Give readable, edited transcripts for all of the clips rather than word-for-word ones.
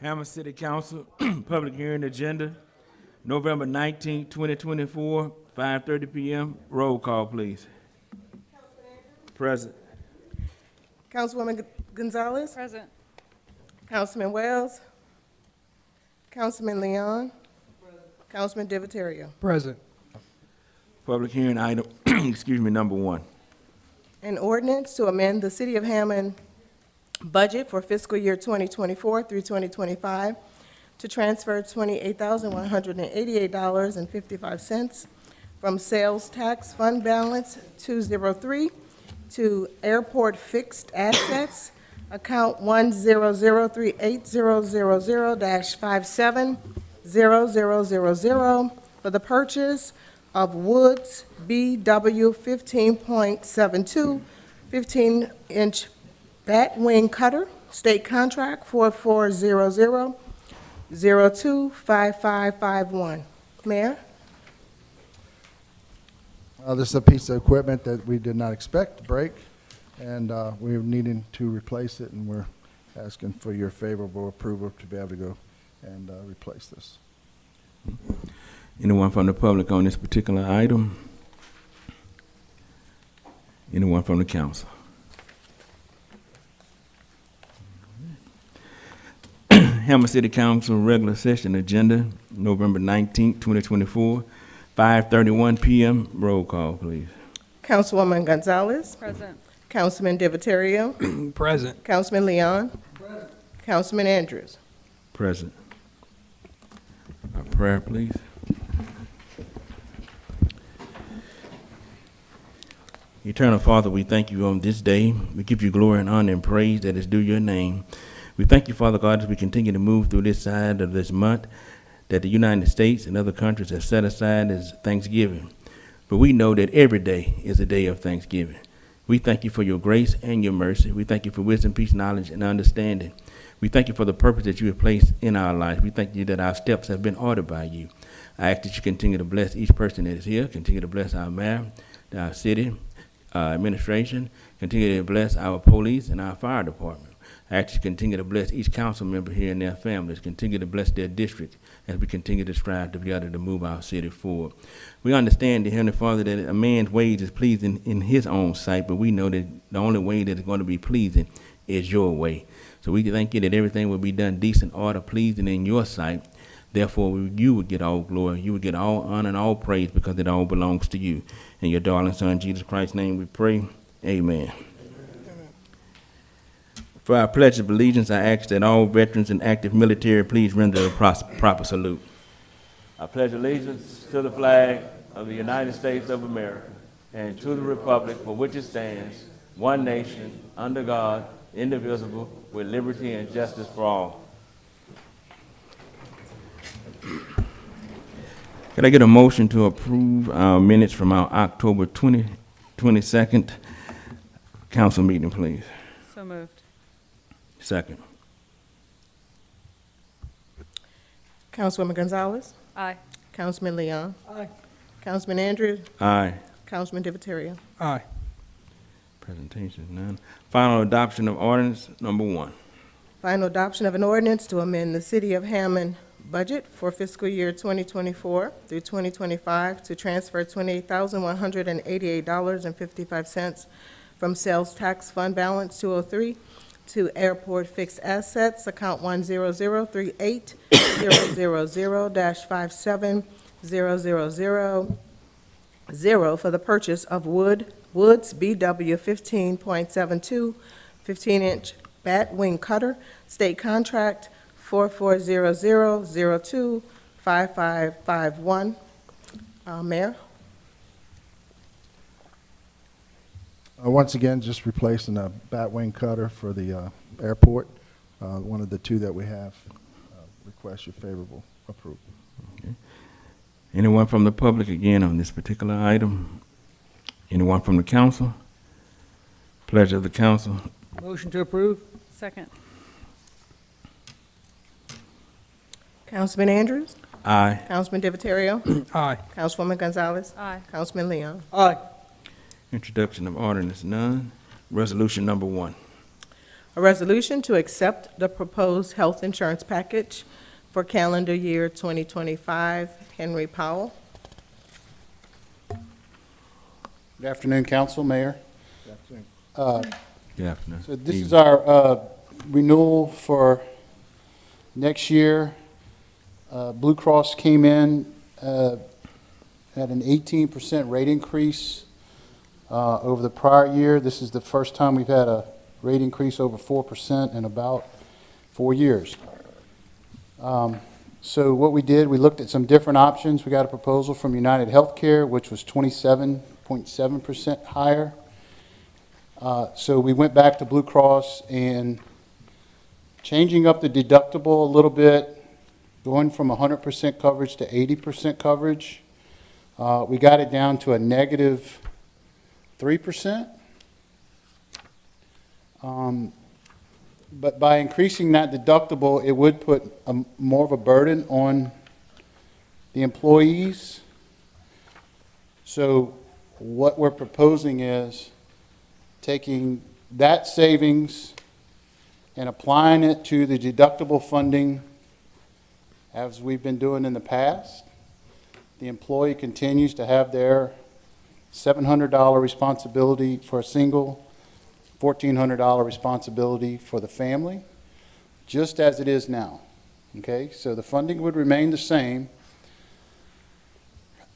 Hammond City Council, public hearing agenda, November 19, 2024, 5:30 p.m. Roll call, please. Present. Councilwoman Gonzalez. Present. Councilman Wells. Councilman Leon. Councilman Divatario. Present. Public hearing item, number 1. An ordinance to amend the City of Hammond budget for fiscal year 2024 through 2025 to transfer $28,188.55 from sales tax fund balance 203 to airport fixed assets, account 1003800-570000 for the purchase of Woods BW 15.72 15-inch bat wing cutter, state contract 4400-025551. Mayor? This is a piece of equipment that we did not expect to break, and we're needing to replace it, and we're asking for your favorable approval to be able to go and replace this. Anyone from the public on this particular item? Anyone from the council? Hammond City Council regular session agenda, November 19, 2024, 5:31 p.m. Roll call, please. Councilwoman Gonzalez. Present. Councilman Divatario. Present. Councilman Leon. Councilman Andrews. Present. A prayer, please. Eternal Father, we thank you on this day. We give you glory and honor and praise that is due your name. We thank you, Father God, as we continue to move through this side of this month that the United States and other countries have set aside as Thanksgiving. But we know that every day is a day of Thanksgiving. We thank you for your grace and your mercy. We thank you for wisdom, peace, knowledge, and understanding. We thank you for the purpose that you have placed in our lives. We thank you that our steps have been ordered by you. I ask that you continue to bless each person that is here, continue to bless our mayor, our city administration, continue to bless our police and our fire department. I ask you to continue to bless each council member here and their families, continue to bless their district as we continue to strive together to move our city forward. We understand, dear Heavenly Father, that a man's wage is pleasing in his own sight, but we know that the only way that is going to be pleasing is your way. So we thank you that everything will be done decent, order, pleasing in your sight. Therefore, you would get all glory, you would get all honor and all praise because it all belongs to you. In your darling Son, Jesus Christ's name, we pray. Amen. For our pledge of allegiance, I ask that all veterans and active military please render a proper salute. I pledge allegiance to the flag of the United States of America and to the republic for which it stands, one nation, under God, indivisible, with liberty and justice for all. Can I get a motion to approve our minutes from our October 22nd council meeting, please? So moved. Second. Councilwoman Gonzalez. Aye. Councilman Leon. Aye. Councilman Andrews. Aye. Councilman Divatario. Aye. Presentation none. Final adoption of ordinance number 1. Final adoption of an ordinance to amend the City of Hammond budget for fiscal year 2024 through 2025 to transfer $28,188.55 from sales tax fund balance 203 to airport fixed assets, account 1003800-57000 for the purchase of Woods BW 15.72 15-inch bat wing cutter, state contract 4400-025551. Mayor? Once again, just replacing a bat wing cutter for the airport. One of the two that we have. Request your favorable approval. Okay. Anyone from the public again on this particular item? Anyone from the council? Pleasure of the council. Motion to approve? Second. Councilman Andrews? Aye. Councilman Divatario? Aye. Councilwoman Gonzalez? Aye. Councilman Leon? Aye. Introduction of ordinance none. Resolution number 1. A resolution to accept the proposed health insurance package for calendar year 2025. Henry Powell. Good afternoon, Council, Mayor. Good afternoon. So this is our renewal for next year. Blue Cross came in at an 18% rate increase over the prior year. This is the first time we've had a rate increase over 4% in about 4 years. So what we did, we looked at some different options. We got a proposal from United Healthcare, which was 27.7% higher. So we went back to Blue Cross and changing up the deductible a little bit, going from 100% coverage to 80% coverage. We got it down to a negative 3%. But by increasing that deductible, it would put more of a burden on the employees. So what we're proposing is taking that savings and applying it to the deductible funding as we've been doing in the past. The employee continues to have their $700 responsibility for a single, $1,400 responsibility for the family, just as it is now. Okay, so the funding would remain the same,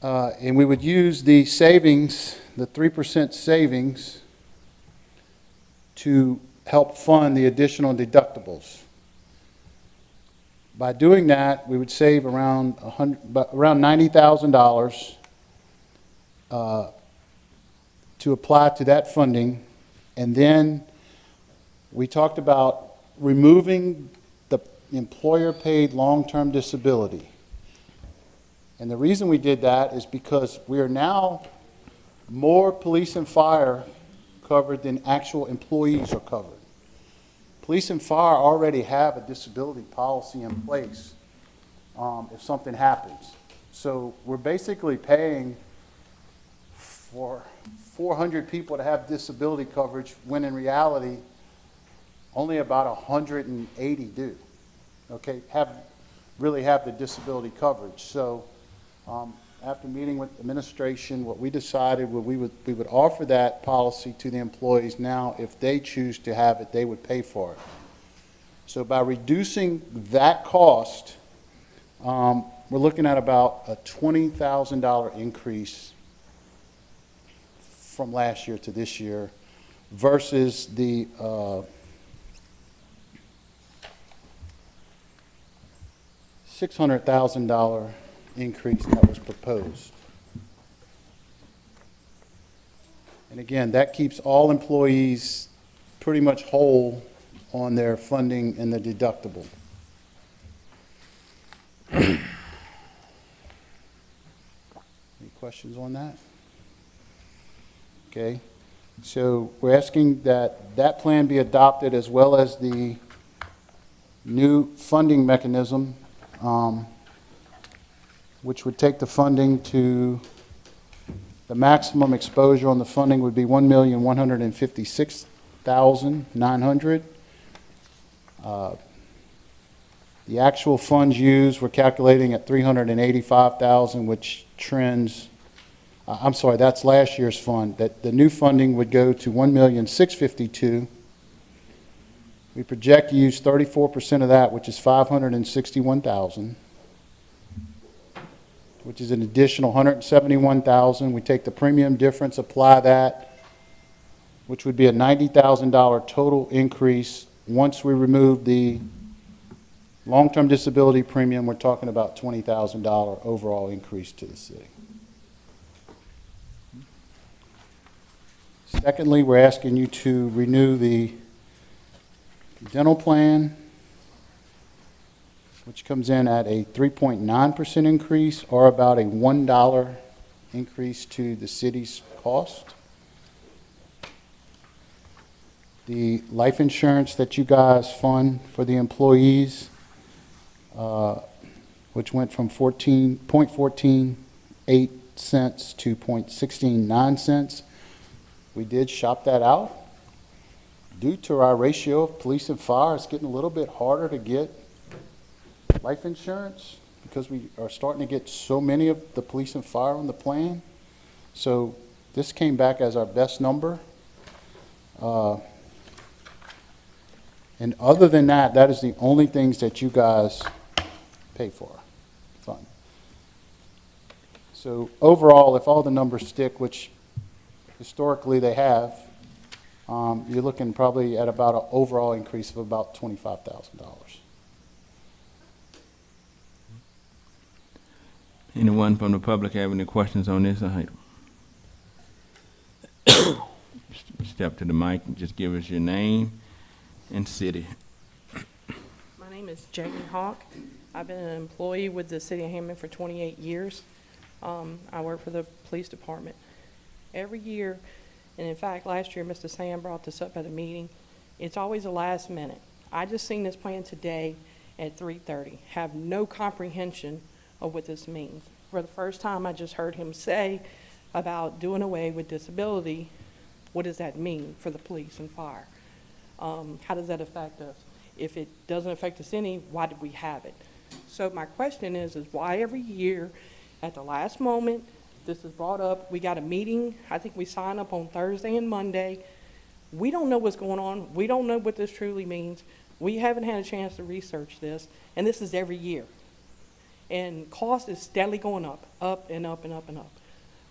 and we would use the savings, the 3% savings, to help fund the additional deductibles. By doing that, we would save around $90,000 to apply to that funding. And then we talked about removing the employer-paid long-term disability. And the reason we did that is because we are now more police and fire covered than actual employees are covered. Police and fire already have a disability policy in place if something happens. So we're basically paying for 400 people to have disability coverage when in reality only about 180 do, okay, really have the disability coverage. So after meeting with administration, what we decided we would offer that policy to the employees now. If they choose to have it, they would pay for it. So by reducing that cost, we're looking at about a $20,000 increase from last year to this year versus the $600,000 increase that was proposed. And again, that keeps all employees pretty much whole on their funding and the deductible. Any questions on that? Okay, so we're asking that that plan be adopted as well as the new funding mechanism, which would take the funding to the maximum exposure on the funding would be $1,156,900. The actual funds used, we're calculating at $385,000, which trends. I'm sorry, that's last year's fund. That the new funding would go to $1,652,000. We project to use 34% of that, which is $561,000, which is an additional $171,000. We take the premium difference, apply that, which would be a $90,000 total increase. Once we remove the long-term disability premium, we're talking about $20,000 overall increase to the city. Secondly, we're asking you to renew the dental plan, which comes in at a 3.9% increase or about a $1 increase to the city's cost. The life insurance that you guys fund for the employees, which went from 0.148 cents to 0.169 cents. We did shop that out. due to our ratio of police and fire, it's getting a little bit harder to get life insurance because we are starting to get so many of the police and fire on the plan. So this came back as our best number. And other than that, that is the only things that you guys pay for. Fund. So overall, if all the numbers stick, which historically they have, you're looking probably at about an overall increase of about $25,000. Anyone from the public have any questions on this item? Step to the mic and just give us your name and city. My name is Jamie Hawk. I've been an employee with the city of Hammond for 28 years. I work for the police department. Every year, and in fact, last year, Mr. Sam brought this up at a meeting, it's always the last minute. I just seen this plan today at 3:30, have no comprehension of what this means. For the first time, I just heard him say about doing away with disability. What does that mean for the police and fire? How does that affect us? If it doesn't affect us any, why did we have it? So my question is why every year at the last moment this is brought up? We got a meeting. I think we sign up on Thursday and Monday. We don't know what's going on. We don't know what this truly means. We haven't had a chance to research this, and this is every year. And cost is steadily going up, up and up and up and up.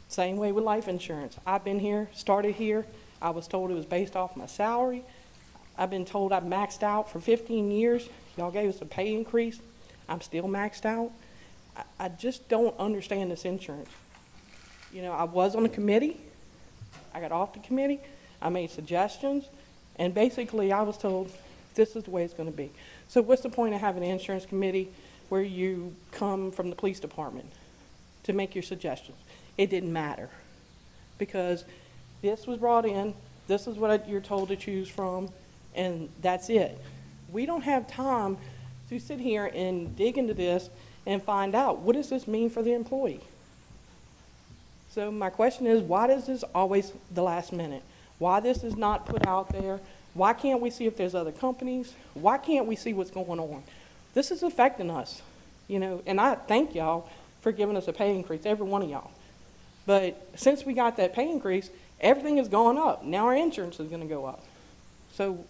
Same way with life insurance. I've been here, started here. I was told it was based off my salary. I've been told I've maxed out for 15 years. Y'all gave us a pay increase. I'm still maxed out. I just don't understand this insurance. You know, I was on the committee. I got off the committee. I made suggestions. And basically, I was told this is the way it's going to be. So what's the point of having an insurance committee where you come from the police department to make your suggestions? It didn't matter because this was brought in. This is what you're told to choose from, and that's it. We don't have time to sit here and dig into this and find out what does this mean for the employee. So my question is, why is this always the last minute? Why this is not put out there? Why can't we see if there's other companies? Why can't we see what's going on? This is affecting us, you know, and I thank y'all for giving us a pay increase, every one of y'all. But since we got that pay increase, everything has gone up. Now our insurance is going to go up. So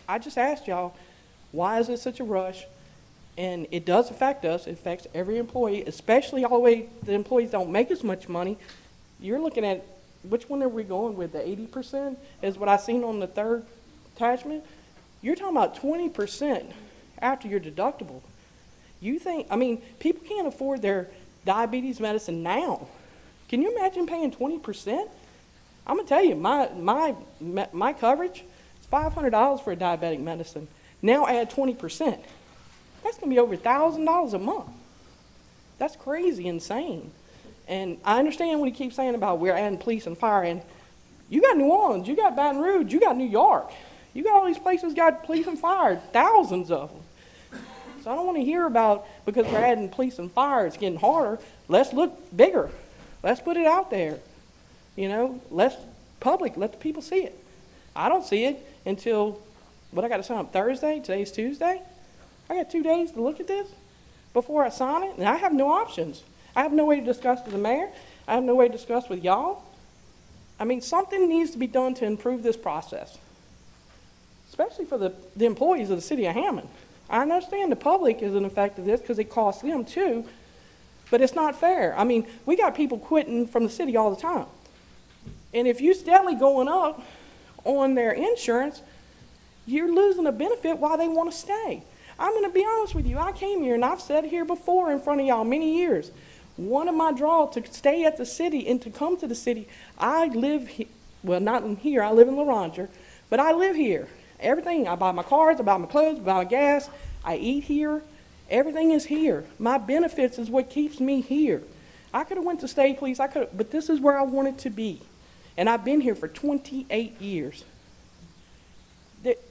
I just asked y'all, why is it such a rush? And it does affect us. It affects every employee, especially all the way the employees don't make as much money. You're looking at, which one are we going with? The 80% is what I seen on the third attachment. You're talking about 20% after your deductible. You think, I mean, people can't afford their diabetes medicine now. Can you imagine paying 20%? I'm gonna tell you, my coverage is $500 for a diabetic medicine. Now add 20%. That's gonna be over $1,000 a month. That's crazy, insane. And I understand what he keeps saying about we're adding police and fire. And you got New Orleans, you got Baton Rouge, you got New York. You got all these places got police and fire, thousands of them. So I don't want to hear about because we're adding police and fire, it's getting harder. Let's look bigger. Let's put it out there. You know, let's public, let the people see it. I don't see it until, I got to sign up Thursday, today's Tuesday. I got 2 days to look at this before I sign it, and I have no options. I have no way to discuss with the mayor. I have no way to discuss with y'all. I mean, something needs to be done to improve this process, especially for the employees of the city of Hammond. I understand the public is an effect of this because it costs them too, but it's not fair. I mean, we got people quitting from the city all the time. And if you're steadily going up on their insurance, you're losing a benefit while they want to stay. I'm going to be honest with you. I came here, and I've said here before in front of y'all many years, one of my draws to stay at the city and to come to the city, I live well, not in here. I live in LaRonger, but I live here. Everything, I buy my cars, I buy my clothes, I buy my gas, I eat here. Everything is here. My benefits is what keeps me here. I could have went to state police, but this is where I wanted to be. And I've been here for 28 years.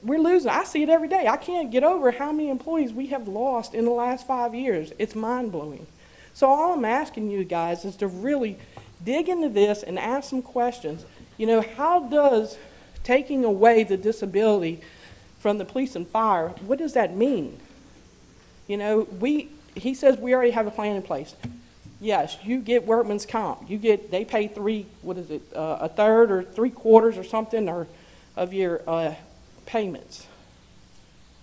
We're losing. I see it every day. I can't get over how many employees we have lost in the last 5 years. It's mind-blowing. So all I'm asking you guys is to really dig into this and ask some questions. You know, how does taking away the disability from the police and fire, what does that mean? You know, he says we already have a plan in place. Yes, you get workman's comp. They pay a third or 3/4 or something of your payments.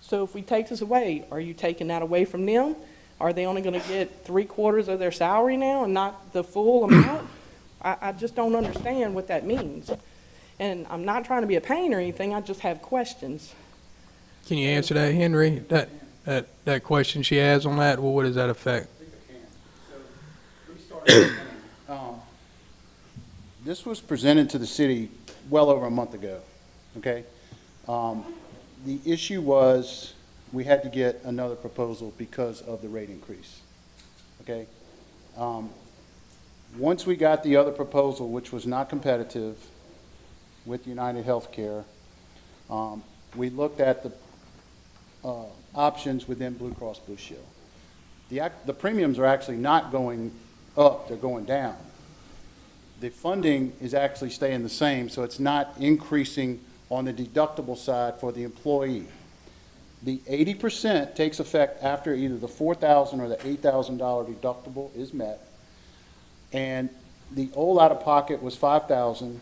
So if we take this away, are you taking that away from them? Are they only going to get 3/4 of their salary now and not the full amount? I just don't understand what that means. And I'm not trying to be a pain or anything, I just have questions. Can you answer that, Henry? That question she has on that, well, what does that affect? This was presented to the city well over a month ago, okay? The issue was we had to get another proposal because of the rate increase, okay? Once we got the other proposal, which was not competitive with United Healthcare, we looked at the options within Blue Cross Blue Shield. The premiums are actually not going up, they're going down. The funding is actually staying the same, so it's not increasing on the deductible side for the employee. The 80% takes effect after either the $4,000 or the $8,000 deductible is met. And the old out-of-pocket was $5,000,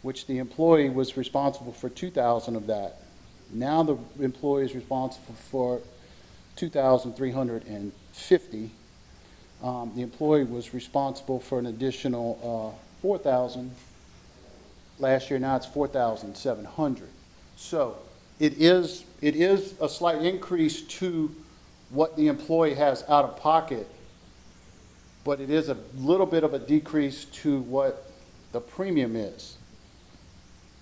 which the employee was responsible for $2,000 of that. Now the employee is responsible for $2,350. The employee was responsible for an additional $4,000 last year. Now it's $4,700. So it is a slight increase to what the employee has out of pocket, but it is a little bit of a decrease to what the premium is.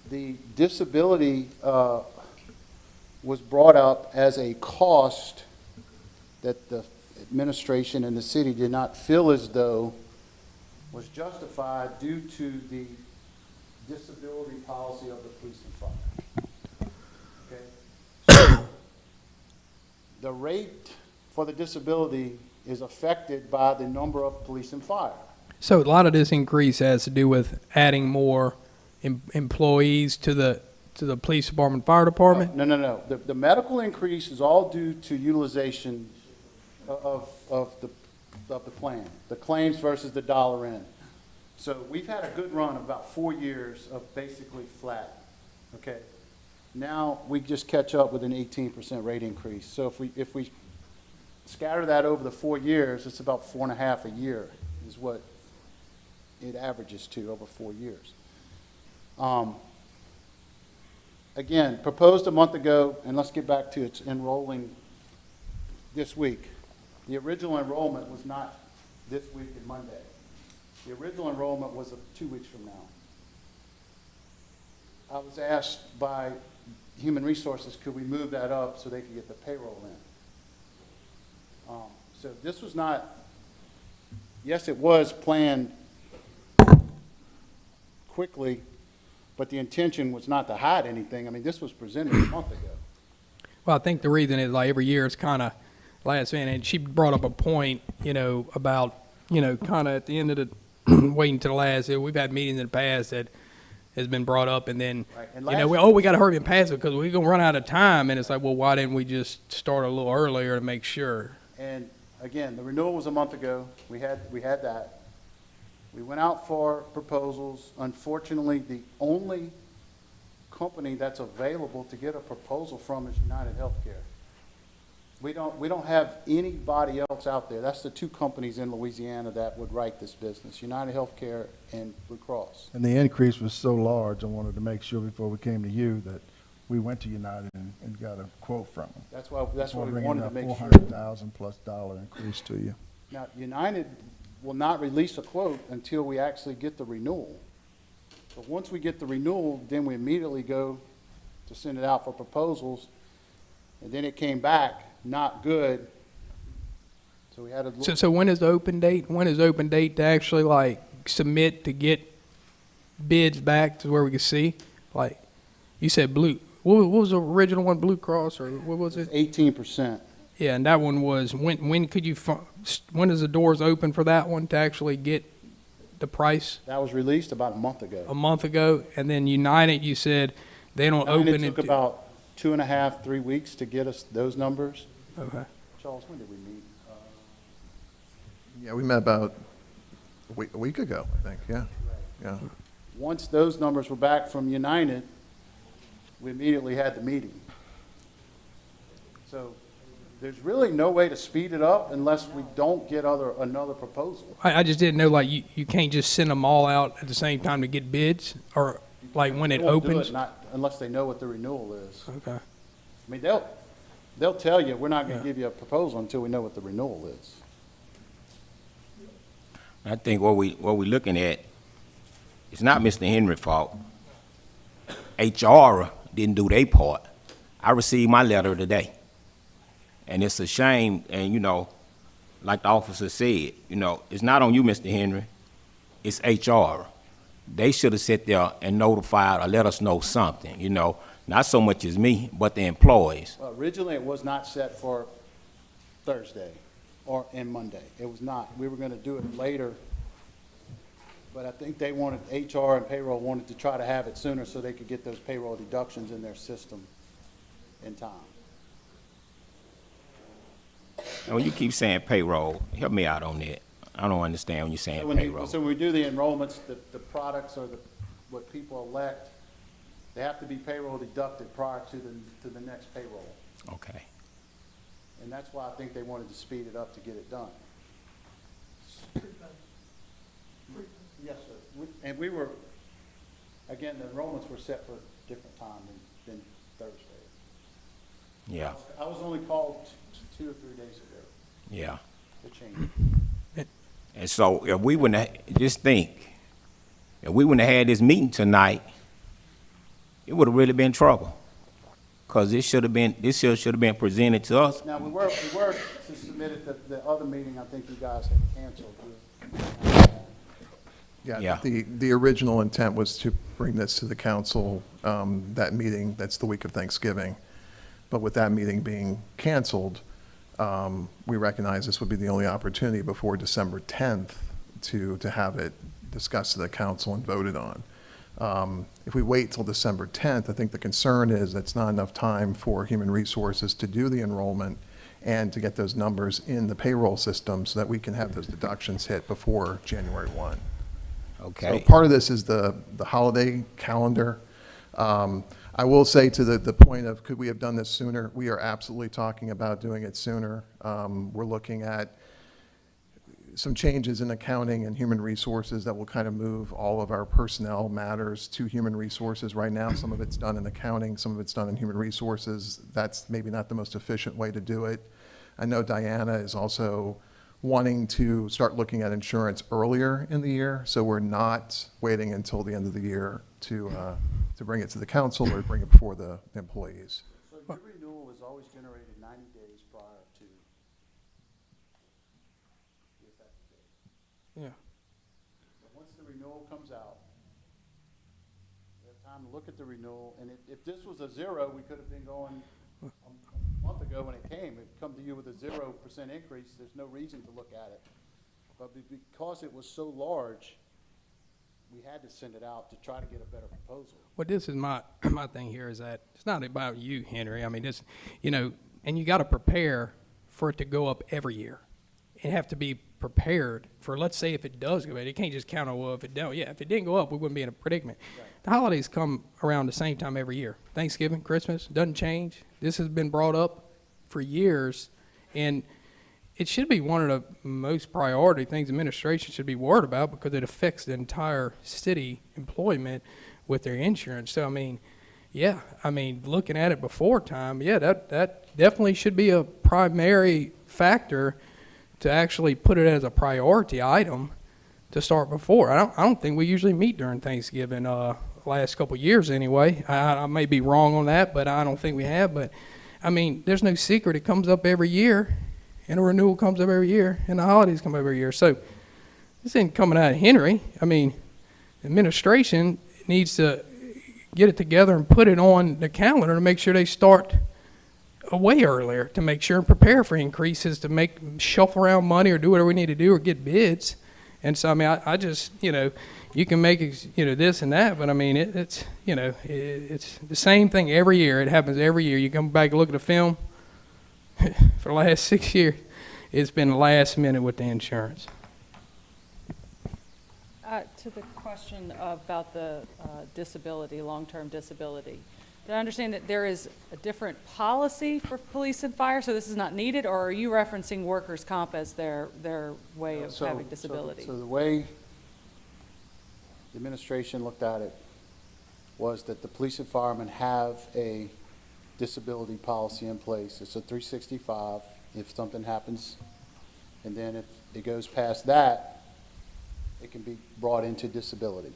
The disability was brought up as a cost that the administration and the city did not feel as though was justified due to the disability policy of the police and fire. Okay? So the rate for the disability is affected by the number of police and fire. So a lot of this increase has to do with adding more employees to the police department, fire department? No. The medical increase is all due to utilization of the plan, the claims versus the dollar in. So we've had a good run of about 4 years of basically flat, okay? Now we just catch up with an 18% rate increase. So if we scatter that over the 4 years, it's about 4.5 a year is what it averages to over 4 years. Again, proposed a month ago, and let's get back to its enrolling this week. The original enrollment was not this week and Monday. The original enrollment was 2 weeks from now. I was asked by Human Resources, could we move that up so they could get the payroll in? So this was not, yes, it was planned quickly, but the intention was not to hide anything. I mean, this was presented a month ago. Well, I think the reason is like every year it's kind of last minute. And she brought up a point, about, kind of at the end of the waiting to the last. We've had meetings in the past that has been brought up, and then, Right. And we got to hurry and pass it because we're going to run out of time. And it's like, well, why didn't we just start a little earlier to make sure? And again, the renewal was a month ago. We had that. We went out for proposals. Unfortunately, the only company that's available to get a proposal from is United Healthcare. We don't have anybody else out there. That's the two companies in Louisiana that would write this business, United Healthcare and Blue Cross. And the increase was so large, I wanted to make sure before we came to you that we went to United and got a quote from them. That's why we wanted to make sure. $400,000 plus dollar increase to you. Now, United will not release a quote until we actually get the renewal. But once we get the renewal, then we immediately go to send it out for proposals. And then it came back not good. So we had to. So when is the open date? When is open date to actually submit to get bids back to where we can see? Like you said, Blue. What was the original one? Blue Cross or what was it? 18%. Yeah, and that one was when could you? When is the doors open for that one to actually get the price That was released about a month ago. a month ago, and then United, you said they don't And open it it. took about 2.5, 3 weeks to get us those numbers. Okay. Charles, when did we meet? Yeah, we met about a week ago, I think, yeah. Yeah. Once those numbers were back from United, we immediately had the meeting. So there's really no way to speed it up unless we don't get another proposal. I just didn't know, like, you can't just send them all out at the same time to get bids, or like when it They won't do opens? not unless they know what the renewal is. Okay. I mean, they'll tell you, we're not going to give you a proposal until we know what the renewal is. I think what we're looking at, it's not Mr. Henry's fault. HR didn't do their part. I received my letter today. And it's a shame, and, like the officer said, it's not on you, Mr. Henry. It's HR. They should have sat there and notified or let us know something, Not so much as me, but the employees. Originally, it was not set for Thursday and Monday. It was not. We were going to do it later, but I think they wanted, HR and payroll wanted to try to have it sooner so they could get those payroll deductions in their system in time. And when you keep saying payroll, help me out on that. I don't understand when you're saying payroll. So when we do the enrollments, the products or what people elect, they have to be payroll deducted prior to the next payroll. Okay. And that's why I think they wanted to speed it up to get it done. Yes, sir. And we were, again, the enrollments were set for a different time than Thursday. Yeah, I was only called 2 or 3 days ago yeah. to change. And so if we wouldn't have, just think, if we wouldn't have had this meeting tonight, it would have really been trouble. Because this should have been presented to us. Now, we were to submit it, the other meeting, I think you guys had canceled. Yeah. The original intent was to bring this to the council, that meeting, that's the week of Thanksgiving. But with that meeting being canceled, we recognize this would be the only opportunity before December 10th to have it discussed to the council and voted on. If we wait till December 10th, I think the concern is that's not enough time for Human Resources to do the enrollment and to get those numbers in the payroll system so that we can have those deductions hit before January 1. Okay. So part of this is the holiday calendar. I will say to the point of could we have done this sooner, we are absolutely talking about doing it sooner. We're looking at some changes in accounting and human resources that will kind of move all of our personnel matters to human resources right now. Some of it's done in accounting, some of it's done in human resources. That's maybe not the most efficient way to do it. I know Diana is also wanting to start looking at insurance earlier in the year, so we're not waiting until the end of the year to bring it to the council or bring it before the employees. So your renewal is always generated 90 days prior to the effective date. Yeah. So once the renewal comes out, we have time to look at the renewal, and if this was a 0, we could have been going a month ago when it came. It come to you with a 0% increase, there's no reason to look at it. But because it was so large, we had to send it out to try to get a better proposal. Well, this is my thing here is that it's not about you, Henry. I mean, this, and you got to prepare for it to go up every year. You have to be prepared for, let's say, if it does go up. You can't just count on, well, if it don't. Yeah, if it didn't go up, we wouldn't be in a predicament. Right. The holidays come around the same time every year. Thanksgiving, Christmas, doesn't change. This has been brought up for years, and it should be one of the most priority things administration should be worried about because it affects the entire city employment with their insurance. So, looking at it before time, that definitely should be a primary factor to actually put it as a priority item to start before. I don't think we usually meet during Thanksgiving, last couple of years anyway. I may be wrong on that, but I don't think we have. But, there's no secret. It comes up every year. And a renewal comes up every year, and the holidays come up every year. So this ain't coming out of Henry. Administration needs to get it together and put it on the calendar to make sure they start way earlier to make sure and prepare for increases, to shuffle around money or do whatever we need to do or get bids. And so, I mean, I just, you can make, this and that, but I mean, it's the same thing every year. It happens every year. You come back and look at the film, for the last 6 years, it's been last minute with the insurance. To the question about the disability, long-term disability, did I understand that there is a different policy for police and fire, so this is not needed, or are you referencing workers' comp as their way of having disability? So the way the administration looked at it was that the police and firemen have a disability policy in place. It's a 365 if something happens, and then if it goes past that, it can be brought into disability,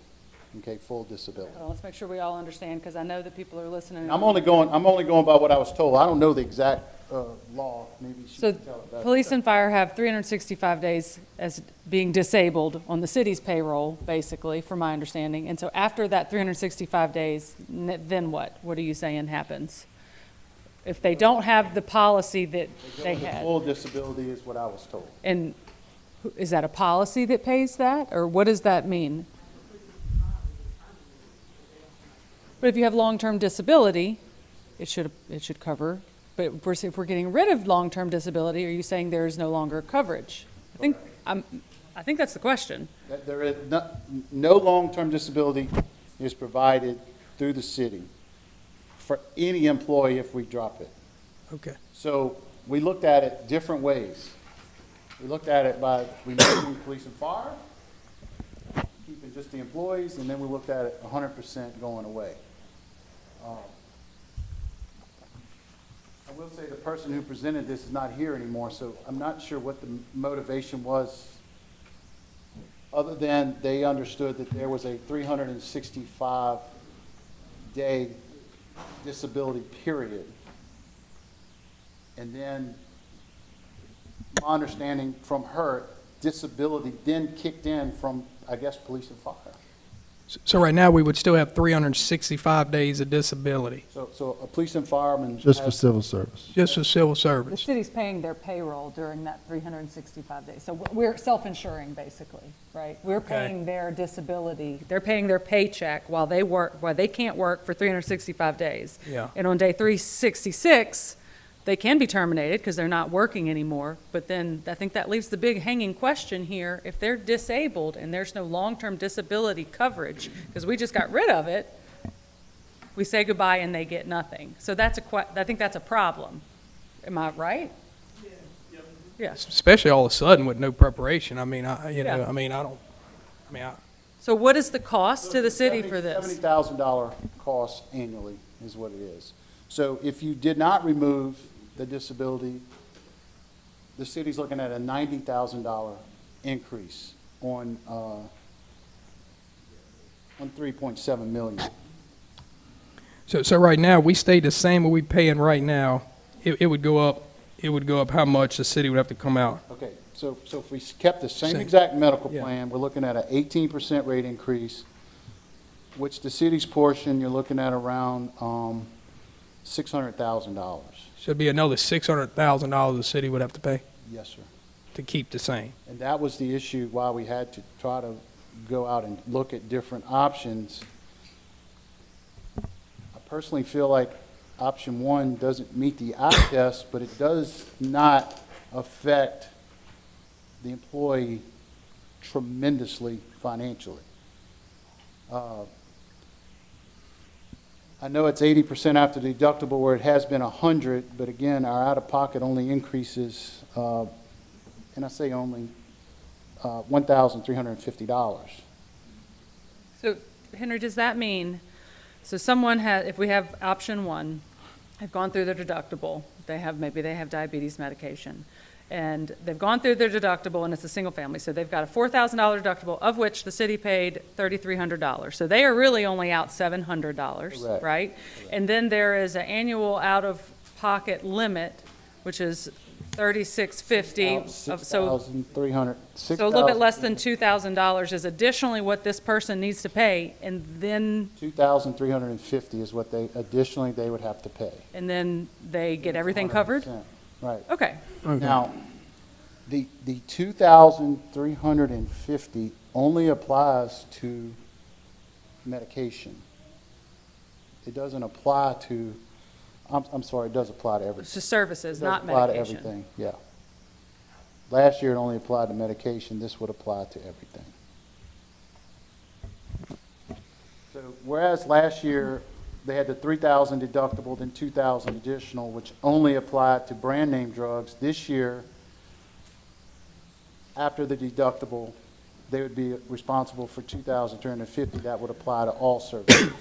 okay, full disability. Well, let's make sure we all understand, because I know that people are listening. I'm only going by what I was told. I don't know the exact law. Maybe she So can tell it better. police and fire have 365 days as being disabled on the city's payroll, basically, from my understanding. And so after that 365 days, then what? What are you saying happens? If they don't have the policy that they The had? full disability is what I was told. And is that a policy that pays that, or what does that mean? But if you have long-term disability, it should cover. But if we're getting rid of long-term disability, are you saying there is no longer coverage? I think that's the question. That there is no long-term disability is provided through the city for any employee if we drop it. Okay. So we looked at it different ways. We looked at it by removing police and fire, keeping just the employees, and then we looked at it 100% going away. I will say the person who presented this is not here anymore, so I'm not sure what the motivation was, other than they understood that there was a 365-day disability period. And then my understanding from her, disability then kicked in from, I guess, police and fire. So right now, we would still have 365 days of disability, So a police and fireman. Just for has- civil service. just for civil The service. city's paying their payroll during that 365 days. So we're self-insuring, basically, right? We're Okay. paying their disability, they're paying their paycheck while they can't work for 365 days. Yeah. And on day 366, they can be terminated because they're not working anymore. But then I think that leaves the big hanging question here. If they're disabled and there's no long-term disability coverage, because we just got rid of it, we say goodbye and they get nothing. So I think that's a problem. Am I right? Yeah. Especially all of a sudden with no preparation. I mean, Yeah. So what is the cost to the city for this? $70,000 cost annually is what it is. So if you did not remove the disability, the city's looking at a $90,000 increase on 3.7 million. So right now, we stay the same what we paying right now. It would go up. It would go up how much the city would have to come out. Okay, so if we kept the same Same. exact medical Yeah. plan, we're looking at an 18% rate increase, which the city's portion, you're looking at around $600,000. Should be another $600,000 the city would have to pay Yes, sir. to keep the same. And that was the issue why we had to try to go out and look at different options. I personally feel like option one doesn't meet the eye test, but it does not affect the employee tremendously financially. I know it's 80% after the deductible where it has been 100, but again, our out-of-pocket only increases, and I say only, $1,350. So, Henry, does that mean, so someone has, if we have option one, have gone through their deductible, maybe they have diabetes medication, and they've gone through their deductible, and it's a single family, so they've got a $4,000 deductible, of which the city paid $3,300. So they are really only out $700, Correct. right? And then there is an annual out-of-pocket limit, which is $3,650. So $6,300. a little bit less than $2,000 is additionally what this person needs to pay, and then $2,350 is what they would have to pay. they get everything covered? 100%. Right. Okay. Now, The 2,350 only applies to medication. It doesn't apply to, I'm sorry, it does apply to everything. It's just services, It does not apply to medication. everything, yeah. Last year it only applied to medication, this would apply to everything. So whereas last year they had the 3,000 deductible, then 2,000 additional, which only applied to brand name drugs, this year, after the deductible, they would be responsible for 2,350. That would apply to all services.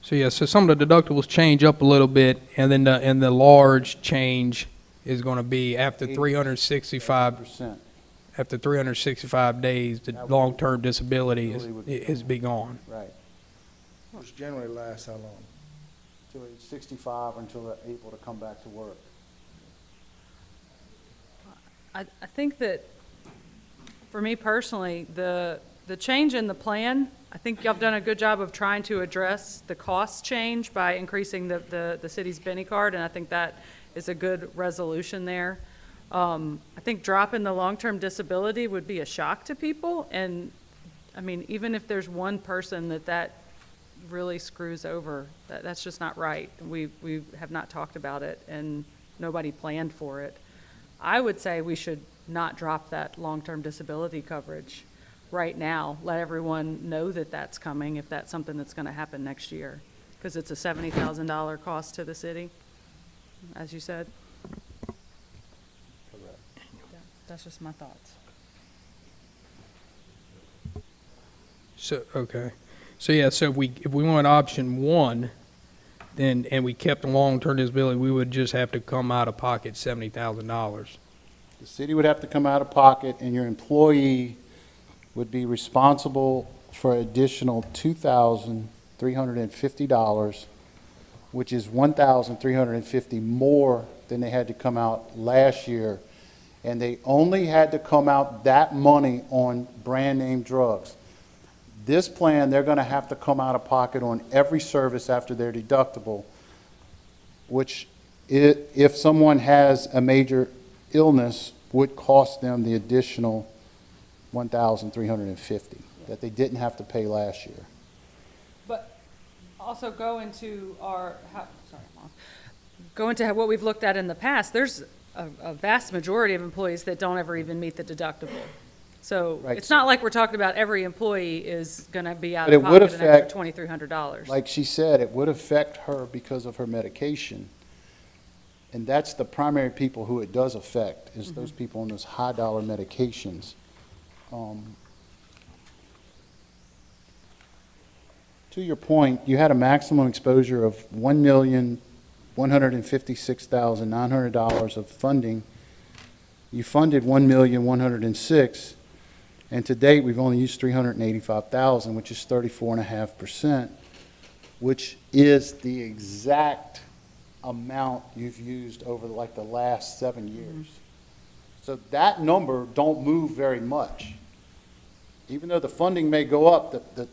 So yeah, so some of the deductibles change up a little bit, and then the large change is going to be after 365 percent. after 365 days, the That would- long-term disability Disability would is be gone. Right. Which generally lasts how long? Until age 65 or until they're able to come back to work. I think that, for me personally, the change in the plan, I think y'all have done a good job of trying to address the cost change by increasing the city's Benny card, and I think that is a good resolution there. I think dropping the long-term disability would be a shock to people, and, I mean, even if there's one person that really screws over, that's just not right. We have not talked about it, and nobody planned for it. I would say we should not drop that long-term disability coverage right now. Let everyone know that that's coming, if that's something that's going to happen next year, because it's a $70,000 cost to the city, as you said. Correct. Yeah, that's just my thoughts. So, okay. So yeah, so if we went option one, then, and we kept the long-term disability, we would just have to come out of pocket $70,000. The city would have to come out of pocket, and your employee would be responsible for additional $2,350, which is $1,350 more than they had to come out last year. And they only had to come out that money on brand name drugs. This plan, they're going to have to come out of pocket on every service after their deductible, which if someone has a major illness, would cost them the additional $1,350 that they didn't have to pay last year. But also go into what we've looked at in the past. There's a vast majority of employees that don't ever even meet the deductible. So Right. it's not like we're talking about every employee is going to be out But of it would pocket an extra affect- $2,300. Like she said, it would affect her because of her medication. And that's the primary people who it does affect, is those people on those high-dollar medications. To your point, you had a maximum exposure of $1,156,900 of funding. You funded $1,106,000, and to date, we've only used $385,000, which is 34.5%, which is the exact amount you've used over like the last 7 years. So that number don't move very much. Even though the funding may go up, the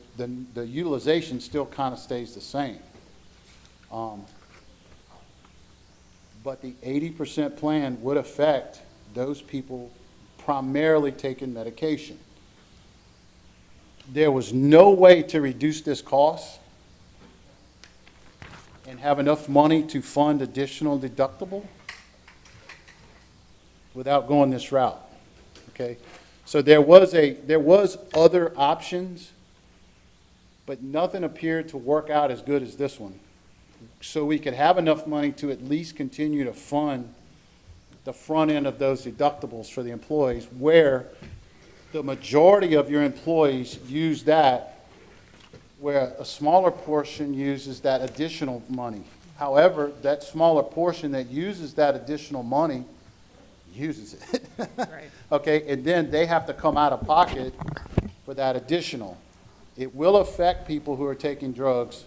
utilization still kind of stays the same. But the 80% plan would affect those people primarily taking medication. There was no way to reduce this cost and have enough money to fund additional deductible without going this route, okay? So there was other options, but nothing appeared to work out as good as this one. So we could have enough money to at least continue to fund the front end of those deductibles for the employees, where the majority of your employees use that, where a smaller portion uses that additional money. However, that smaller portion that uses that additional money uses it. Right. Okay, and then they have to come out of pocket for that additional. It will affect people who are taking drugs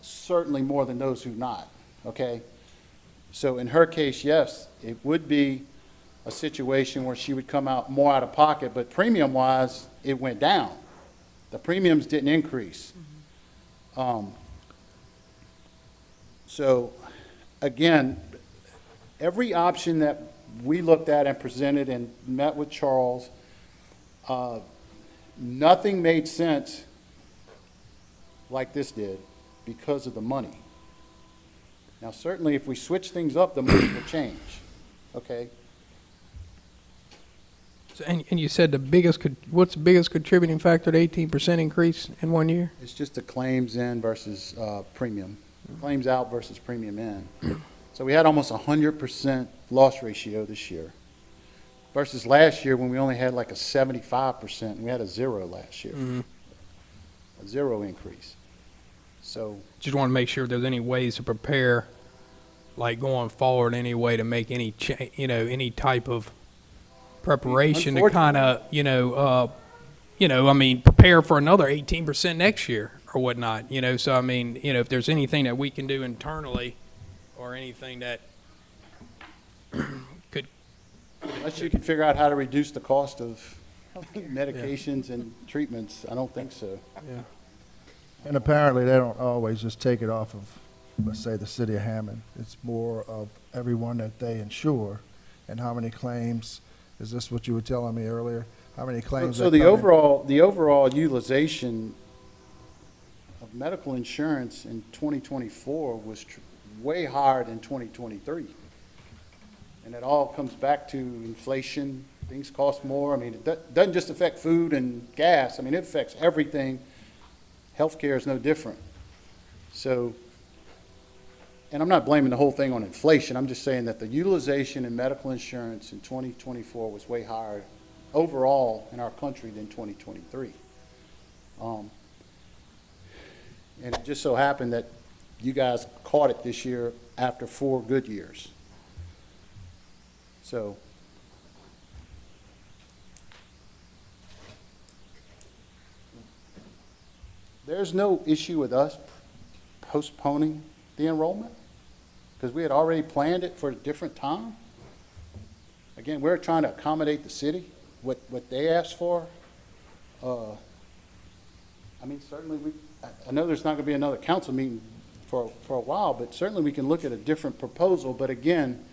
certainly more than those who not, okay? So in her case, yes, it would be a situation where she would come out more out of pocket, but premium-wise, it went down. The premiums didn't increase. So, again, every option that we looked at and presented and met with Charles, nothing made sense like this did because of the money. Now, certainly, if we switch things up, the money will change, okay? So, and you said what's the biggest contributing factor to 18% increase in 1 year? It's just the claims in versus premium, claims out versus premium in. So we had almost 100% loss ratio this year versus last year when we only had like a 75%, and we had a 0 last year, a 0 increase. So Just want to make sure if there's any ways to prepare, like going forward, any way to make any any type of preparation to kind of I mean, prepare for another 18% next year or whatnot. So I mean, if there's anything that we can do internally, or anything that could. unless you can figure out how to reduce the cost of medications and treatments, I don't think so. Yeah. And apparently, they don't always just take it off of, let's say, the city of Hammond. It's more of everyone that they insure and how many claims. Is this what you were telling me earlier? How many claims? So the overall utilization of medical insurance in 2024 was way higher than 2023. And it all comes back to inflation. Things cost more. I mean, it doesn't just affect food and gas. I mean, it affects everything. Healthcare is no different. So, and I'm not blaming the whole thing on inflation. I'm just saying that the utilization in medical insurance in 2024 was way higher overall in our country than 2023. And it just so happened that you guys caught it this year after 4 good years. So, there's no issue with us postponing the enrollment because we had already planned it for a different time. Again, we're trying to accommodate the city, what they asked for. I mean, certainly I know there's not going to be another council meeting for a while, but certainly we can look at a different proposal. But again,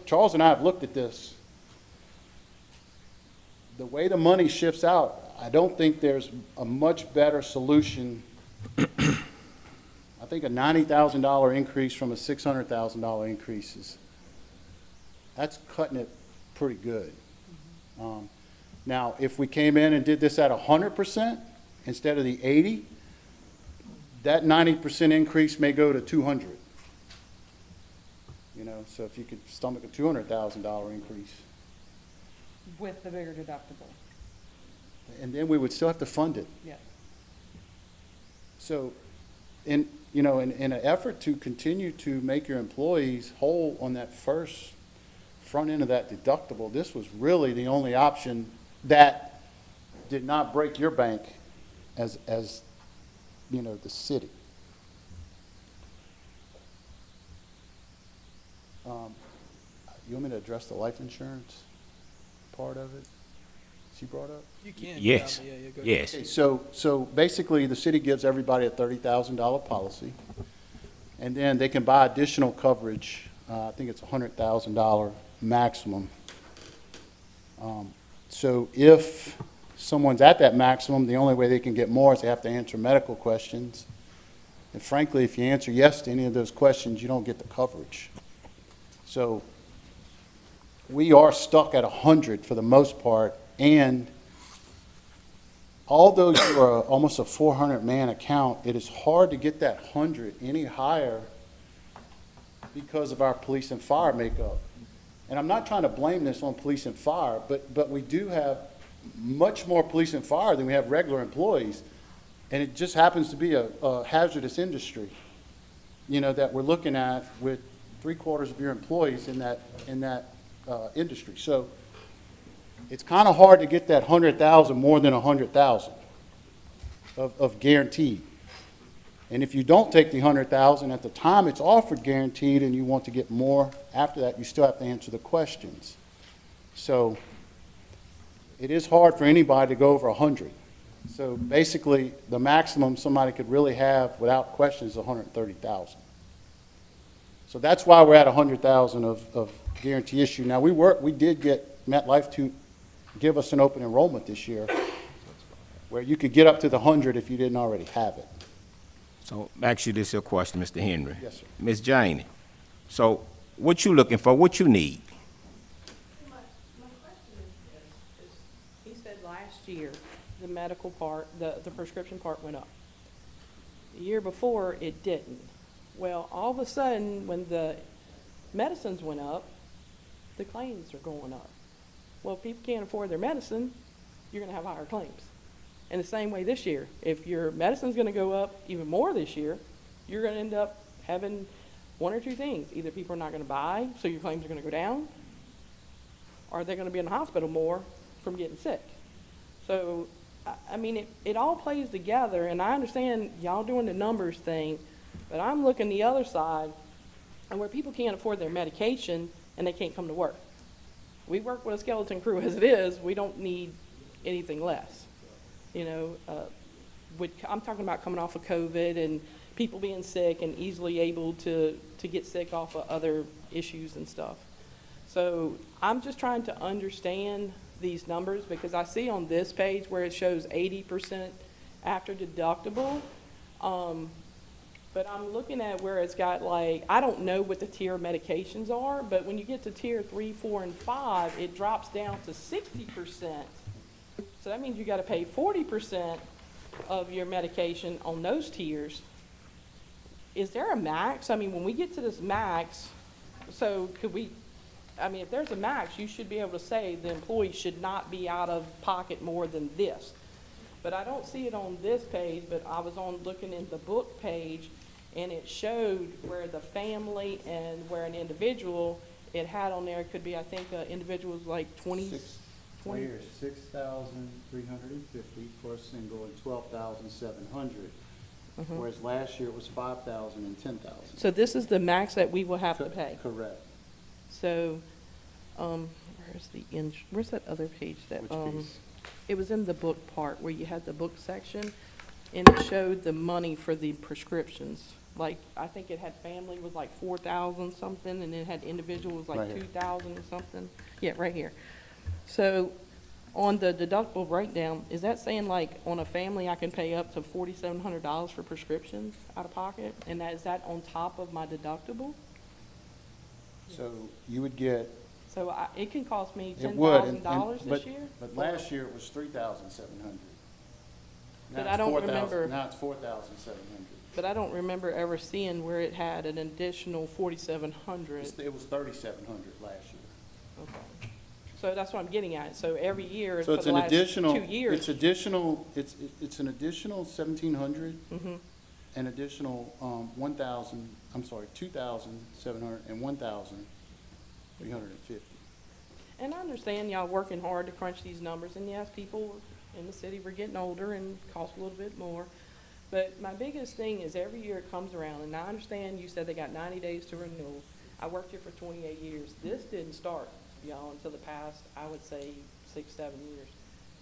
Charles and I have looked at this. The way the money shifts out, I don't think there's a much better solution. I think a $90,000 increase from a $600,000 increase that's cutting it pretty good. Now, if we came in and did this at 100% instead of the 80, that 90% increase may go to 200. So if you could stomach a $200,000 increase. With the bigger deductible. And then we would still have to fund it. Yeah. So, in an effort to continue to make your employees whole on that first front end of that deductible, this was really the only option that did not break your bank as the city. You want me to address the life insurance part of it she brought up? You can. Yes. Go ahead. Yes. Okay, so basically, the city gives everybody a $30,000 policy, and then they can buy additional coverage. I think it's $100,000 maximum. So if someone's at that maximum, the only way they can get more is they have to answer medical questions. And frankly, if you answer yes to any of those questions, you don't get the coverage. So we are stuck at 100 for the most part, and although you're almost a 400-man account, it is hard to get that 100 any higher because of our police and fire makeup. And I'm not trying to blame this on police and fire, but we do have much more police and fire than we have regular employees. And it just happens to be a hazardous industry, that we're looking at with 3/4 of your employees in that industry. So it's kind of hard to get that 100,000 more than 100,000 of guaranteed. And if you don't take the 100,000 at the time it's offered guaranteed and you want to get more after that, you still have to answer the questions. So it is hard for anybody to go over 100. So basically, the maximum somebody could really have without question is 130,000. So that's why we're at 100,000 of guarantee issue. Now, we did get MetLife to give us an open enrollment this year where you could get up to the 100 if you didn't already have it. So, ask you this here question, Mr. Henry. Yes, sir. Ms. Janie, so what you looking for, what you need? My question is, he said last year, the medical part, the prescription part went up. The year before, it didn't. Well, all of a sudden, when the medicines went up, the claims are going up. Well, if people can't afford their medicine, you're gonna have higher claims. And the same way this year, if your medicine's gonna go up even more this year, you're gonna end up having one or two things. Either people are not gonna buy, so your claims are gonna go down, or they're gonna be in the hospital more from getting sick. So, I mean, it all plays together, and I understand y'all doing the numbers thing, but I'm looking the other side, and where people can't afford their medication and they can't come to work. We work with a skeleton crew as it is. We don't need anything less. You know, I'm talking about coming off of COVID and people being sick and easily able to get sick off of other issues and stuff. So I'm just trying to understand these numbers because I see on this page where it shows 80% after deductible. But I'm looking at where it's got like, I don't know what the tier medications are, but when you get to tier 3, 4, and 5, it drops down to 60%. So that means you gotta pay 40% of your medication on those tiers. Is there a max? I mean, when we get to this max, so could we, I mean, if there's a max, you should be able to say the employee should not be out of pocket more than this. But I don't see it on this page, but I was looking in the book page, and it showed where the family and where an individual, it had on there, it could be, I think, individual was like 20. Here's 6,350 for a single and 12,700. Whereas last year it was 5,000 and 10,000. So this is the max that we will have to pay. Correct. So, where's that other page that, Which piece? it was in the book part where you had the book section, and it showed the money for the prescriptions. Like, I think it had family was like 4,000 something, and it had individual was Right like here. 2,000 or something. Yeah, right here. So, on the deductible breakdown, is that saying like on a family I can pay up to $4,700 for prescriptions out of pocket? And is that on top of my deductible? So you would get, So it can cost me it would, $10,000 this year? but last year it was 3,700. But I don't remember. Now it's 4,700. But I don't remember ever seeing where it had an additional 4,700. It was 3,700 last year. Okay. So that's what I'm getting at. So every year So for it's the an last additional, 2 years. it's additional, it's an additional 1,700, Mhm. an additional 2,700 and 1,350. And I understand y'all working hard to crunch these numbers, and yes, people in the city were getting older and cost a little bit more. But my biggest thing is every year it comes around, and I understand you said they got 90 days to renew. I worked here for 28 years. This didn't start, y'all, until the past, I would say, 6, 7 years.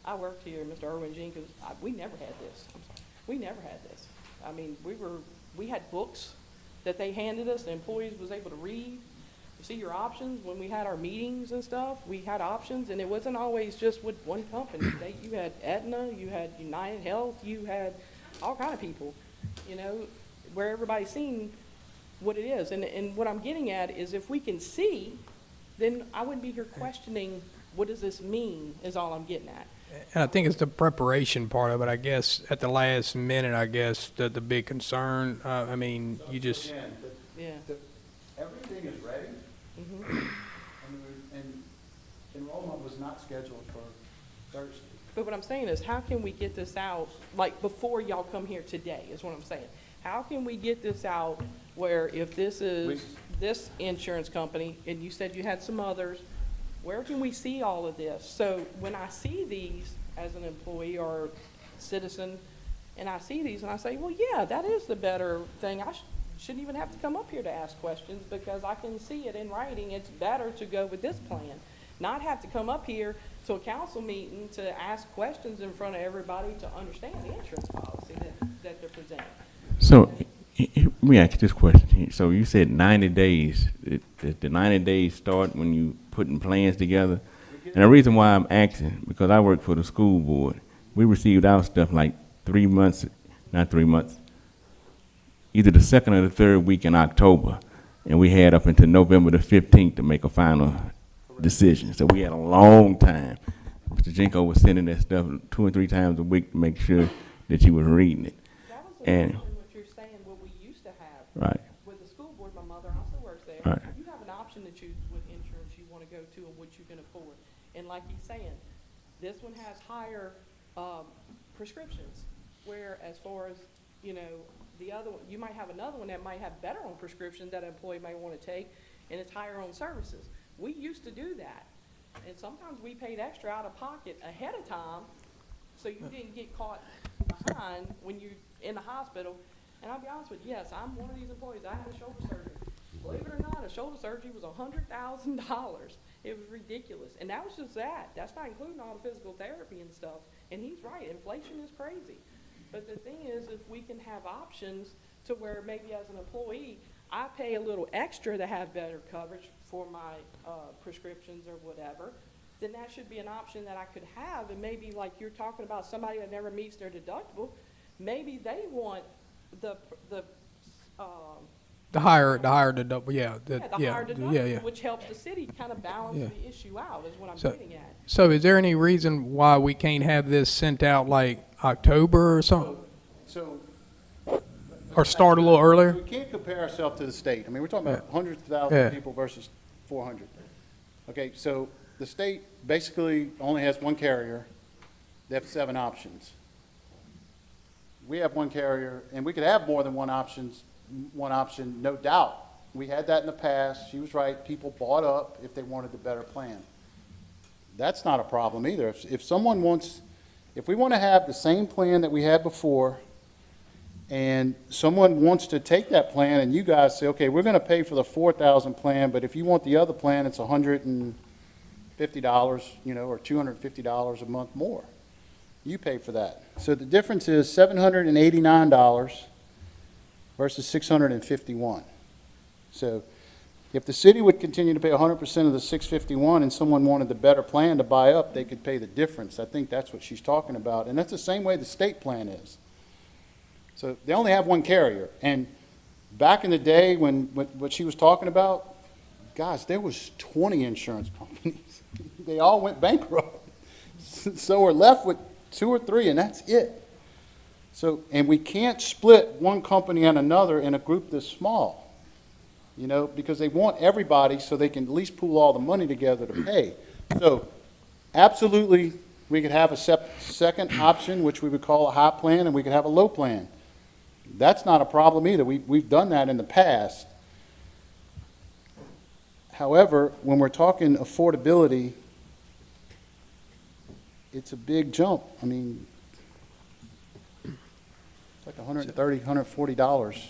I worked here, Mr. Irwin Jenkins, we never had this. I'm sorry. We never had this. I mean, we had books that they handed us, the employees was able to read. See your options. When we had our meetings and stuff, we had options, and it wasn't always just with one company. You had Aetna, you had United Health, you had all kind of people, you know, where everybody's seen what it is. And what I'm getting at is if we can see, then I wouldn't be here questioning, what does this mean, is all I'm getting at. And I think it's the preparation part of it, I guess, at the last minute, I guess, the big concern. I mean, you just, Again, Yeah. everything is ready. And enrollment was not scheduled for Thursday. But what I'm saying is, how can we get this out, like, before y'all come here today, is what I'm saying. How can we get this out where if this is this insurance company, and you said you had some others, where can we see all of this? So when I see these as an employee or citizen, and I see these and I say, well, yeah, that is the better thing. I shouldn't even have to come up here to ask questions because I can see it in writing. It's better to go with this plan, not have to come up here to a council meeting to ask questions in front of everybody to understand the insurance policy that they're presenting. So Let me ask you this question. So you said 90 days. Does the 90 days start when you putting plans together? And the reason why I'm asking, because I work for the school board, we received our stuff like 3 months, not 3 months, either the second or the third week in October. And we had up until November the 15th to make a final decision. So we had a long time. Mr. Jenko was sending that stuff 2 or 3 times a week to make sure that you was reading it. That was And what you're saying, what we used to have. right, With the school board, my mother also works there. Right. You have an option to choose what insurance you want to go to and what you can afford. And like he's saying, this one has higher prescriptions, where as far as, you know, the other one, you might have another one that might have better on prescriptions that an employee may want to take, and it's higher on services. We used to do that, and sometimes we paid extra out of pocket ahead of time, so you didn't get caught behind when you're in the hospital. And I'll be honest with you, yes, I'm one of these employees. I had a shoulder surgery. Believe it or not, a shoulder surgery was $100,000. It was ridiculous. And that was just that. That's not including all the physical therapy and stuff. And he's right, inflation is crazy. But the thing is, if we can have options to where maybe as an employee, I pay a little extra to have better coverage for my prescriptions or whatever, then that should be an option that I could have. And maybe like you're talking about somebody that never meets their deductible, maybe they want the higher deductible, yeah, higher deductible, yeah. which helps the city kind of balance Yeah. the issue out, is what I'm So- getting at. So is there any reason why we can't have this sent out like October or something, So or start a little earlier? we can't compare ourselves to the state. I mean, we're talking about hundreds of Yeah. thousands of people versus 400. Okay, so the state basically only has one carrier. They have 7 options. We have one carrier, and we could have more than one option, no doubt. We had that in the past. She was right. People bought up if they wanted the better plan. That's not a problem either. If someone wants, if we want to have the same plan that we had before, and someone wants to take that plan, and you guys say, okay, we're going to pay for the 4,000 plan, but if you want the other plan, it's $150, you know, or $250 a month more. You pay for that. So the difference is $789 versus $651. So if the city would continue to pay 100% of the $651 and someone wanted the better plan to buy up, they could pay the difference. I think that's what she's talking about. And that's the same way the state plan is. So they only have one carrier. And back in the day when what she was talking about, guys, there was 20 insurance companies. They all went bankrupt. So we're left with 2 or 3, and that's it. So, and we can't split one company and another in a group this small, you know, because they want everybody so they can at least pool all the money together to pay. So absolutely, we could have a second option, which we would call a high plan, and we could have a low plan. That's not a problem either. We've done that in the past. However, when we're talking affordability, it's a big jump. I mean, it's like $130, $140.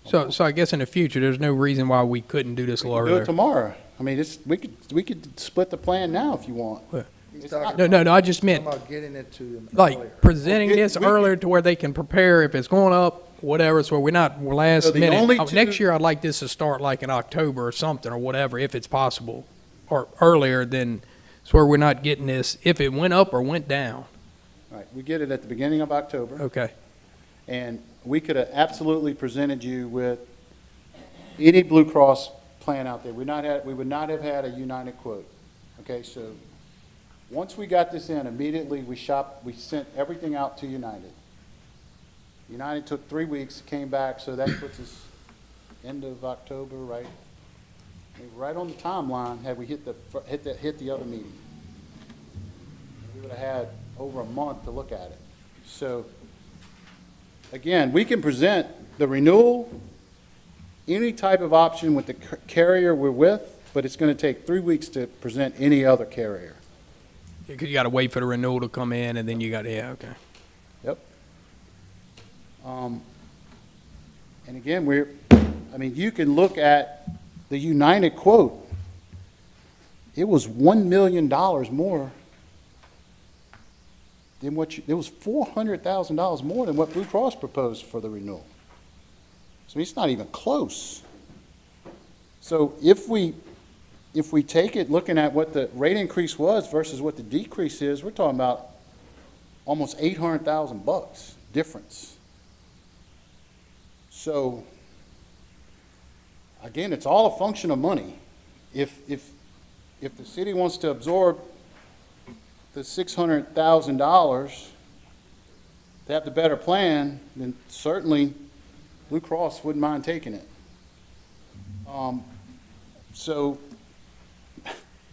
So I guess in the future, there's no reason why we couldn't do this a We little can do it earlier. tomorrow. I mean, we could split the plan now if you want. He's It's not- talking No, I just meant about getting it to them earlier. like presenting Well, this we- earlier to where they can prepare if it's going up, whatever, so we're last So the minute. only Next two- year, I'd like this to start like in October or something, or whatever, if it's possible, or earlier than, it's where we're not getting this, if it went up or went down. Right, we get it at the beginning of October. Okay. And we could have absolutely presented you with any Blue Cross plan out there. We would not have had a United quote. Okay, so once we got this in, immediately we sent everything out to United. United took 3 weeks, came back, so that puts us end of October, right? I mean, right on the timeline had we hit the other meeting. We would have had over a month to look at it. So again, we can present the renewal, any type of option with the carrier we're with, but it's going to take 3 weeks to present any other carrier. Because you got to wait for the renewal to come in, and then you got, yeah, okay. Yep. And again, you can look at the United quote. It was $1 million more than it was $400,000 more than what Blue Cross proposed for the renewal. So it's not even close. So if we take it, looking at what the rate increase was versus what the decrease is, we're talking about almost $800,000 difference. So, again, it's all a function of money. If the city wants to absorb the $600,000 to have the better plan, then certainly Blue Cross wouldn't mind taking it. So,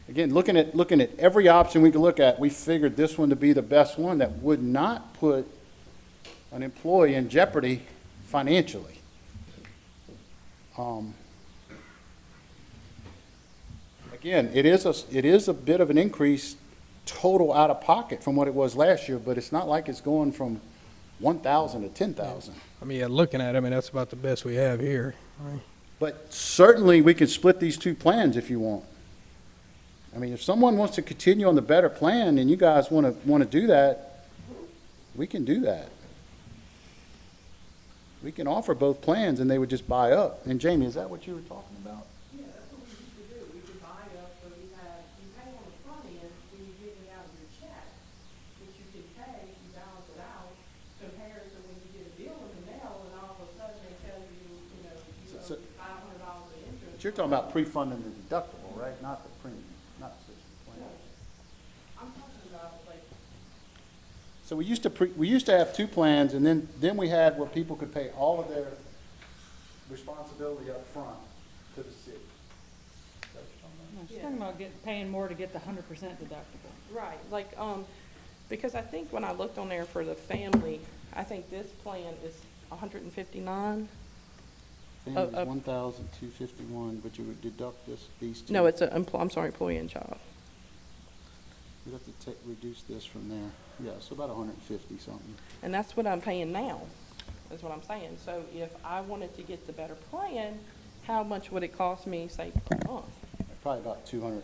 again, looking at every option we could look at, we figured this one to be the best one that would not put an employee in jeopardy financially. Again, it is a bit of an increase total out of pocket from what it was last year, but it's not like it's going from 1,000 to 10,000. I mean, yeah, looking at it, I mean, that's about the best we have here. Right? But certainly, we could split these two plans if you want. I mean, if someone wants to continue on the better plan and you guys want to do that, we can do that. We can offer both plans and they would just buy up. And Jamie, is that what you were talking about? Yeah, that's what we used to do. We could buy up, so you pay on the front end when you get it out of your check, which you can pay, you balance it out, compared to when you get a bill in the mail and all of a sudden they tell you, you know, you owe $500 in interest. But you're talking about pre-funding the deductible, right? Not the premium, not the plan. I'm talking about like, So we used to have two plans, and then we had where people could pay all of their responsibility up front to the city. Is that what you're talking about? No, she's talking about paying more to get the 100% deductible. right, like, because I think when I looked on there for the family, I think this plan is $159. Family's 1,251, but you would deduct these two. No, it's I'm sorry, employee and child. You'd have to reduce this from there. Yeah, so about 150 something. And that's what I'm paying now, is what I'm saying. So if I wanted to get the better plan, how much would it cost me, say, per month? Probably about 200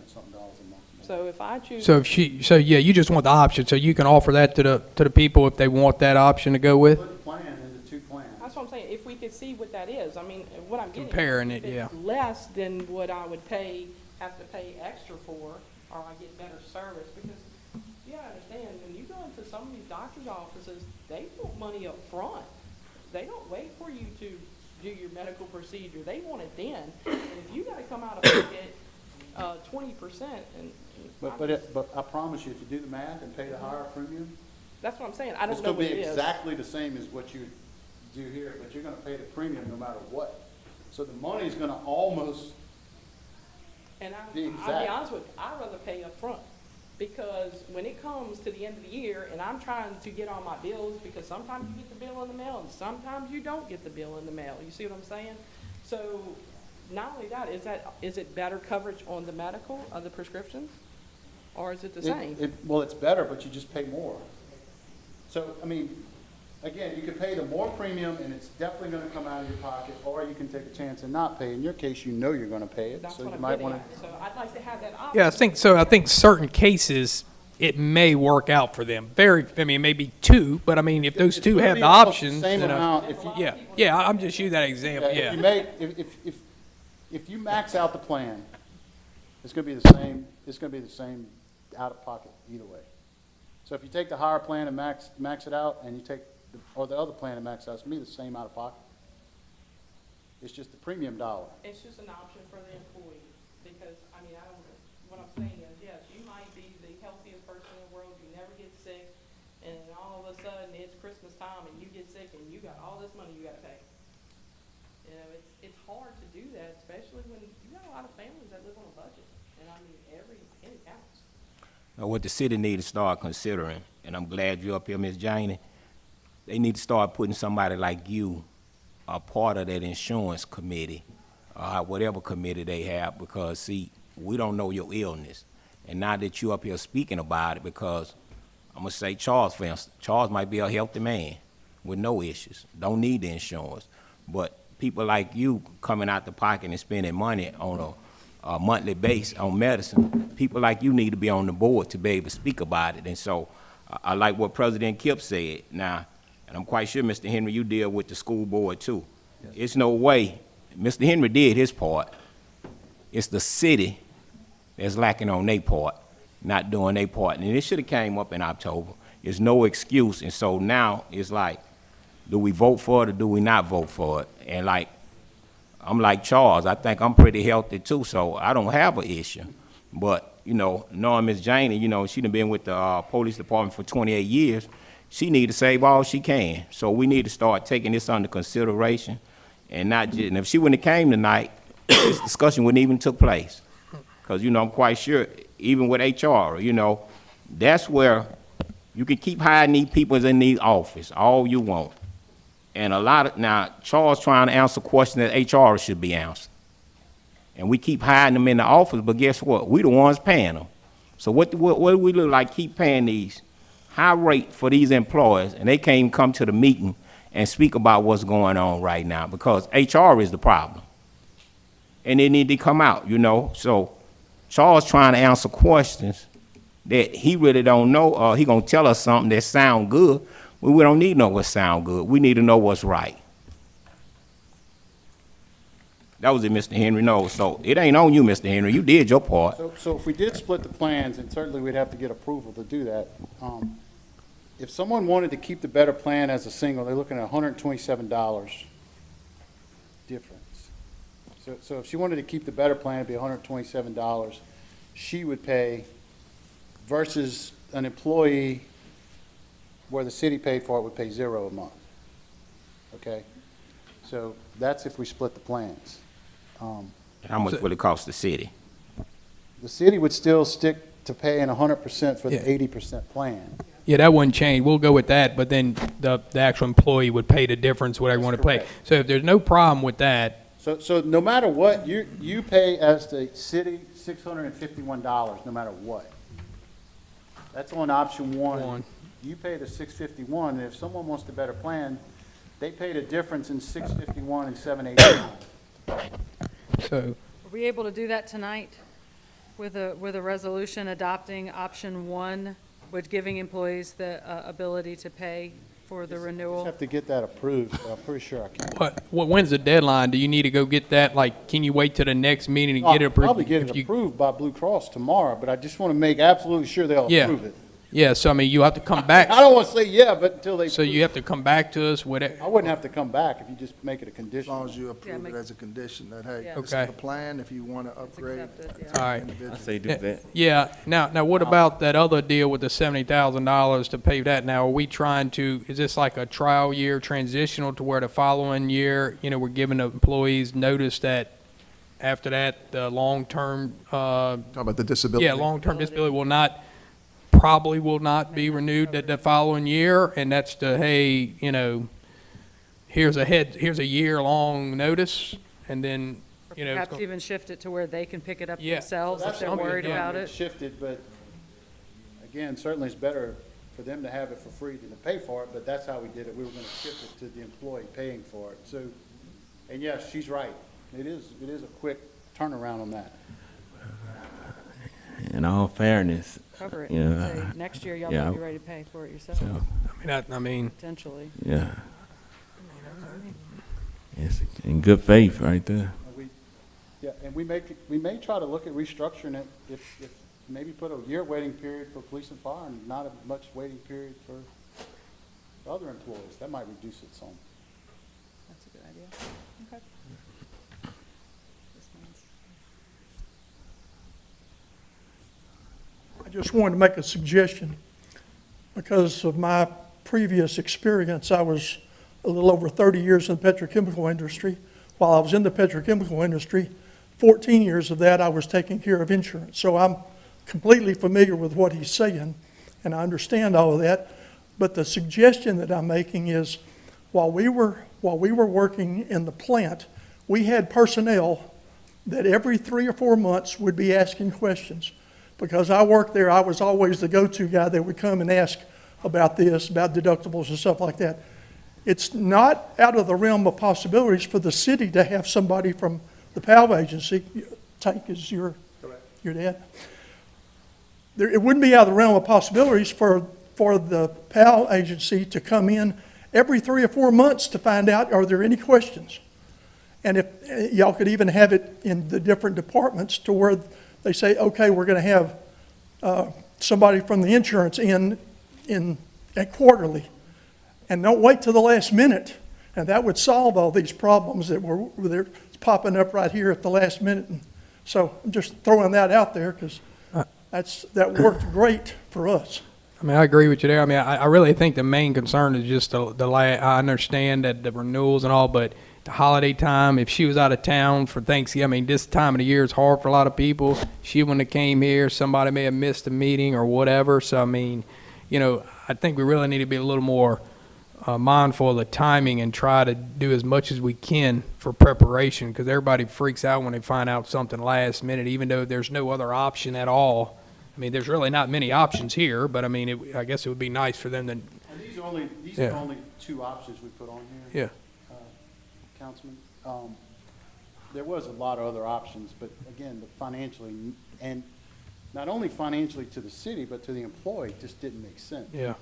something dollars a month. So if I choose. So yeah, you just want the option, so you can offer that to the people if they want that option to go with? Put the plan into two plans. That's what I'm saying. If we could see what that is, I mean, what I'm getting. Comparing if it, yeah. it's less than what I would have to pay extra for, or I get better service, because you gotta understand, when you go into some of these doctor's offices, they want money up front. They don't wait for you to do your medical procedure. They want it then. And if you gotta come out of pocket 20%, and But I promise you, if you do the math and pay the higher premium, that's what I'm saying. I don't it's know gonna what be it is. exactly the same as what you do here, but you're gonna pay the premium no matter what. So the money's gonna almost And I'll be be exact. honest with you, I'd rather pay up front, because when it comes to the end of the year and I'm trying to get all my bills, because sometimes you get the bill in the mail and sometimes you don't get the bill in the mail. You see what I'm saying? So not only that, is it better coverage on the medical, of the prescriptions? Or is it the same? Well, it's better, but you just pay more. So, I mean, again, you could pay the more premium and it's definitely gonna come out of your pocket, or you can take a chance and not pay. In your case, you know you're gonna pay it, That's so what you I'm might getting wanna. at. So I'd like to have that option. Yeah, I think so. I think certain cases, it may work out for them. Maybe two, but I mean, if those It's two gonna have be the almost options, Same then amount if you. yeah, I'm just using that example, If yeah. you make, if you max out the plan, it's gonna be the same out of pocket either way. So if you take the higher plan and max it out, and you take the other plan and max it out, it's gonna be the same out of pocket. It's just the premium dollar. It's just an option for the employee, because, I mean, what I'm saying is, yes, you might be the healthiest person in the world, you never get sick, and all of a sudden, it's Christmas time, and you get sick, and you got all this money you gotta pay. You know, it's hard to do that, especially when you got a lot of families that live on a budget, and I mean, every penny counts. Now, what the city need to start considering, and I'm glad you're up here, Ms. Janie, they need to start putting somebody like you a part of that insurance committee, whatever committee they have, because, see, we don't know your illness. And now that you're up here speaking about it, because I'm going to say Charles, for instance, Charles might be a healthy man with no issues, don't need the insurance. But people like you coming out the pocket and spending money on a monthly base on medicine, people like you need to be on the board to be able to speak about it. And so I like what President Kip said. Now, And I'm quite sure, Mr. Henry, you deal with the school board too. It's no way, Mr. Henry did his part. It's the city that's lacking on their part, not doing their part. And it should have came up in October. There's no excuse, and so now it's like, do we vote for it or do we not vote for it? And like, I'm like Charles, I think I'm pretty healthy too, so I don't have an issue. But, you know, knowing Miss Janie, you know, she done been with the police department for 28 years, she need to save all she can. So we need to start taking this under consideration and not just, and if she wouldn't have came tonight, this discussion wouldn't even took place. Because, you know, I'm quite sure, even with HR, you know, that's where you can keep hiring these people in these office all you want. And a lot of, now, Charles trying to answer questions that HR should be answered. And we keep hiring them in the office, but guess what? We the ones paying them. So what do we look like keep paying these high rate for these employees, and they can't even come to the meeting and speak about what's going on right now because HR is the problem. And they need to come out, you know. So Charles trying to answer questions that he really don't know, he gonna tell us something that sound good. We don't need to know what sound good. We need to know what's right. That was it, Mr. Henry. No, so it ain't on you, Mr. Henry. You did your part. So if we did split the plans, and certainly we'd have to get approval to do that, if someone wanted to keep the better plan as a single, they're looking at $127 difference. So if she wanted to keep the better plan, it'd be $127 she would pay versus an employee where the city paid for it would pay $0 a month. Okay? So that's if we split the plans. How much will it cost the city? The city would still stick to paying 100% for the 80% plan. Yeah, that wouldn't change. We'll go with that, but then the actual employee would pay the difference, whatever you want to pay. correct. So if there's no problem with that, So no matter what, you pay as the city $651, no matter what. That's on option one. You pay the $651, and if someone wants the better plan, they pay the difference in $651 and $789. so, Are we able to do that tonight with a resolution adopting option one, with giving employees the ability to pay for the Just renewal? have to get that approved, but I'm pretty sure I can. when's the deadline? Do you need to go get that? Like, can you wait till the next meeting to get it I'll approved? probably get If it you- approved by Blue Cross tomorrow, but I just want to make absolutely sure they'll Yeah. approve it. Yeah, so I mean, you have to come back. I don't want to say yeah, but until they. So you have to come back to us with it. I wouldn't have to come back if you just make it a As condition. long as you approve make- it as a condition that, hey, Yeah. this is Okay. the plan, if you want to It's upgrade. accepted, All yeah. right. I say do that. Yeah, now what about that other deal with the $70,000 to pay that? Now, are we trying to, is this like a trial year transitional to where the following year, you know, we're giving the employees notice that after that, the long-term, Talk about the disability. yeah, long-term disability probably will not be renewed the following year, and that's the, hey, you know, here's a year-long notice, and then, you know, it's Perhaps even shift it to where they can pick it up Yeah. themselves if That's they're something, worried again, about that's it. shifted, but again, certainly it's better for them to have it for free than to pay for it, but that's how we did it. We were going to shift it to the employee paying for it. So, and yes, she's right. It is a quick turnaround on that. In all fairness, Cover it. Yeah. Say, next year, y'all Yeah. might be ready to pay for it yourself, so, I mean, potentially. yeah. It's in good faith right there. And we may try to look at restructuring it if maybe put a year waiting period for police and fire and not a much waiting period for other employees. That might reduce it some. That's a good idea. Okay. This means- I just wanted to make a suggestion. Because of my previous experience, I was a little over 30 years in the petrochemical industry. While I was in the petrochemical industry, 14 years of that I was taking care of insurance. So I'm completely familiar with what he's saying, and I understand all of that. But the suggestion that I'm making is, while we were working in the plant, we had personnel that every 3 or 4 months would be asking questions. Because I worked there, I was always the go-to guy that would come and ask about this, about deductibles and stuff like that. It's not out of the realm of possibilities for the city to have somebody from the PALV agency, Tank is your dad. It wouldn't be out of the realm of possibilities for the PAL agency to come in every 3 or 4 months to find out, are there any questions? And if, y'all could even have it in the different departments to where they say, okay, we're going to have somebody from the insurance at quarterly. And don't wait till the last minute. And that would solve all these problems that they're popping up right here at the last minute. And so I'm just throwing that out there because that worked great for us. I mean, I agree with you there. I mean, I really think the main concern is just I understand that the renewals and all, but the holiday time, if she was out of town for Thanksgiving, I mean, this time of the year is hard for a lot of people. She wouldn't have came here. Somebody may have missed a meeting or whatever. So, I mean, you know, I think we really need to be a little more mindful of the timing and try to do as much as we can for preparation, because everybody freaks out when they find out something last minute, even though there's no other option at all. I mean, there's really not many options here, but I mean, I guess it would be nice for them to. And these Yeah. are only 2 options we put on here. Yeah. Councilman. There was a lot of other options, but again, the financially, and not only financially to the city, but to the employee, just didn't make sense. Yeah.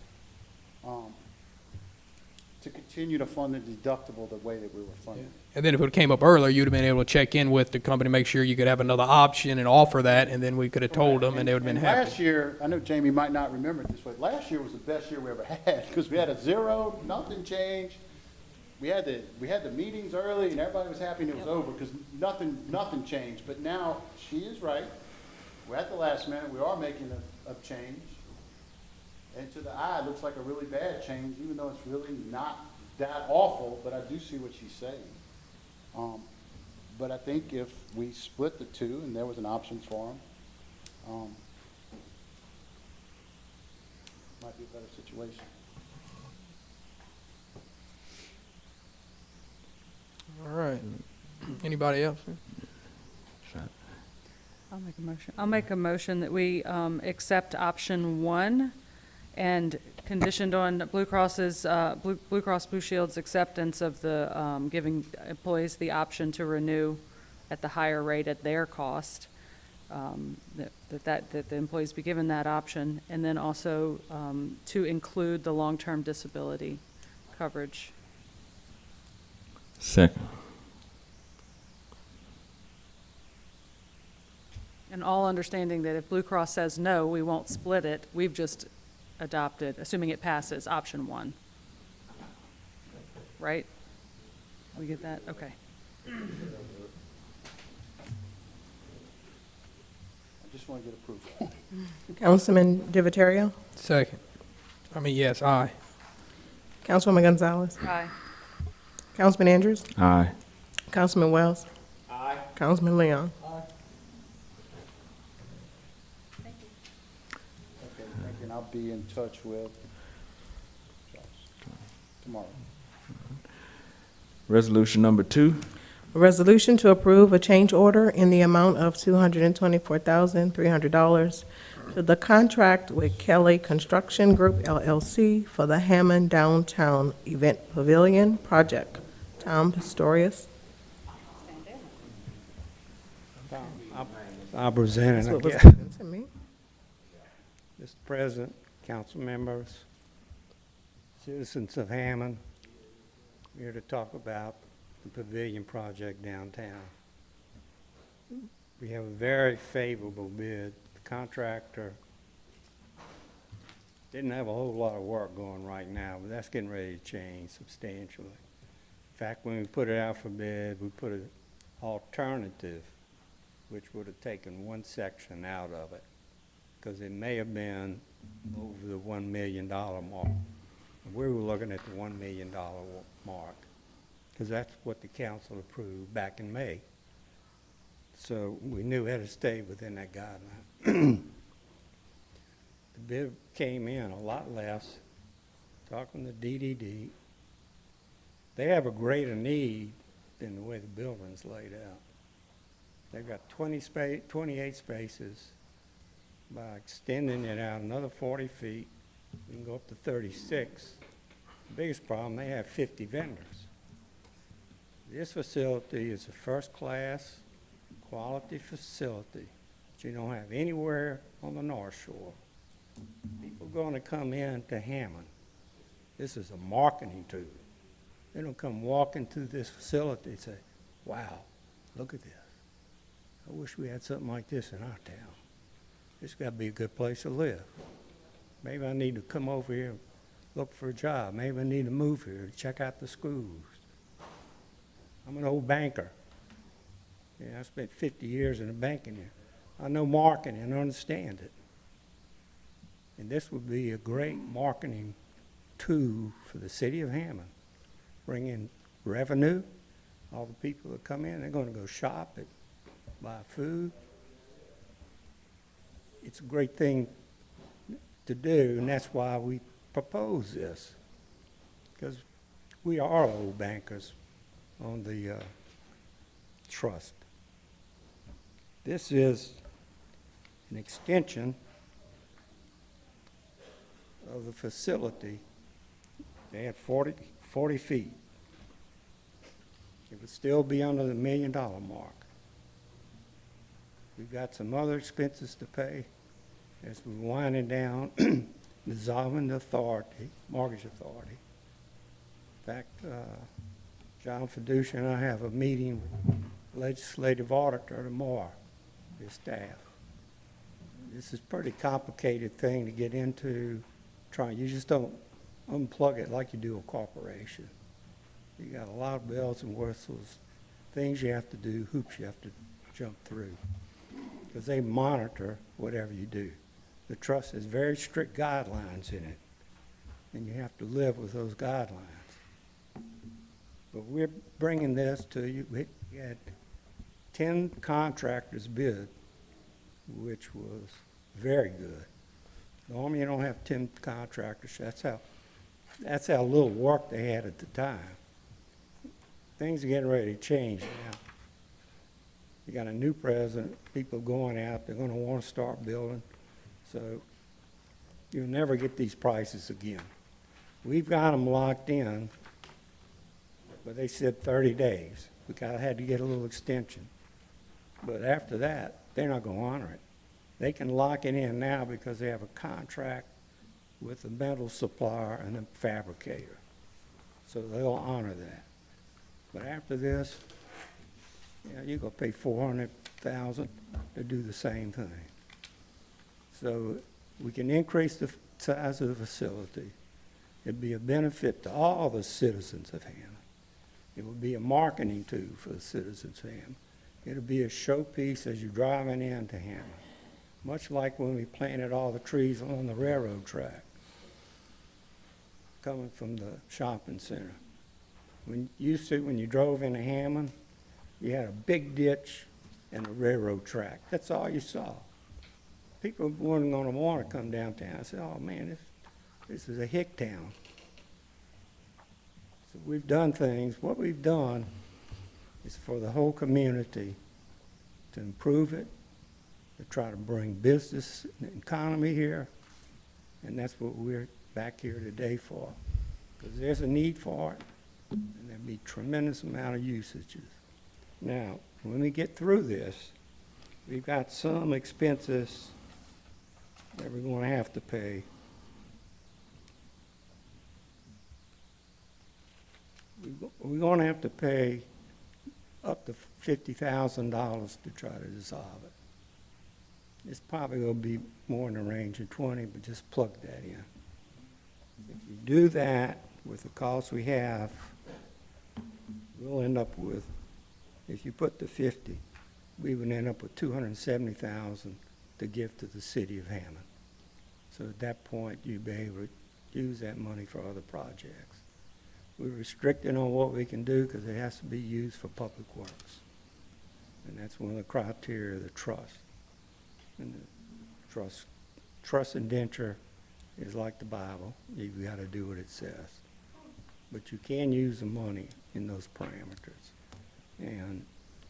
To continue to fund the deductible the way that we were funding. And then if it came up earlier, you'd have been able to check in with the company, make sure you could have another option and offer that, and then we could have told them, and they would have been happy. Last year, I know Jamie might not remember it this way, last year was the best year we ever had, because we had a 0, nothing changed. We had the meetings early, and everybody was happy and it was over, because nothing changed. But now, she is right, we're at the last minute, we are making a change. And to the eye, it looks like a really bad change, even though it's really not that awful, but I do see what she's saying. But I think if we split the 2 and there was an option for them, might be a better situation. All right. Anybody else? I'll make a motion that we accept option 1 and conditioned on Blue Cross's, Blue Cross Blue Shield's acceptance of the, giving employees the option to renew at the higher rate at their cost, that the employees be given that option, and then also to include the long-term disability coverage. Second. And all understanding that if Blue Cross says no, we won't split it. We've just adopted, assuming it passes, option 1. Right? We get that? Okay. I just want to get approval. Councilman Divatario? Second. I mean, yes, aye. Councilwoman Gonzalez? Aye. Councilman Andrews? Aye. Councilman Wells? Aye. Councilman Leon? Okay, thank you, and I'll be in touch with Josh tomorrow. Resolution number 2. A resolution to approve a change order in the amount of $224,300 to the contract with Kelly Construction Group LLC for the Hammond Downtown Event Pavilion Project. Tom Pistorius. I present That's it what was again. given to me. Mr. President, council members, citizens of Hammond, we're here to talk about the pavilion project downtown. We have a very favorable bid. The contractor didn't have a whole lot of work going right now, but that's getting ready to change substantially. In fact, when we put it out for bid, we put an alternative, which would have taken one section out of it, because it may have been over the $1 million mark. We were looking at the $1 million mark, because that's what the council approved back in May. So we knew we had to stay within that guideline. The bid came in a lot less. Talking to DDD, they have a greater need than the way the building's laid out. They've got 28 spaces. By extending it out another 40 feet, we can go up to 36. The biggest problem, they have 50 vendors. This facility is a first-class, quality facility that you don't have anywhere on the North Shore. People going to come in to Hammond. This is a marketing tool. They don't come walking through this facility and say, wow, look at this. I wish we had something like this in our town. It's got to be a good place to live. Maybe I need to come over here and look for a job. Maybe I need to move here to check out the schools. I'm an old banker. Yeah, I spent 50 years in the banking here. I know marketing and understand it. And this would be a great marketing tool for the city of Hammond. Bring in revenue. All the people that come in, they're going to go shop and buy food. It's a great thing to do, and that's why we propose this. Because we are old bankers on the trust. This is an extension of the facility. They had 40 feet. It would still be under the $1 million mark. We've got some other expenses to pay as we're winding down, dissolving the authority, mortgage authority. In fact, John Fiducia and I have a meeting with legislative auditor tomorrow, his staff. This is a pretty complicated thing to get into. You just don't unplug it like you do a corporation. You got a lot of bells and whistles, things you have to do, hoops you have to jump through, because they monitor whatever you do. The trust has very strict guidelines in it, and you have to live with those guidelines. But we're bringing this to you. We had 10 contractors bid, which was very good. Normally you don't have 10 contractors. That's how little work they had at the time. Things are getting ready to change now. You got a new president, people going out, they're going to want to start building. So you'll never get these prices again. We've got them locked in, but they said 30 days. We had to get a little extension. But after that, they're not going to honor it. They can lock it in now because they have a contract with the metal supplier and the fabricator. So they'll honor that. But after this, you're going to pay $400,000 to do the same thing. So we can increase the size of the facility. It'd be a benefit to all the citizens of Hammond. It would be a marketing tool for the citizens of Hammond. It'll be a showpiece as you're driving into Hammond, much like when we planted all the trees on the railroad track coming from the shopping center. When you drove into Hammond, you had a big ditch and a railroad track. That's all you saw. People weren't going to want to come downtown. I said, oh man, this is a hick town. So we've done things. What we've done is for the whole community to improve it, to try to bring business and economy here, and that's what we're back here today for. Because there's a need for it, and there'll be a tremendous amount of usages. Now, when we get through this, we've got some expenses that we're going to have to pay. We're going to have to pay up to $50,000 to try to dissolve it. It's probably going to be more in the range of 20, but just plug that in. If you do that with the costs we have, we'll end up with, if you put the 50, we would end up with $270,000 to give to the city of Hammond. So at that point, you'd be able to use that money for other projects. We're restricted on what we can do because it has to be used for public works. And that's one of the criteria of the trust. And the trust indenture is like the Bible. You've got to do what it says. But you can use the money in those parameters. And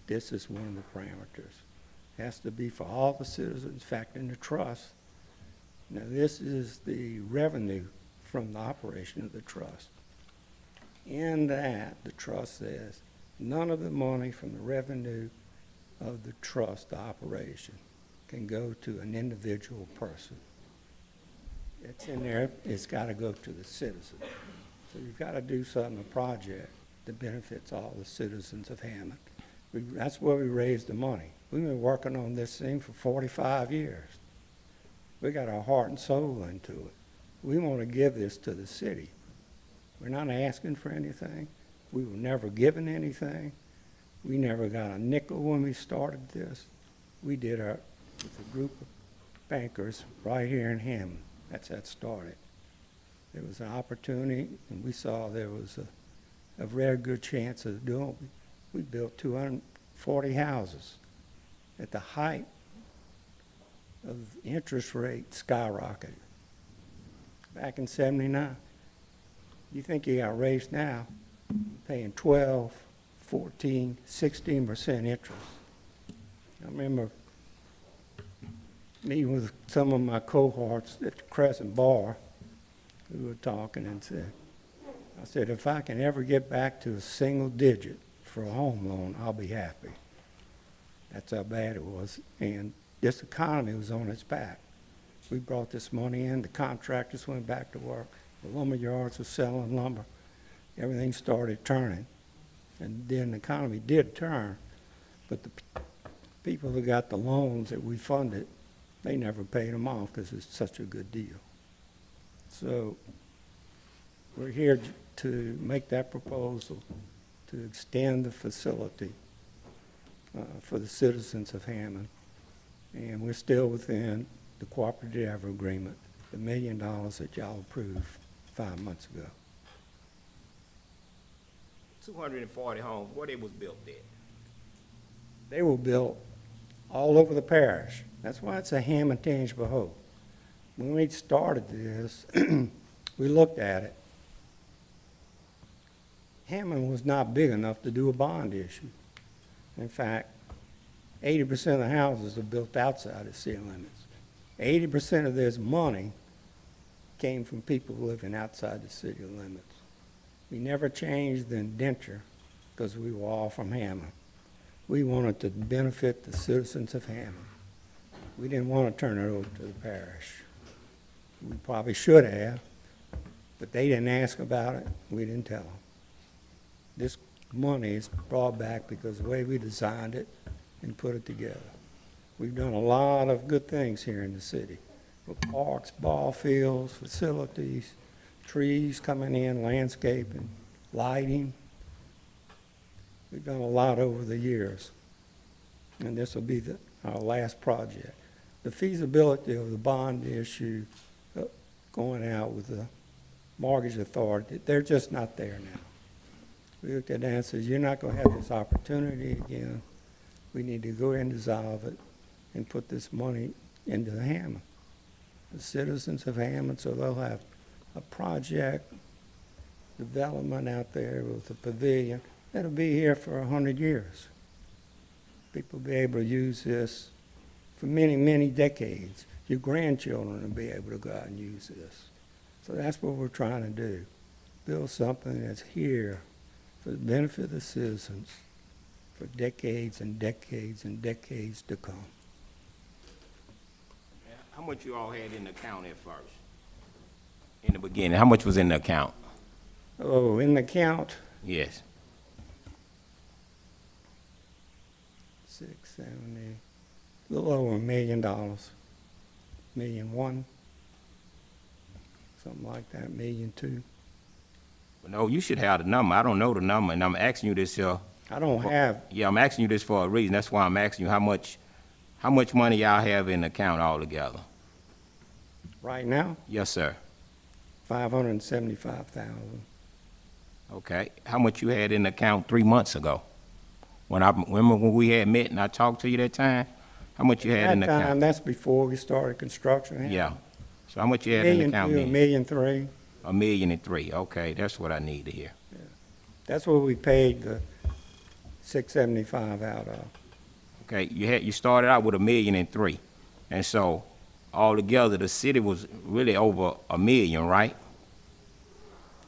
this is one of the parameters. It has to be for all the citizens. In fact, in the trust, now this is the revenue from the operation of the trust. In that, the trust says none of the money from the revenue of the trust, the operation, can go to an individual person. It's in there. It's got to go to the citizen. So you've got to do something, a project that benefits all the citizens of Hammond. That's where we raised the money. We've been working on this thing for 45 years. We got our heart and soul into it. We want to give this to the city. We're not asking for anything. We were never given anything. We never got a nickel when we started this. We did it with a group of bankers right here in Hammond. That's how it started. There was an opportunity, and we saw there was a very good chance of doing it. We built 240 houses at the height of interest rate skyrocketed back in '79. You think you got raised now, paying 12, 14, 16% interest. I remember meeting with some of my cohorts at the Crescent Bar who were talking and I said, if I can ever get back to a single digit for a home loan, I'll be happy. That's how bad it was. And this economy was on its back. We brought this money in, the contractors went back to work, the lumber yards were selling lumber, everything started turning. And then the economy did turn, but the people who got the loans that we funded, they never paid them off because it's such a good deal. So we're here to make that proposal to extend the facility for the citizens of Hammond. And we're still within the cooperative agreement, the $1 million that y'all approved 5 months ago. 240 homes, where they was built at? They were built all over the parish. That's why it's a Hammond tangible hope. When we started this, we looked at it. Hammond was not big enough to do a bond issue. In fact, 80% of the houses are built outside the city limits. 80% of this money came from people living outside the city limits. We never changed the indenture because we were all from Hammond. We wanted to benefit the citizens of Hammond. We didn't want to turn it over to the parish. We probably should have, but they didn't ask about it. We didn't tell them. This money is brought back because of the way we designed it and put it together. We've done a lot of good things here in the city, with parks, ball fields, facilities, trees coming in, landscaping, lighting. We've done a lot over the years, and this will be our last project. The feasibility of the bond issue going out with the mortgage authority, they're just not there now. We looked at that and said, you're not going to have this opportunity again. We need to go ahead and dissolve it and put this money into Hammond, the citizens of Hammond, so they'll have a project development out there with a pavilion that'll be here for 100 years. People will be able to use this for many, many decades. Your grandchildren will be able to go out and use this. So that's what we're trying to do, build something that's here for the benefit of the citizens for decades and decades and decades to come. How much you all had in the account at first? In the beginning, how much was in the account? Oh, in the account, Yes. 670, a little over $1 million, $1.1 million, something like that, $1.2 million. No, you should have the number. I don't know the number, and I'm asking you this, I don't have, yeah, I'm asking you this for a reason. That's why I'm asking you how much money y'all have in the account altogether? right now, Yes, sir. $575,000. Okay. How much you had in the account 3 months ago? Remember when we had met and I talked to you that time? How much you had in the That time, account? that's before we started construction. Yeah. So how much you had in the account $1.2 then? $1.3 million. $1.3 million. Okay, that's what I need to hear. That's what we paid the $675,000 out of. Okay, you started out with $1.3 million, and so altogether the city was really over $1 million, right?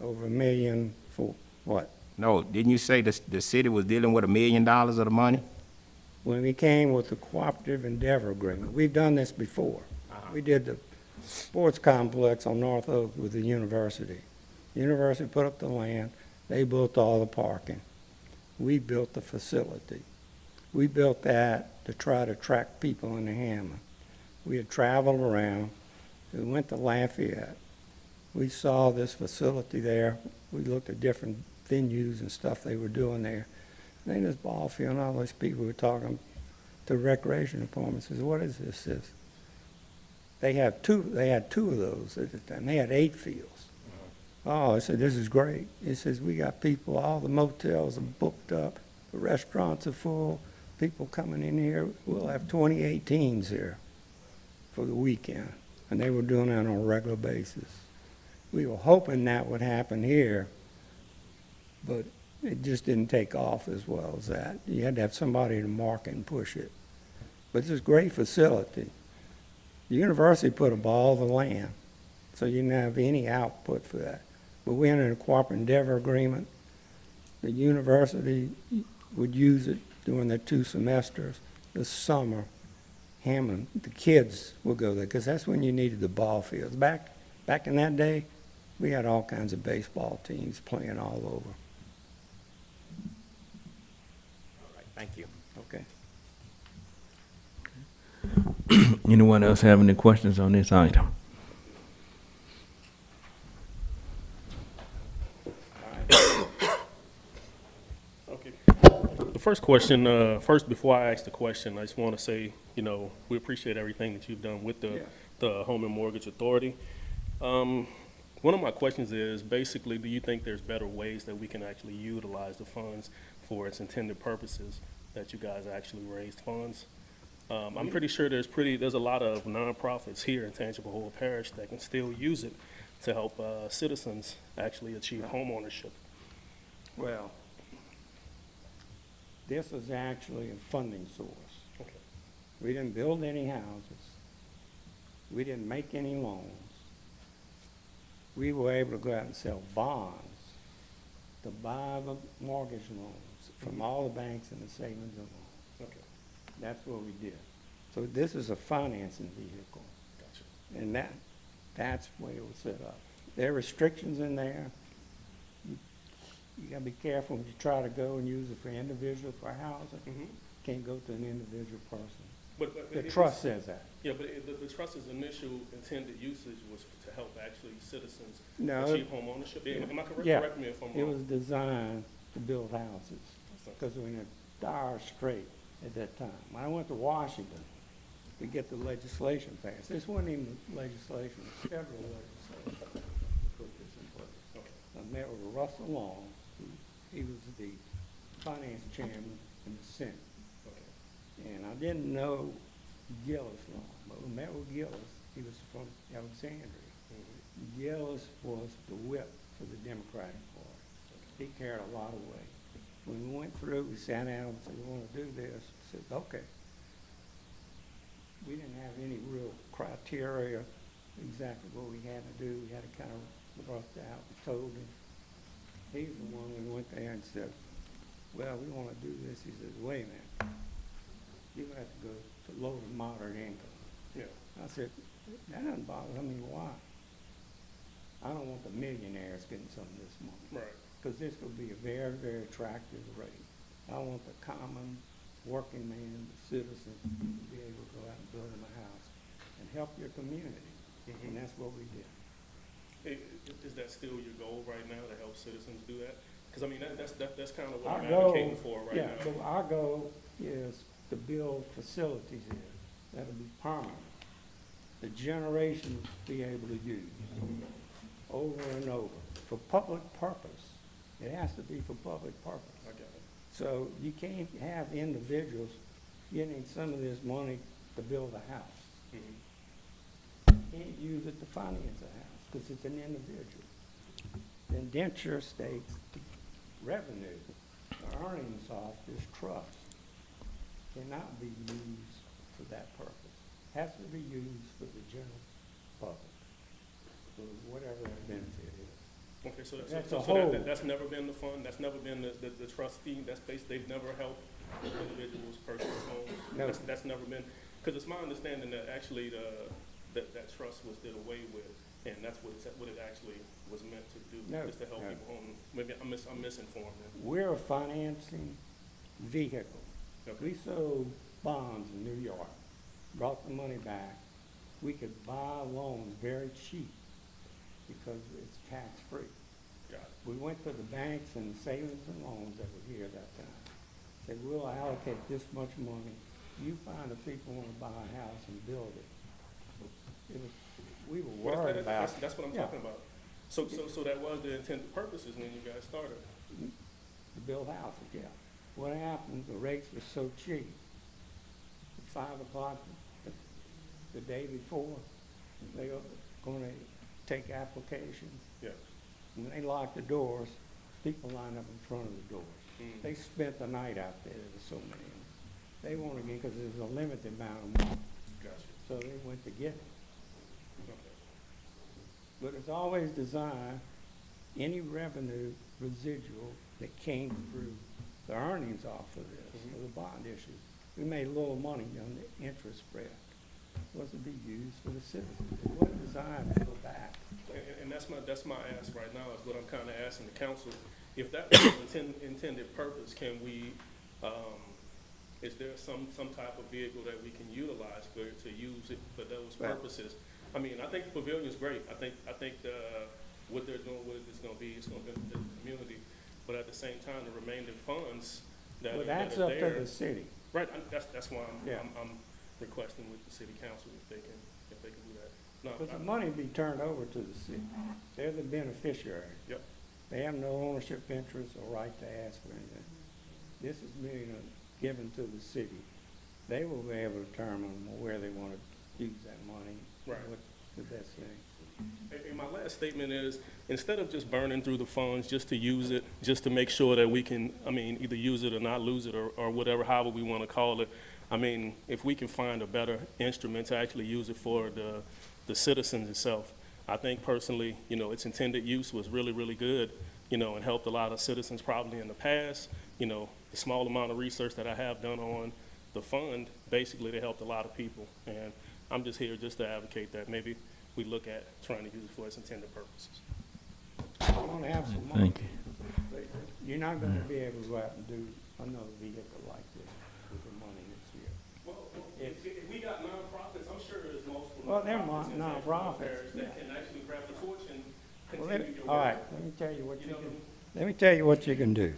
Over $1 million for what? No, didn't you say the city was dealing with $1 million of the money? When we came with the cooperative endeavor agreement, we've done this before. We did the sports complex on North Oak with the university. University put up the land, they built all the parking. We built the facility. We built that to try to attract people into Hammond. We had traveled around, we went to Lafayette. We saw this facility there. We looked at different venues and stuff they were doing there. And then this ball field and all those people were talking to the recreation department, says, what is this? They had two of those at the time. They had 8 fields. Oh, I said, this is great. He says, we got people, all the motels are booked up, the restaurants are full, people coming in here. We'll have 28 teams here for the weekend. And they were doing that on a regular basis. We were hoping that would happen here, but it just didn't take off as well as that. You had to have somebody to market and push it. But it's a great facility. The university put up all the land, so you didn't have any output for that. But we entered a cooperative endeavor agreement. The university would use it during their 2 semesters. This summer, Hammond, the kids would go there, because that's when you needed the ball fields. Back in that day, we had all kinds of baseball teams playing all over. All right, thank you. Okay. Anyone else have any questions on this item? Okay. The first question, before I ask the question, I just want to say, we appreciate everything that you've done with the Home and Mortgage Authority. One of my questions is, basically, do you think there's better ways that we can actually utilize the funds for its intended purposes, that you guys actually raised funds? I'm pretty sure there's a lot of nonprofits here in Tangipahoa Hole Parish that can still use it to help citizens actually achieve home ownership. Well, this is actually a funding source. Okay. We didn't build any houses. We didn't make any loans. We were able to go out and sell bonds to buy the mortgage loans from all the banks and the savings and loans. Okay. That's what we did. So this is a financing vehicle. Gotcha. And that's the way it was set up. There are restrictions in there. You gotta be careful when you try to go and use it for individual, for housing. Mm-hmm. Can't go to an individual person. But The trust says that. Yeah, but the trust's initial intended usage was to help actually citizens No. achieve home ownership. Am I correct? Yeah. Correct me if I'm wrong. It was designed to build houses, because we were in a dire strait at that time. When I went to Washington to get the legislation passed, this wasn't even legislation, it was federal legislation to put this in place. Okay. I met with Russell Long, he was the finance chairman in the Senate. Okay. And I didn't know Gillis Long, but we met with Gillis, he was from Alexandria. Mm-hmm. Gillis was the whip for the Democratic Party. He carried a lot of weight. When we went through, we sat down and said, we want to do this. I said, okay. We didn't have any real criteria, exactly what we had to do. We had to kind of rough it out. We told him. He's the one we went there and said, well, we want to do this. He says, wait a minute. You have to go to low to moderate income. Yeah. I said, that doesn't bother me. Why? I don't want the millionaires getting some of this money. Right. Because this will be a very, very attractive rate. I want the common working man, the citizen, to be able to go out and build them a house and help your community. Mm-hmm. And that's what we did. Hey, is that still your goal right now, to help citizens do that? Because, I mean, that's kind of what Our I'm goal, advocating for right yeah, now. so our goal is to build facilities here that'll be permanent, the generations be able to use over and over for public purpose. It has to be for public purpose. I got it. So you can't have individuals getting some of this money to build a house. Mm-hmm. You can't use it to finance a house because it's an individual. The indenture states the revenue, the earnings off this trust cannot be used for that purpose. It has to be used for the general public, for whatever their benefit is. Okay, so That's so a whole. that's never been the fund, that's never been the trustee, that's based, they've never helped individuals purchase homes? No. That's never been, because it's my understanding that actually that trust was did away with, and that's what it actually was meant to do. No, just to help no. people on, maybe I'm misinformed then. We're a financing vehicle. Okay. We sold bonds in New York, brought the money back. We could buy loans very cheap because it's tax-free. Got it. We went to the banks and savings and loans that were here that time. Said, we'll allocate this much money. You find the people who want to buy a house and build it. It was, we were Well, worried about. that's what I'm Yeah, talking about. So that was the intended purposes when you guys started. to build houses, yeah. What happened, the rates were so cheap. At 5 o'clock the day before, they were gonna take applications. Yeah. When they locked the doors, people lined up in front of the doors. Mm. They spent the night out there, there were so many of them. They wanted to get, because there's a limited amount of money, Gotcha. so they went to get it. Okay. But it's always designed, any revenue residual that came through the earnings off of this, or the bond issue, we made a little money on the interest spread, was to be used for the citizens. It wasn't designed to go back. And that's my ask right now, is what I'm kind of asking the council. If that was the intended purpose, can we, is there some type of vehicle that we can utilize to use it for those Well- purposes? I mean, I think the pavilion is great. I think what they're doing with it is going to benefit the community. But at the same time, the remaining funds that Well, are that's that are up to there. the city. Right, that's why Yeah. I'm requesting with the city council if they can do that. No, Because the money be turned over to the city. They're the beneficiary. Yep. They have no ownership interest or right to ask for anything. This is being given to the city. They will be able to determine where they want to use that money. Right. What's the best thing. And my last statement is, instead of just burning through the funds just to use it, just to make sure that we can, either use it or not lose it or whatever, however we want to call it, if we can find a better instrument to actually use it for the citizens itself, I think personally, its intended use was really, really good, and helped a lot of citizens probably in the past. The small amount of research that I have done on the fund, basically, they helped a lot of people. And I'm just here just to advocate that maybe we look at trying to use it for its intended purposes. You want to have some money. Thank you. But you're not going to be able to go out and do another vehicle like this with the money that's here. Well, if we got nonprofits, I'm sure there's multiple. Well, they're nonprofits in nonprofits, parish yeah. that can actually grab the torch and Well, continue your all right, work. let me tell you what You you know, can, let me tell you what you can do.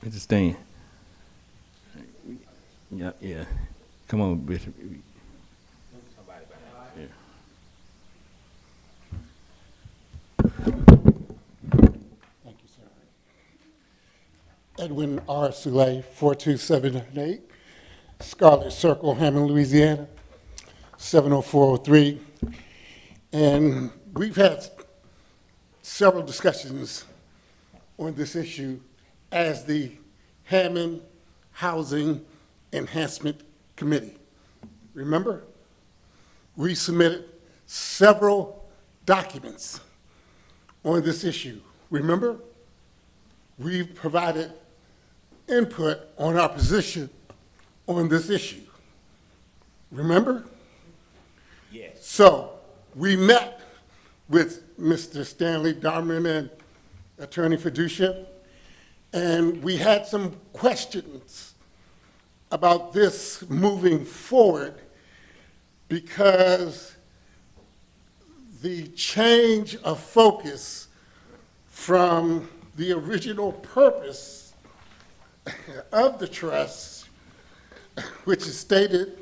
Mr. Stan. Yeah. Come on, Bishop. Yeah. Thank you, sir. Edwin R. Soule, 42708, Scarlet Circle, Hammond, Louisiana, 70403. And we've had several discussions on this issue as the Hammond Housing Enhancement Committee. Remember? We submitted several documents on this issue. Remember? We provided input on our position on this issue. Remember? Yes. So we met with Mr. Stanley Darman and Attorney Fiducia, and we had some questions about this moving forward because the change of focus from the original purpose of the trust, which is stated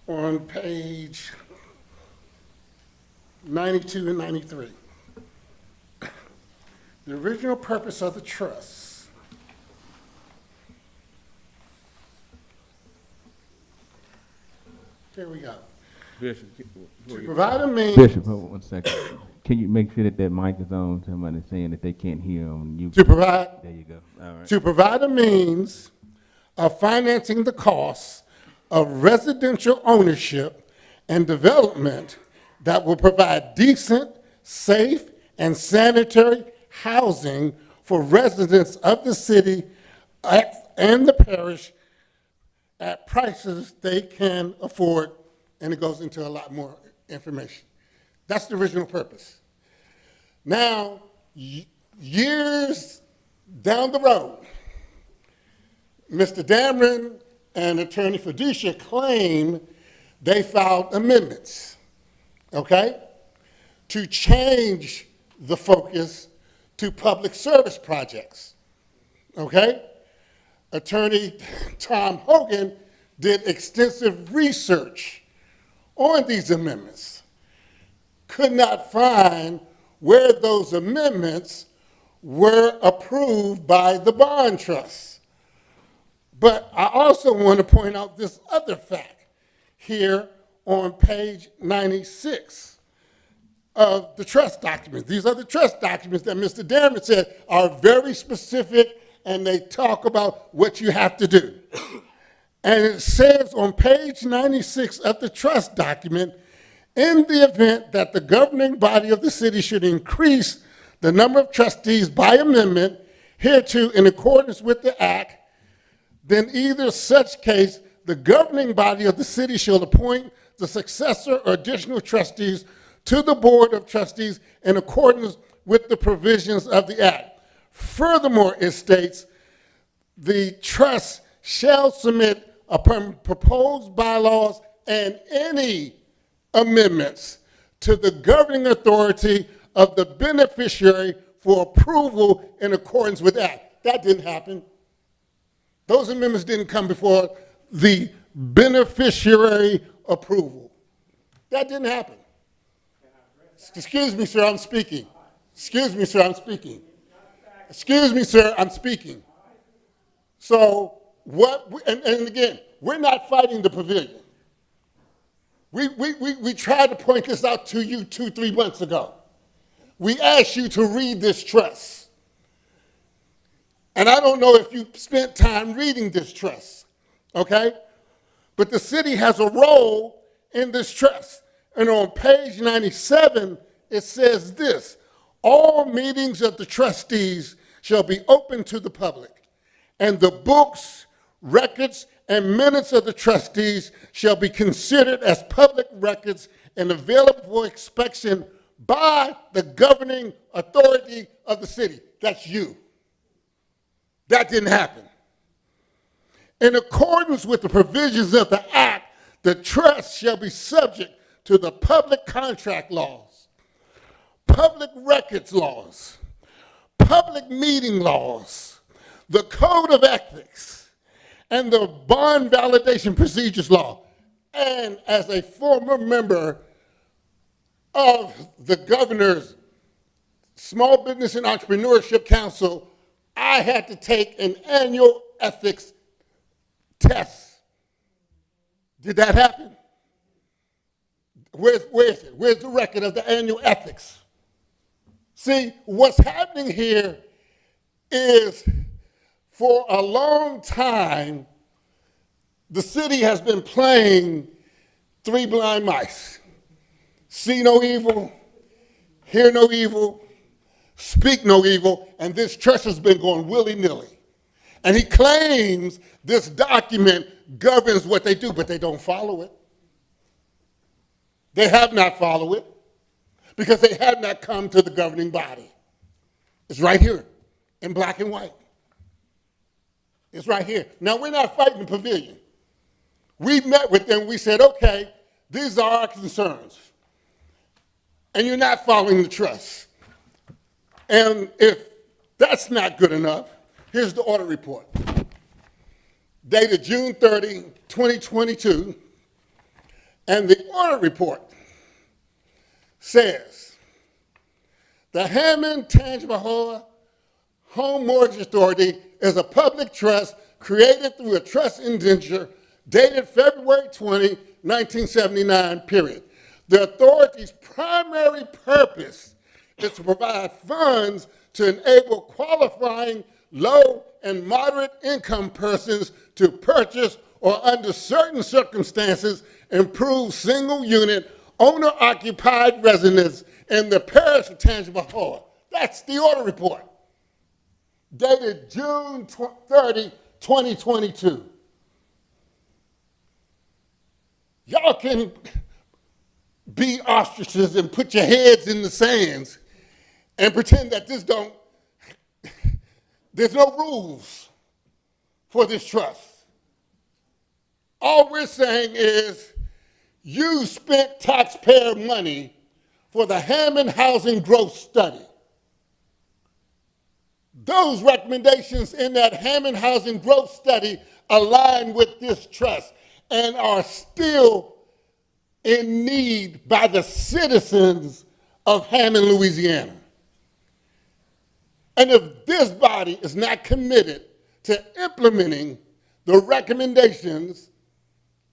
on page 92 and 93. The original purpose of the trust. Here we go. Bishop, To provide a means. Bishop, hold on 1 second. Can you make sure that mic is on? Somebody's saying that they can't hear on you. To provide. There you go. All right. To provide a means of financing the costs of residential ownership and development that will provide decent, safe, and sanitary housing for residents of the city and the parish at prices they can afford, and it goes into a lot more information. That's the original purpose. Now, years down the road, Mr. Dameron and Attorney Fiducia claim they filed amendments, okay, to change the focus to public service projects, okay? Attorney Tom Hogan did extensive research on these amendments, could not find where those amendments were approved by the bond trust. But I also want to point out this other fact here on page 96 of the trust documents. These are the trust documents that Mr. Dameron said are very specific, and they talk about what you have to do. And it says on page 96 of the trust document, in the event that the governing body of the city should increase the number of trustees by amendment hereto in accordance with the act, then either such case, the governing body of the city shall appoint the successor or additional trustees to the board of trustees in accordance with the provisions of the act. Furthermore, it states, the trust shall submit upon proposed bylaws and any amendments to the governing authority of the beneficiary for approval in accordance with that. That didn't happen. Those amendments didn't come before the beneficiary approval. That didn't happen. Excuse me, sir, I'm speaking. Excuse me, sir, I'm speaking. Excuse me, sir, I'm speaking. So what, and again, we're not fighting the pavilion. We tried to point this out to you 2-3 months ago. We asked you to read this trust. And I don't know if you spent time reading this trust, okay? But the city has a role in this trust. And on page 97, it says this: all meetings of the trustees shall be open to the public, and the books, records, and minutes of the trustees shall be considered as public records and available for inspection by the governing authority of the city. That's you. That didn't happen. In accordance with the provisions of the act, the trust shall be subject to the public contract laws, public records laws, public meeting laws, the code of ethics, and the bond validation procedures law. And as a former member of the governor's Small Business and Entrepreneurship Council, I had to take an annual ethics test. Did that happen? Where's it? Where's the record of the annual ethics? See, what's happening here is, for a long time, the city has been playing three blind mice. See no evil, hear no evil, speak no evil, and this church has been going willy-nilly. And he claims this document governs what they do, but they don't follow it. They have not followed it because they have not come to the governing body. It's right here in black and white. It's right here. Now, we're not fighting the pavilion. We met with them. We said, okay, these are our concerns. And you're not following the trust. And if that's not good enough, here's the audit report. Dated June 30, 2022. And the audit report says, the Hammond Tangipahoa Home Mortgage Authority is a public trust created through a trust indenture dated February 20, 1979, period. The authority's primary purpose is to provide funds to enable qualifying low and moderate income persons to purchase or, under certain circumstances, improve single unit owner-occupied residence in the parish of Tangipahoa. That's the audit report, dated June 30, 2022. Y'all can be ostriches and put your heads in the sands and pretend that there's no rules for this trust. All we're saying is you spent taxpayer money for the Hammond Housing Growth Study. Those recommendations in that Hammond Housing Growth Study align with this trust and are still in need by the citizens of Hammond, Louisiana. And if this body is not committed to implementing the recommendations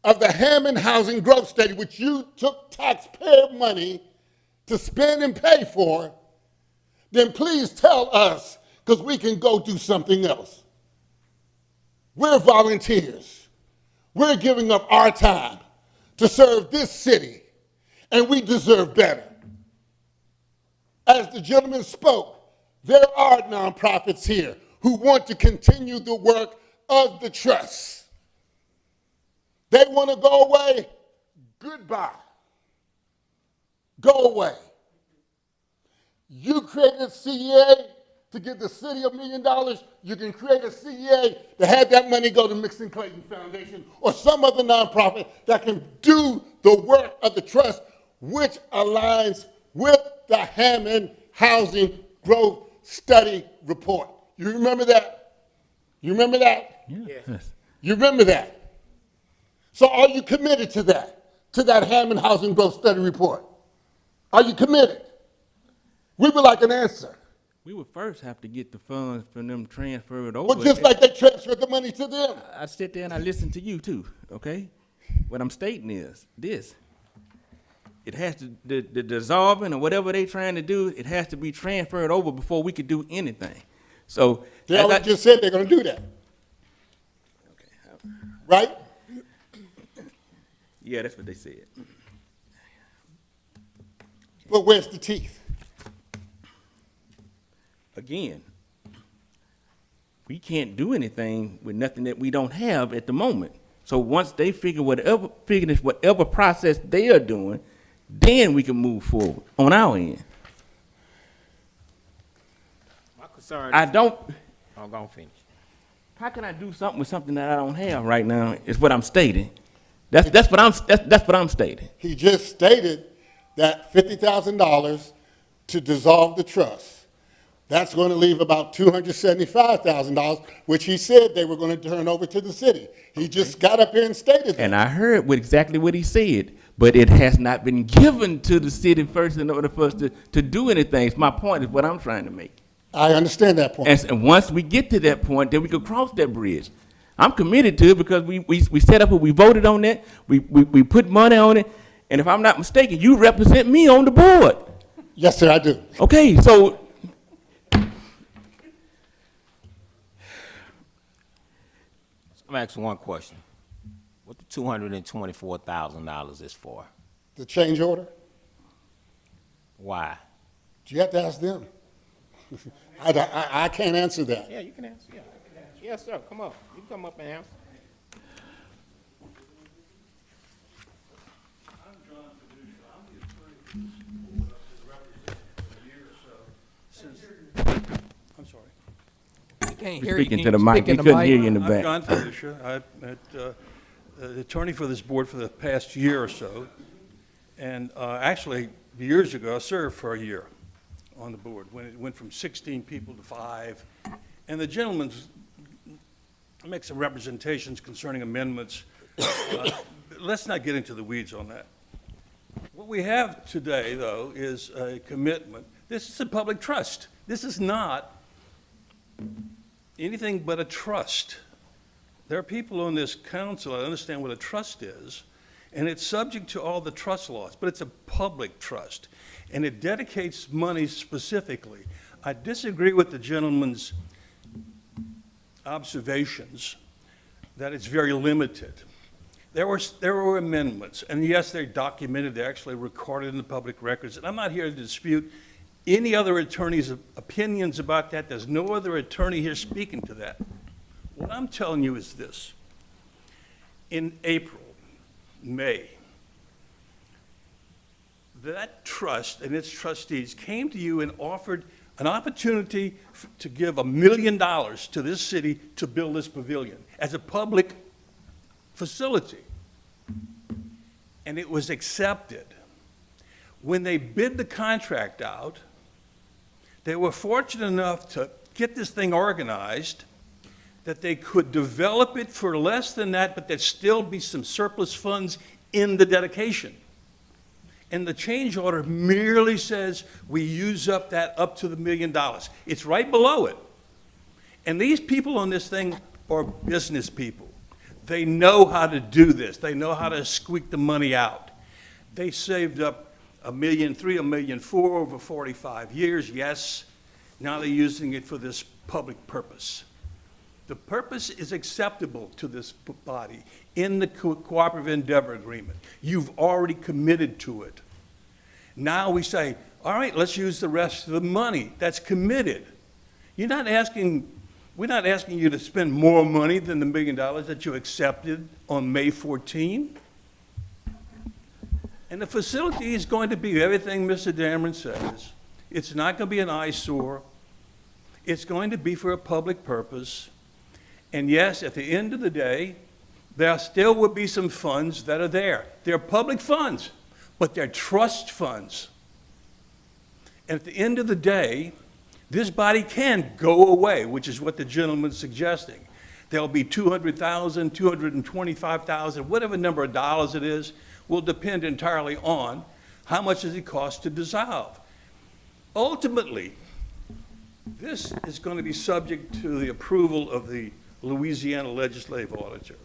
of the Hammond Housing Growth Study, which you took taxpayer money to spend and pay for, then please tell us, because we can go do something else. We're volunteers. We're giving up our time to serve this city, and we deserve better. As the gentleman spoke, there are nonprofits here who want to continue the work of the trust. They want to go away? Goodbye. Go away. You created a CEA to give the city $1 million. You can create a CEA to have that money go to Mixon Clayton Foundation or some other nonprofit that can do the work of the trust, which aligns with the Hammond Housing Growth Study report. You remember that? You remember that? Yes. You remember that? So are you committed to that Hammond Housing Growth Study report? Are you committed? We would like an answer. We would first have to get the funds from them transferred over. Well, just like they transferred the money to them. I sit there and I listen to you too, okay? What I'm stating is this. It has to, the dissolving or whatever they trying to do, it has to be transferred over before we could do anything. So. They already just said they're going to do that. Okay. Right? Yeah, that's what they said. But where's the teeth? Again, we can't do anything with nothing that we don't have at the moment. So once they figure whatever process they are doing, then we can move forward on our end. My concern. I don't. I'm gonna finish. How can I do something with something that I don't have right now? Is what I'm stating. That's what I'm stating. He just stated that $50,000 to dissolve the trust. That's going to leave about $275,000, which he said they were going to turn over to the city. He just got up here and stated that. And I heard exactly what he said, but it has not been given to the city first in order for us to do anything. My point is what I'm trying to make. I understand that point. And once we get to that point, then we can cross that bridge. I'm committed to it because we set up and we voted on that. We put money on it. And if I'm not mistaken, you represent me on the board. Yes, sir, I do. Okay, so I'm asking one question. What the $224,000 is for? The change order? Why? You have to ask them. I can't answer that. Yeah, you can answer. Yeah. Yes, sir. Come up. You come up and answer. I'm sorry. Can't You're hear you. speaking Can to the you mic. speak He in the couldn't mic? hear you in the I'm back. John Felicia. I've been the attorney for this board for the past year or so. And actually, years ago, I served for a year on the board when it went from 16 people to 5. And the gentleman makes some representations concerning amendments. Let's not get into the weeds on that. What we have today, though, is a commitment. This is a public trust. This is not anything but a trust. There are people on this council that understand what a trust is, and it's subject to all the trust laws, but it's a public trust, and it dedicates money specifically. I disagree with the gentleman's observations that it's very limited. There were amendments, and yes, they're documented, they're actually recorded in the public records, and I'm not here to dispute any other attorney's opinions about that. There's no other attorney here speaking to that. What I'm telling you is this. In April, May, that trust and its trustees came to you and offered an opportunity to give $1 million to this city to build this pavilion as a public facility. And it was accepted. When they bid the contract out, they were fortunate enough to get this thing organized that they could develop it for less than that, but there'd still be some surplus funds in the dedication. And the change order merely says we use up that up to the $1 million. It's right below it. And these people on this thing are business people. They know how to do this. They know how to squeak the money out. They saved up $1.3 million, $1.4 million over 45 years, yes. Now they're using it for this public purpose. The purpose is acceptable to this body in the cooperative endeavor agreement. You've already committed to it. Now we say, all right, let's use the rest of the money that's committed. We're not asking you to spend more money than the $1 million that you accepted on May 14. And the facility is going to be everything Mr. Dameron says. It's not going to be an eyesore. It's going to be for a public purpose. And yes, at the end of the day, there still will be some funds that are there. They're public funds, but they're trust funds. And at the end of the day, this body can go away, which is what the gentleman's suggesting. There'll be $200,000, $225,000, whatever number of dollars it is, will depend entirely on how much does it cost to dissolve. Ultimately, this is going to be subject to the approval of the Louisiana Legislative Auditor.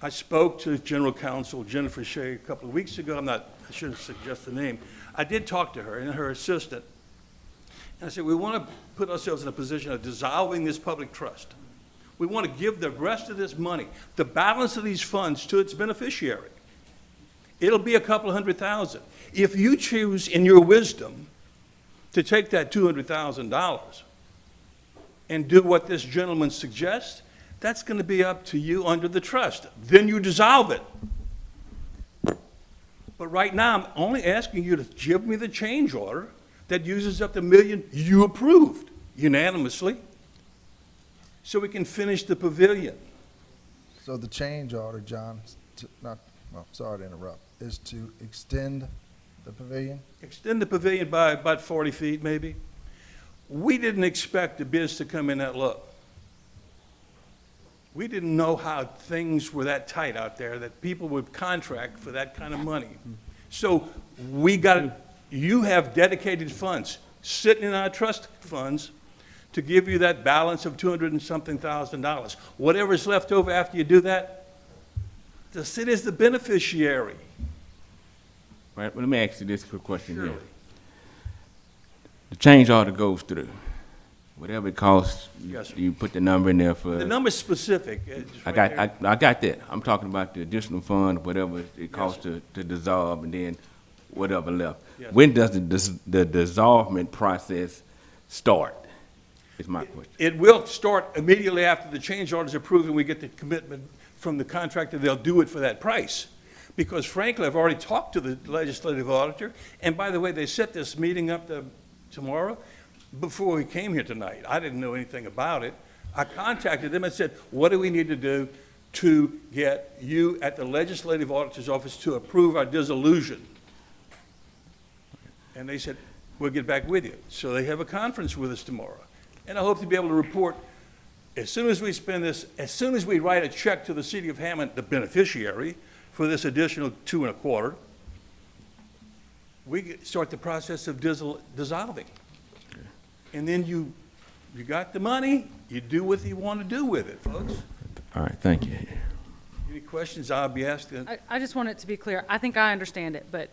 I spoke to General Counsel Jennifer Shea a couple of weeks ago. I shouldn't suggest the name. I did talk to her and her assistant. And I said, we want to put ourselves in a position of dissolving this public trust. We want to give the rest of this money, the balance of these funds, to its beneficiary. It'll be a couple of $100,000. If you choose, in your wisdom, to take that $200,000 and do what this gentleman suggests, that's going to be up to you under the trust. Then you dissolve it. But right now, I'm only asking you to give me the change order that uses up the $1 million you approved unanimously so we can finish the pavilion. So the change order, John, sorry to interrupt, is to extend the pavilion? Extend the pavilion by about 40 feet, maybe. We didn't expect the bids to come in that low. We didn't know how things were that tight out there, that people would contract for that kind of money. So you have dedicated funds sitting in our trust funds to give you that balance of $200 and something thousand. Whatever's left over after you do that, the city is the beneficiary. Right, well, let me ask you this quick question Surely. here. The change order goes through. Whatever it costs, Yes, sir. you put the number in there for. The number's specific. I got that. I'm talking about the additional fund, whatever it costs to dissolve, and then whatever left. Yes. When does the dissolvement process start? Is my question. It will start immediately after the change order is approved and we get the commitment from the contractor. They'll do it for that price. Because frankly, I've already talked to the legislative auditor, and by the way, they set this meeting up tomorrow before we came here tonight. I didn't know anything about it. I contacted them and said, what do we need to do to get you at the legislative auditor's office to approve our dissolution? And they said, we'll get back with you. So they have a conference with us tomorrow. And I hope to be able to report as soon as we spend this, as soon as we write a check to the city of Hammond, the beneficiary, for this additional $2.25, we start the process of dissolving. And then you got the money, you do what you want to do with it, folks. All right, thank you. Any questions I'll be asking? I just want it to be clear. I think I understand it, but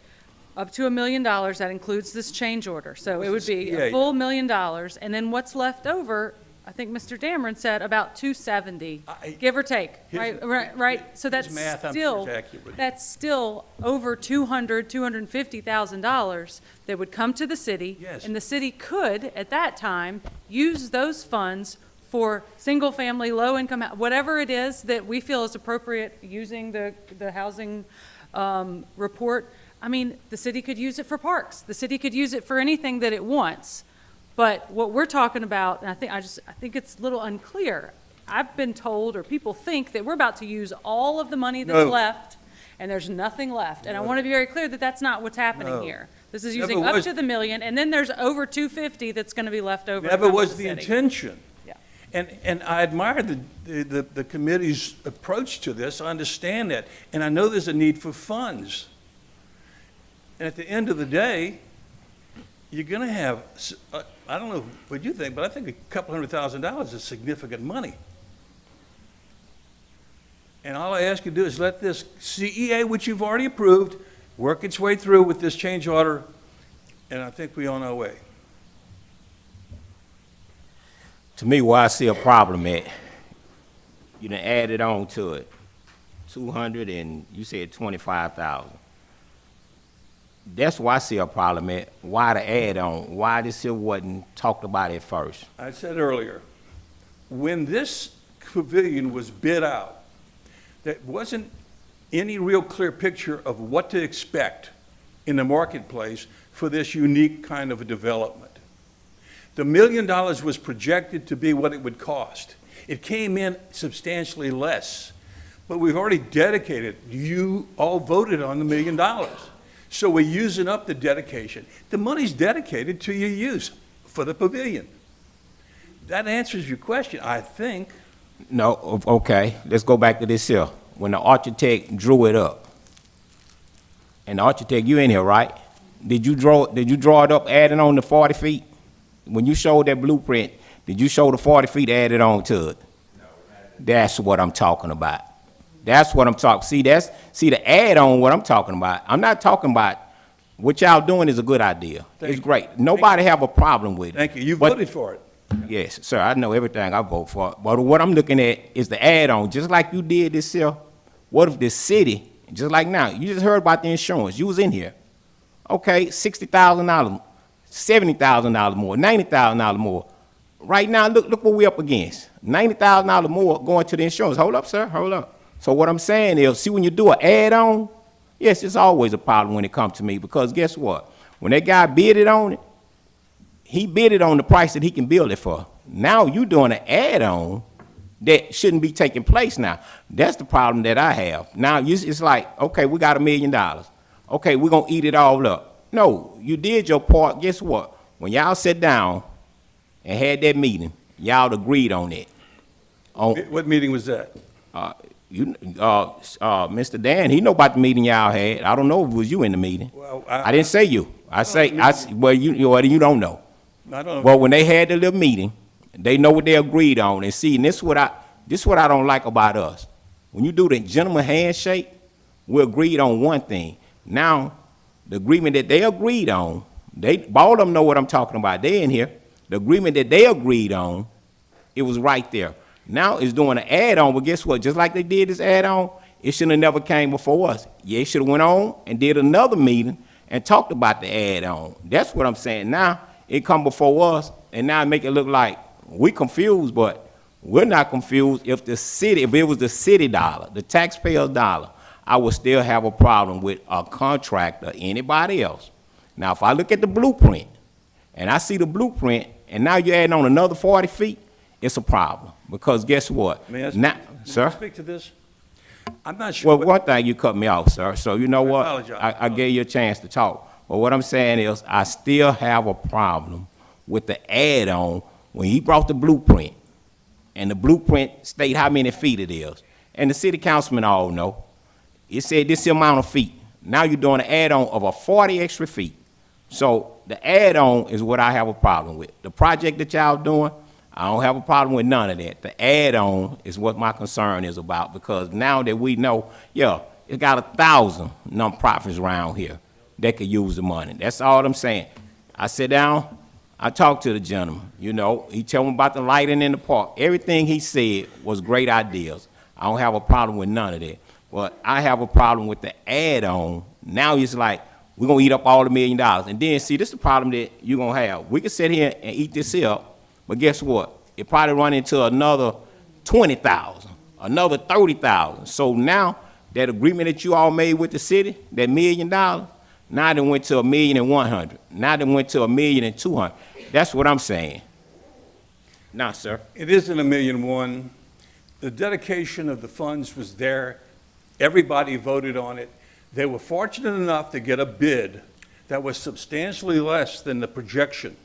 up to $1 million, that includes this change order. So it would be Yeah. a full $1 million, and then what's left over, I think Mr. Dameron said about 270, give or take, right? So that's math, I'm sure, is accurate. that's still over $250,000 that would come to the city. Yes. And the city could, at that time, use those funds for single-family, low-income, whatever it is that we feel is appropriate using the housing report. I mean, the city could use it for parks. The city could use it for anything that it wants. But what we're talking about, and I think it's a little unclear. I've been told, or people think, that we're about to use all of the money that's No. left, and there's nothing left. And I want to be very clear that that's not what's happening No. here. This is Never using up was. to the million, and then there's over 250 that's going to be left over. to Never come to was the the city. intention. Yeah. And I admire the committee's approach to this. I understand that. And I know there's a need for funds. And at the end of the day, you're going to have, I don't know what you think, but I think $200,000 is significant money. And all I ask you to do is let this CEA, which you've already approved, work its way through with this change order, and I think we're on our way. To me, where I see a problem at, you done added on to it, 200 and you said 25,000. That's why I see a problem at, why the add-on, why this here wasn't talked about at first. I said earlier, when this pavilion was bid out, there wasn't any real clear picture of what to expect in the marketplace for this unique kind of a development. The $1 million was projected to be what it would cost. It came in substantially less, but we've already dedicated, you all voted on the $1 million. So we're using up the dedication. The money's dedicated to your use for the pavilion. That answers your question, I think. No, okay, let's go back to this here. When the architect drew it up, and the architect, you in here, right? Did you draw it up adding on the 40 feet? When you showed that blueprint, did you show the 40 feet added on to it? No. That's what I'm talking about. That's what I'm talking. See, the add-on what I'm talking about. I'm not talking about what y'all doing is a good idea. It's great. Nobody have a problem with it. Thank you. You But- voted for it. Yes, sir, I know everything I vote for. But what I'm looking at is the add-on, just like you did this year. What if the city, just like now, you just heard about the insurance, you was in here. Okay, $60,000, $70,000 more, $90,000 more. Right now, look what we up against. $90,000 more going to the insurance. Hold up, sir, hold up. So what I'm saying is, see, when you do an add-on, yes, it's always a problem when it comes to me, because guess what? When that guy bid it on it, he bid it on the price that he can build it for. Now you doing an add-on that shouldn't be taking place now. That's the problem that I have. Now it's like, okay, we got $1 million. Okay, we're gonna eat it all up. No, you did your part. Guess what? When y'all sat down and had that meeting, y'all agreed on it. What meeting was that? Mr. Dan, he know about the meeting y'all had. I don't know if it was you in the meeting. Well, I didn't say you. Well, you don't know. I don't know. Well, when they had the little meeting, they know what they agreed on. And see, and this is what I don't like about us. When you do the gentleman handshake, we agreed on one thing. Now, the agreement that they agreed on, all of them know what I'm talking about. They in here. The agreement that they agreed on, it was right there. Now it's doing an add-on, but guess what? Just like they did this add-on, it should have never came before us. Yeah, it should have went on and did another meeting and talked about the add-on. That's what I'm saying. Now it come before us, and now it make it look like we confused, but we're not confused. If it was the city dollar, the taxpayer's dollar, I would still have a problem with a contractor, anybody else. Now, if I look at the blueprint, and I see the blueprint, and now you're adding on another 40 feet, it's a problem. Because guess what? May I Sir? speak to this? I'm not sure. Well, one thing, you cut me off, sir. So you know what? apologize. I gave you a chance to talk. But what I'm saying is, I still have a problem with the add-on when he brought the blueprint, and the blueprint state how many feet it is. And the city councilmen all know. It said this amount of feet. Now you're doing an add-on of a 40 extra feet. So the add-on is what I have a problem with. The project that y'all doing, I don't have a problem with none of that. The add-on is what my concern is about, because now that we know, yeah, it got 1,000 nonprofits around here that could use the money. That's all I'm saying. I sit down, I talked to the gentleman, he told me about the lighting in the park. Everything he said was great ideas. I don't have a problem with none of that. But I have a problem with the add-on. Now it's like, we're going to eat up all the $1 million. And then, see, this is the problem that you're going to have. We can sit here and eat this up, but guess what? It probably run into another 20,000, another 30,000. So now that agreement that you all made with the city, that $1 million, Now it went to 1,100,000. Now it went to 1,200,000. That's what I'm saying. Now, sir. It isn't 1,000,001. The dedication of the funds was there. Everybody voted on it. They were fortunate enough to get a bid that was substantially less than the projection.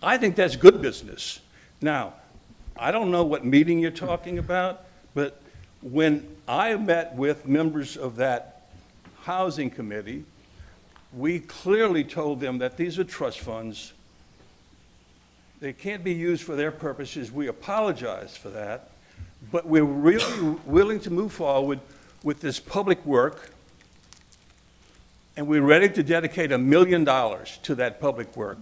I think that's good business. Now, I don't know what meeting you're talking about, but when I met with members of that housing committee, we clearly told them that these are trust funds. They can't be used for their purposes. We apologize for that, but we're really willing to move forward with this public work, and we're ready to dedicate $1 million to that public work.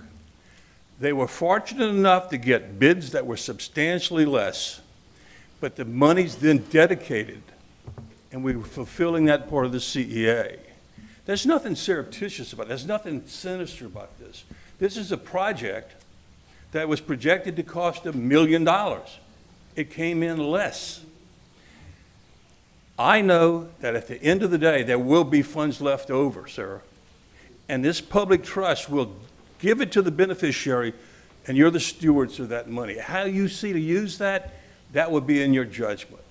They were fortunate enough to get bids that were substantially less, but the money's then dedicated, and we were fulfilling that part of the CEA. There's nothing surreptitious about it. There's nothing sinister about this. This is a project that was projected to cost $1 million. It came in less. I know that at the end of the day, there will be funds left over, sir. And this public trust will give it to the beneficiary, and you're the stewards of that money. How you see to use that, that would be in your judgment.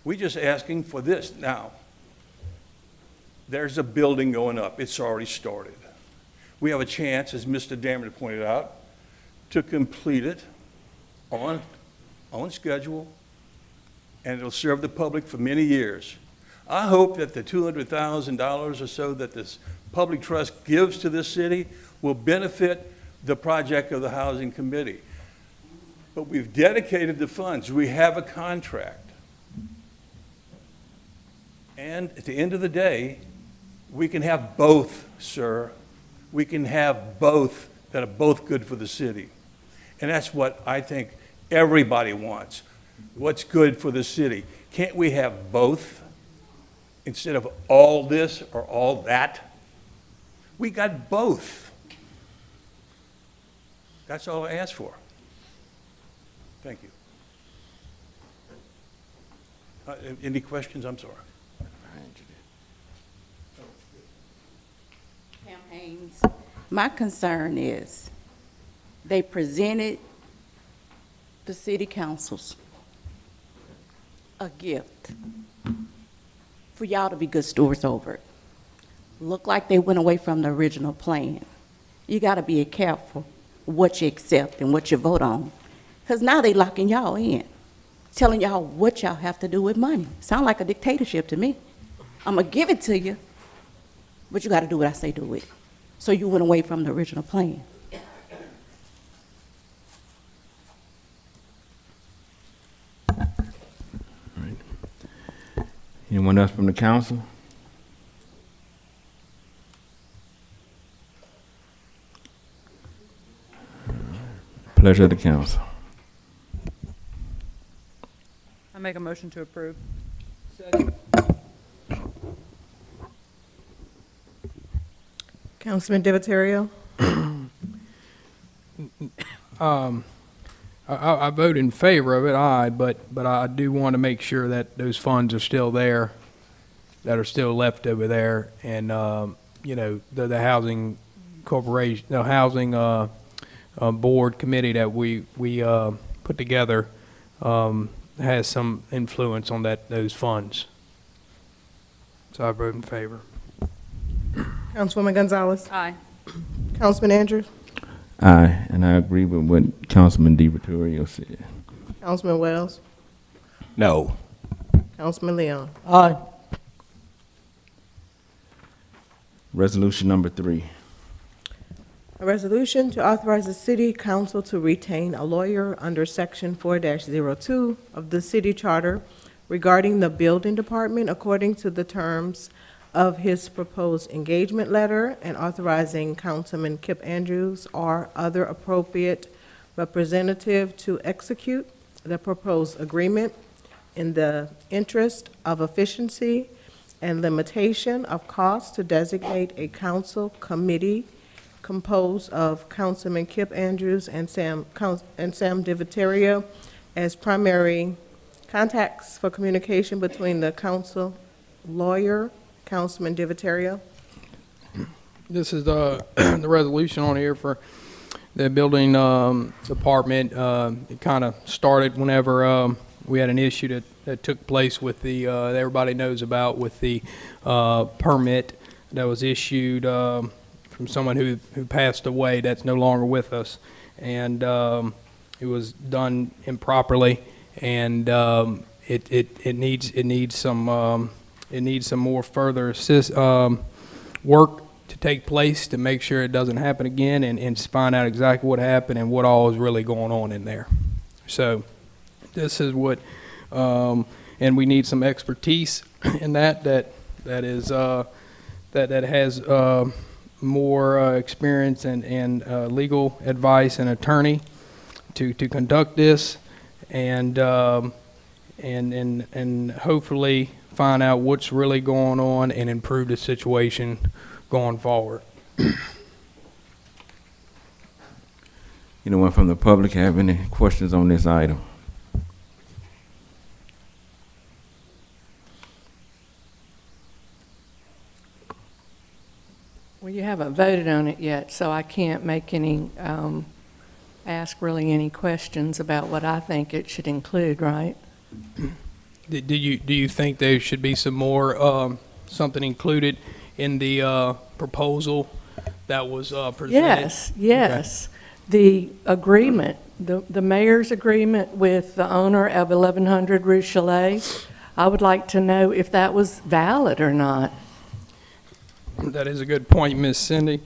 We're just asking for this. Now, there's a building going up. It's already started. We have a chance, as Mr. Dameron pointed out, to complete it on schedule, and it'll serve the public for many years. I hope that the $200,000 or so that this public trust gives to this city will benefit the project of the housing committee. But we've dedicated the funds. We have a contract. And at the end of the day, we can have both, sir. We can have both that are both good for the city. And that's what I think everybody wants. What's good for the city? Can't we have both instead of all this or all that? We got both. That's all I asked for. Thank you. Any questions? I'm sorry. Campaigns. My concern is they presented the city councils a gift for y'all to be good stewards over it. Look like they went away from the original plan. You got to be careful what you accept and what you vote on, because now they locking y'all in, telling y'all what y'all have to do with money. Sound like a dictatorship to me. I'm going to give it to you, but you got to do what I say do with it. So you went away from the original plan. Anyone else from the council? Pleasure of the council. I make a motion to approve. Councilman Divatario? I vote in favor of it, aye, but I do want to make sure that those funds are still there, that are still left over there, and, you know, the housing corporation, the housing board committee that we put together has some influence on those funds. So I vote in favor. Councilwoman Gonzalez? Aye. Councilman Andrews? Aye, and I agree with what Councilman DiVittorio said. Councilman Wells? No. Councilman Leon? Aye. Resolution number 3. A resolution to authorize the city council to retain a lawyer under section 4-02 of the city charter regarding the building department according to the terms of his proposed engagement letter, and authorizing Councilman Kip Andrews or other appropriate representative to execute the proposed agreement in the interest of efficiency and limitation of costs to designate a council committee composed of Councilman Kip Andrews and Sam DiVittorio as primary contacts for communication between the council lawyer, Councilman DiVittorio. This is the, the resolution on here for the building department. It kind of started whenever we had an issue that took place with the, that everybody knows about, with the permit that was issued from someone who passed away that's no longer with us. And it was done improperly, and it needs some more further work to take place to make sure it doesn't happen again, and find out exactly what happened and what all is really going on in there. So this is what, and we need some expertise in that is that has more experience and legal advice and attorney to conduct this, and hopefully find out what's really going on and improve the situation going forward. Anyone from the public have any questions on this item? Well, you haven't voted on it yet, so I can't make any, ask really any questions about what I think it should include, right? Do you think there should be some more, something included in the proposal that was presented? Yes, yes. Okay. The agreement, the mayor's agreement with the owner of 1100 Rue Chalet, I would like to know if that was valid or not. That is a good point, Miss Cindy.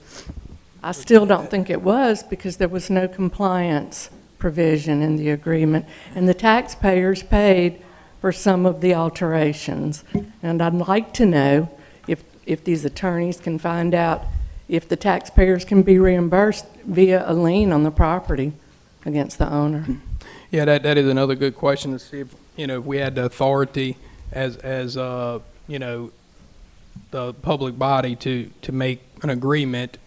I still don't think it was, because there was no compliance provision in the agreement, and the taxpayers paid for some of the alterations. And I'd like to know if these attorneys can find out if the taxpayers can be reimbursed via a lien on the property against the owner. Yeah, that is another good question, to see if, if we had the authority as the public body to make an agreement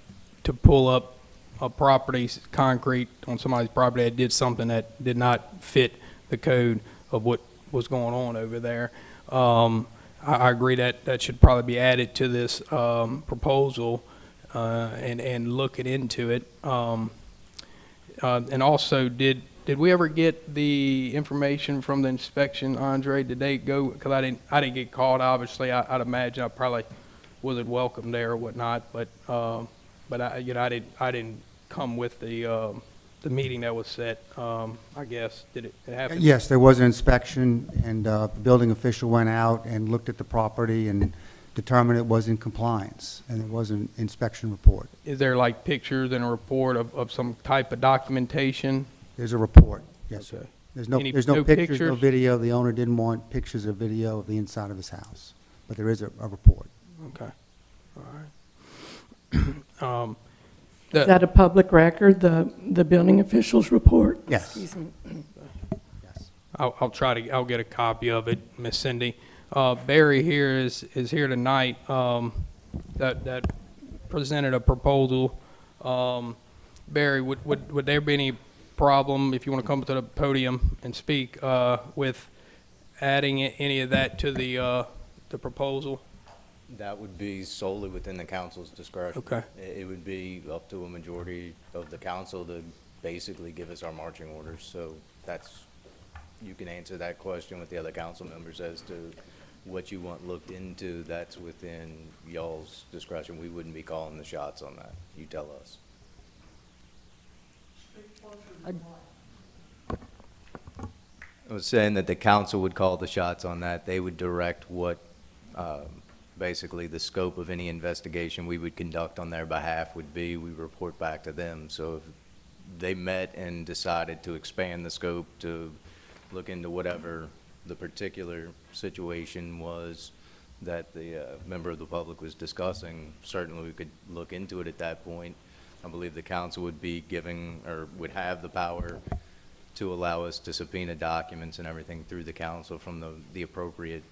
to pull up a property, concrete on somebody's property that did something that did not fit the code of what was going on over there. I agree that should probably be added to this proposal, and looking into it. And also, did we ever get the information from the inspection, Andre? Did they go? Because I didn't get called. Obviously, I'd imagine I probably wasn't welcome there or whatnot. But I didn't come with the meeting that was set. I guess did it happen? Yes, there was an inspection, and the building official went out and looked at the property and determined it was in compliance, and it was an inspection report. Is there like pictures and a report of some type of documentation? There's a report, yes, Okay. sir. There's no No pictures, no video. The owner didn't want pictures or video of the inside of his house, but there is a report. Okay, all right. Is that a public record, the building official's report? Yes. Excuse me. Yes. I'll get a copy of it, Miss Cindy. Barry here is here tonight, that presented a proposal. Barry, would there be any problem, if you want to come to the podium and speak, with adding any of that to the proposal? That would be solely within the council's discretion. Okay. It would be up to a majority of the council to basically give us our marching orders. So you can answer that question with the other council members as to what you want looked into. That's within y'all's discretion. We wouldn't be calling the shots on that. You tell us. I was saying that the council would call the shots on that. They would direct what, basically the scope of any investigation we would conduct on their behalf would be. We report back to them. So if they met and decided to expand the scope to look into whatever the particular situation was that the member of the public was discussing, certainly we could look into it at that point. I believe the council would be giving, or would have the power to allow us to subpoena documents and everything through the council from the appropriate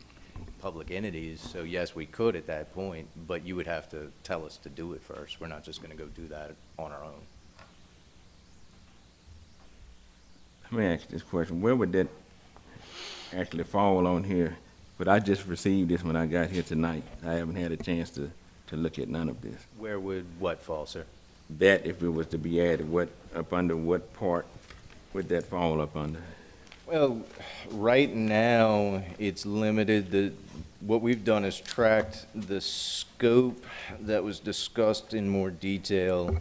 public entities. So yes, we could at that point, but you would have to tell us to do it first. We're not just going to go do that on our own. Let me ask this question. Where would that actually fall on here? But I just received this when I got here tonight. I haven't had a chance to to look at none of this? Where would what fall, sir? That, if it was to be added, up under what part would that fall up under? Well, right now, it's limited. What we've done is tracked the scope that was discussed in more detail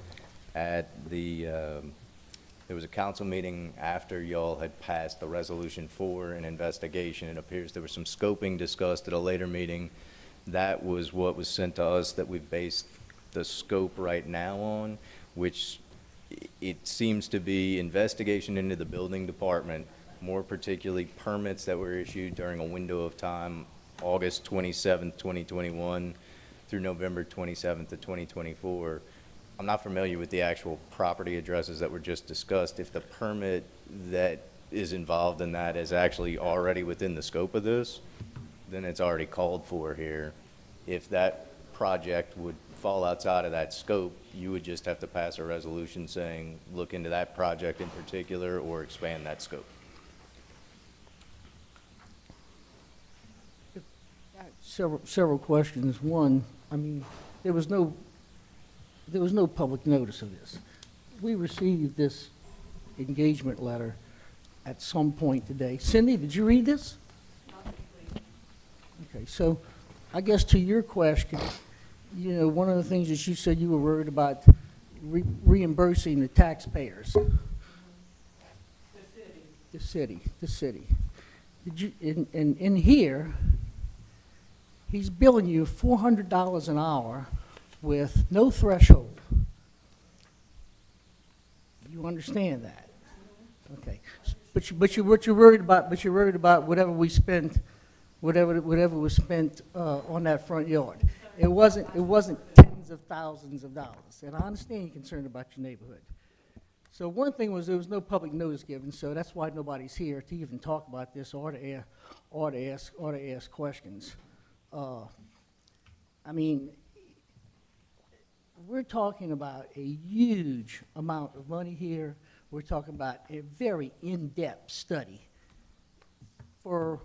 at there was a council meeting after y'all had passed the resolution for an investigation. It appears there was some scoping discussed at a later meeting. That was what was sent to us that we've based the scope right now on, which it seems to be investigation into the building department, more particularly permits that were issued during a window of time, August 27th, 2021 through November 27th of 2024. I'm not familiar with the actual property addresses that were just discussed. If the permit that is involved in that is actually already within the scope of this, then it's already called for here. If that project would fall outside of that scope, you would just have to pass a resolution saying, look into that project in particular or expand that scope. Several questions. One, I mean, there was no public notice of this. We received this engagement letter at some point today. Cindy, did you read this? Okay, so I guess to your question, you know, one of the things that you said you were worried about reimbursing the taxpayers. The city. Did you, in here, he's billing you $400 an hour with no threshold. You understand that? Okay. But you're worried about whatever we spent, whatever was spent on that front yard. It wasn't tens of thousands of dollars. And I understand you're concerned about your neighborhood. So one thing was there was no public notice given, so that's why nobody's here to even talk about this or to ask questions. I mean, we're talking about a huge amount of money here. We're talking about a very in-depth study for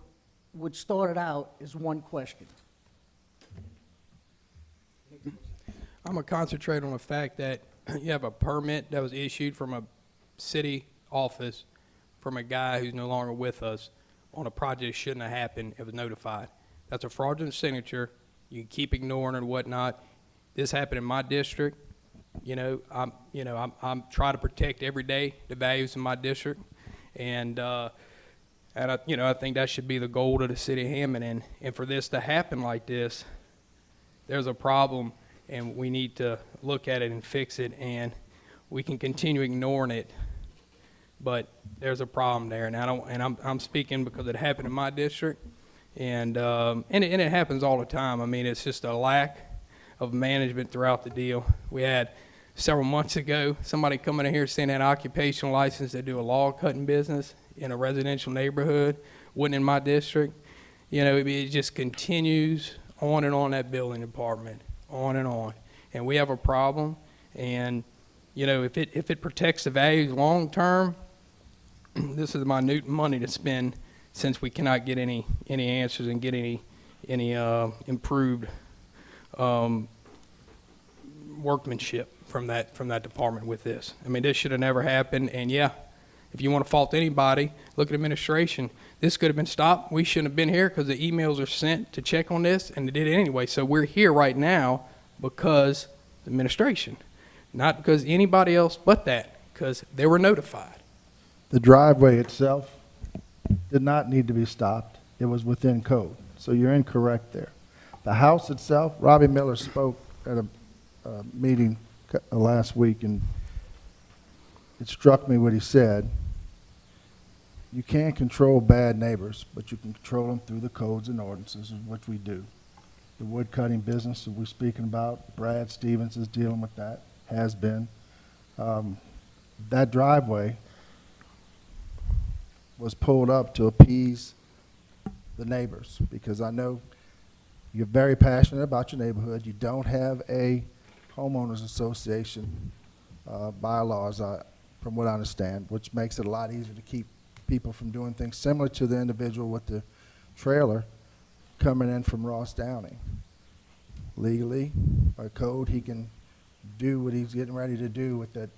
what started out as one question. I'm going to concentrate on the fact that you have a permit that was issued from a city office from a guy who's no longer with us on a project that shouldn't have happened. It was notified. That's a fraudulent signature. You can keep ignoring it and whatnot. This happened in my district. I'm trying to protect every day the values of my district, and I think that should be the goal of the city of Hammond. And for this to happen like this, there's a problem, and we need to look at it and fix it. And we can continue ignoring it, but there's a problem there. And I'm speaking because it happened in my district, and it happens all the time. I mean, it's just a lack of management throughout the deal. We had several months ago somebody coming in here saying they had an occupational license to do a log cutting business in a residential neighborhood, wasn't in my district. You know, it just continues on and on, that building department, on and on. And we have a problem, and you know, if it protects the values long term, this is minute money to spend since we cannot get any answers and get any improved workmanship from that department with this. I mean, this should have never happened. And yeah, if you want to fault anybody, look at administration. This could have been stopped. We shouldn't have been here because the emails are sent to check on this, and they did it anyway. So we're here right now because the administration, not because anybody else but that, because they were notified. The driveway itself did not need to be stopped. It was within code. So you're incorrect there. The house itself, Robbie Miller spoke at a meeting last week, and it struck me what he said. You can't control bad neighbors, but you can control them through the codes and ordinances, which we do. The wood cutting business that we're speaking about, Brad Stevens is dealing with that, has been. That driveway was pulled up to appease the neighbors, because I know you're very passionate about your neighborhood. You don't have a homeowners association bylaws, from what I understand, which makes it a lot easier to keep people from doing things similar to the individual with the trailer coming in from Ross Downing. legally, by code, he can do what he's getting ready to do with that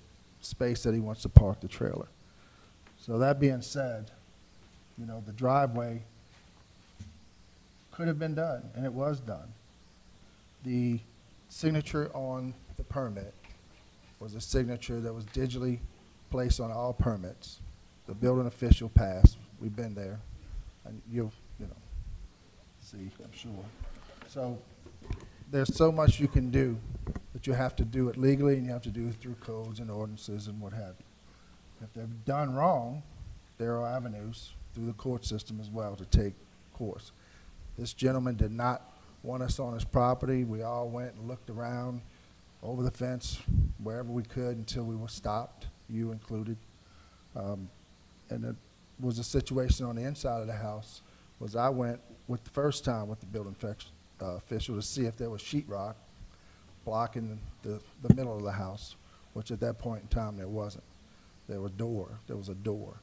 space that he wants to park the trailer. So that being said, you know, the driveway could have been done, and it was done. The signature on the permit was a signature that was digitally placed on all permits. The building official passed. We've been there, and you know, see, I'm sure. So there's so much you can do, but you have to do it legally, and you have to do it through codes and ordinances and what have you. If they're done wrong, there are avenues through the court system as well to take course. This gentleman did not want us on his property. We all went and looked around over the fence, wherever we could, until we were stopped, you included. And it was a situation on the inside of the house, was I went with the first time with the building official to see if there was sheetrock blocking the middle of the house, which at that point in time there wasn't. There was a door.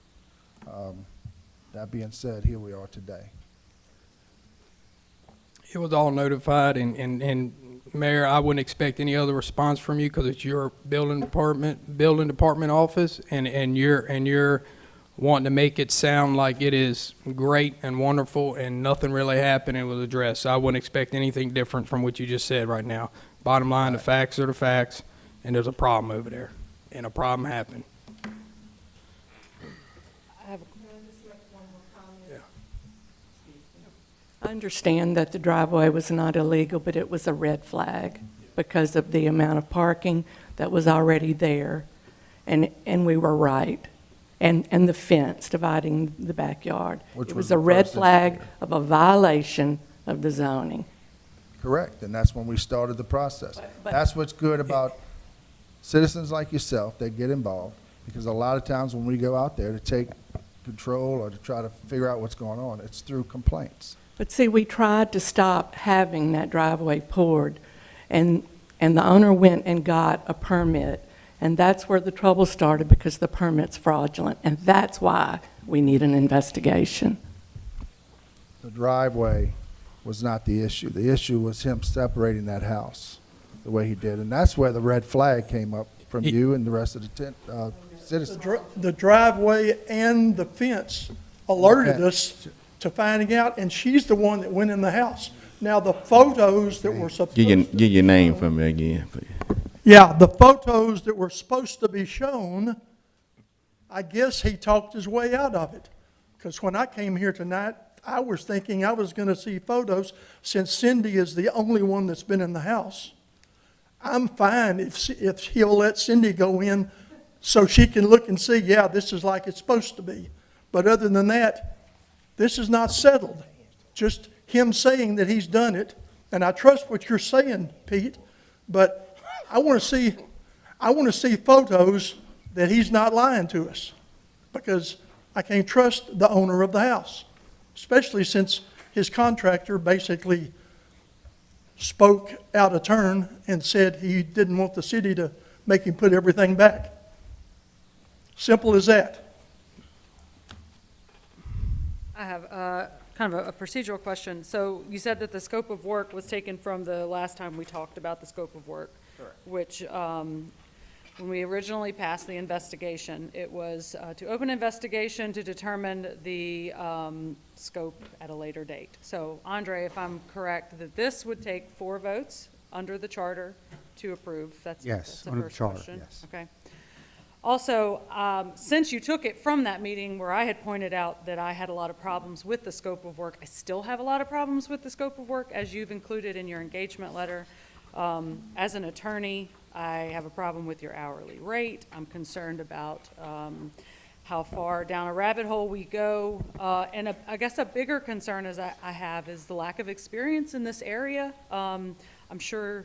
That being said, here we are today. It was all notified, and Mayor, I wouldn't expect any other response from you because it's your building department office, and you're wanting to make it sound like it is great and wonderful and nothing really happened and was addressed. So I wouldn't expect anything different from what you just said right now. Bottom line, the facts are the facts, and there's a problem over there, and a problem happened. I understand that the driveway was not illegal, but it was a red flag because of the amount of parking that was already there. And we were right. And the fence dividing the backyard. It was a red flag of a violation of the zoning. Correct, and that's when we started the process. That's what's good about citizens like yourself that get involved, because a lot of times when we go out there to take control or to try to figure out what's going on, it's through complaints. But see, we tried to stop having that driveway poured, and the owner went and got a permit, and that's where the trouble started because the permit's fraudulent, and that's why we need an investigation. The driveway was not the issue. The issue was him separating that house the way he did, and that's where the red flag came up from you and the rest of the citizens. The driveway and the fence alerted us to finding out, and she's the one that went in the house. Now, the photos that were supposed Give your name for me again. Yeah, the photos that were supposed to be shown, I guess he talked his way out of it. Because when I came here tonight, I was thinking I was going to see photos, since Cindy is the only one that's been in the house. I'm fine if he'll let Cindy go in so she can look and see, yeah, this is like it's supposed to be. But other than that, this is not settled. Just him saying that he's done it. And I trust what you're saying, Pete, but I want to see photos that he's not lying to us, because I can't trust the owner of the house, especially since his contractor basically spoke out of turn and said he didn't want the city to make him put everything back. Simple as that. I have kind of a procedural question. So you said that the scope of work was taken from the last time we talked about the scope of work. Correct. Which, when we originally passed the investigation, it was to open investigation to determine the scope at a later date. So, Andre, if I'm correct, that this would take 4 votes under the charter to approve. That's the under the first charter, question. yes. Okay. Also, since you took it from that meeting where I had pointed out that I had a lot of problems with the scope of work, I still have a lot of problems with the scope of work, as you've included in your engagement letter. As an attorney, I have a problem with your hourly rate. I'm concerned about how far down a rabbit hole we go. And I guess a bigger concern I have is the lack of experience in this area. I'm sure,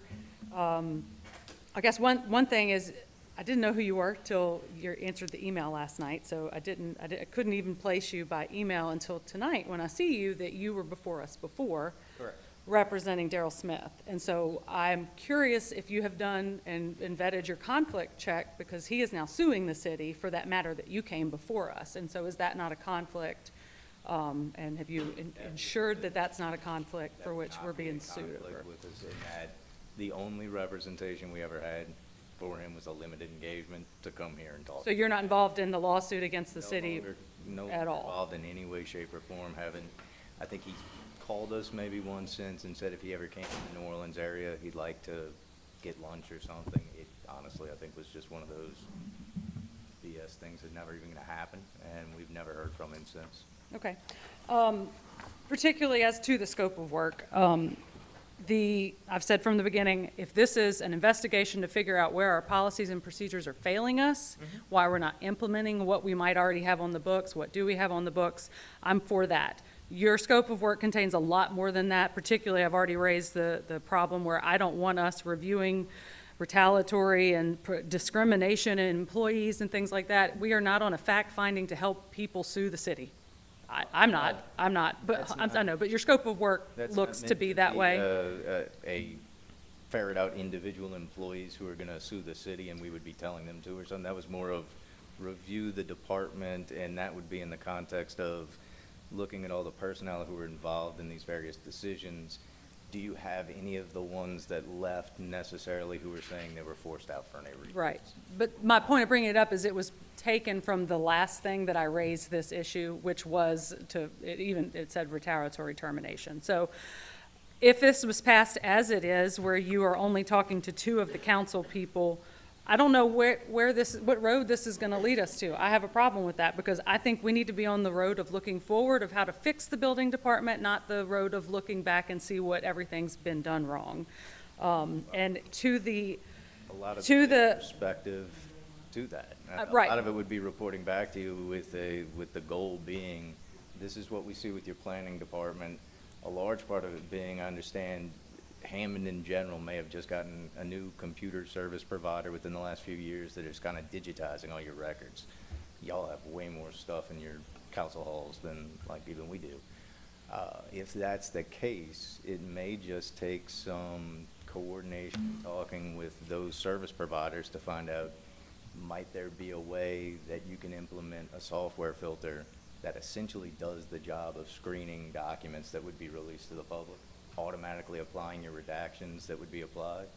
I guess one thing is, I didn't know who you were till you answered the email last night, so I couldn't even place you by email until tonight when I see you that you were before us before. Correct. Representing Daryl Smith. And so I'm curious if you have done and vetted your conflict check, because he is now suing the city for that matter that you came before us. And so is that not a conflict? And have you ensured that that's not a conflict for which we're being sued over? With us in that The only representation we ever had for him was a limited engagement to come here and talk. So you're not involved in the lawsuit against the No city longer- no at all? involved in any way, shape, or form. Haven't, I think he's called us maybe once since and said if he ever came to the New Orleans area, he'd like to get lunch or something. It honestly, I think, was just one of those BS things that never even gonna happen, and we've never heard from him since. Okay. Particularly as to the scope of work, I've said from the beginning, if this is an investigation to figure out where our policies and procedures are failing us, why we're not implementing what we might already have on the books, what do we have on the books, I'm for that. Your scope of work contains a lot more than that. Particularly, I've already raised the problem where I don't want us reviewing retaliatory and discrimination in employees and things like that. We are not on a fact finding to help people sue the city. I'm not, but I know, but your scope of work That's looks not to meant be that way. A ferret out individual employees who are gonna sue the city and we would be telling them to or something. That was more of review the department, and that would be in the context of looking at all the personnel who were involved in these various decisions. Do you have any of the ones that left necessarily who were saying they were forced out for any reason? Right. But my point of bringing it up is it was taken from the last thing that I raised this issue, which was it said retaliatory termination. So if this was passed as it is, where you are only talking to 2 of the council people, I don't know what road this is going to lead us to. I have a problem with that because I think we need to be on the road of looking forward of how to fix the building department, not the road of looking back and see what everything's been done wrong. And to the A lot of perspective to that. right. A lot of it would be reporting back to you with the goal being, this is what we see with your planning department. A large part of it being, I understand, Hammond in general may have just gotten a new computer service provider within the last few years that is kind of digitizing all your records. Y'all have way more stuff in your council halls than like even we do. If that's the case, it may just take some coordination, talking with those service providers to find out, might there be a way that you can implement a software filter that essentially does the job of screening documents that would be released to the public, automatically applying your redactions that would be applied,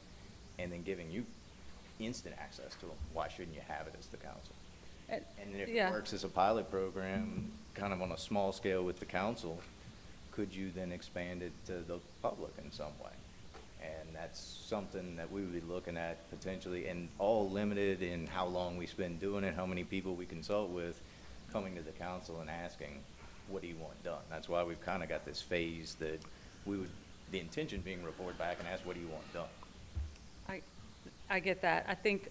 and then giving you instant access to them. Why shouldn't you have it as the council? And if it works as a pilot program, kind of on a small scale with the council, could you then expand it to the public in some way? And that's something that we would be looking at potentially, and all limited in how long we spend doing it, how many people we consult with, coming to the council and asking, what do you want done? That's why we've kind of got this phase that the intention being report back and ask, what do you want done? I get that. I think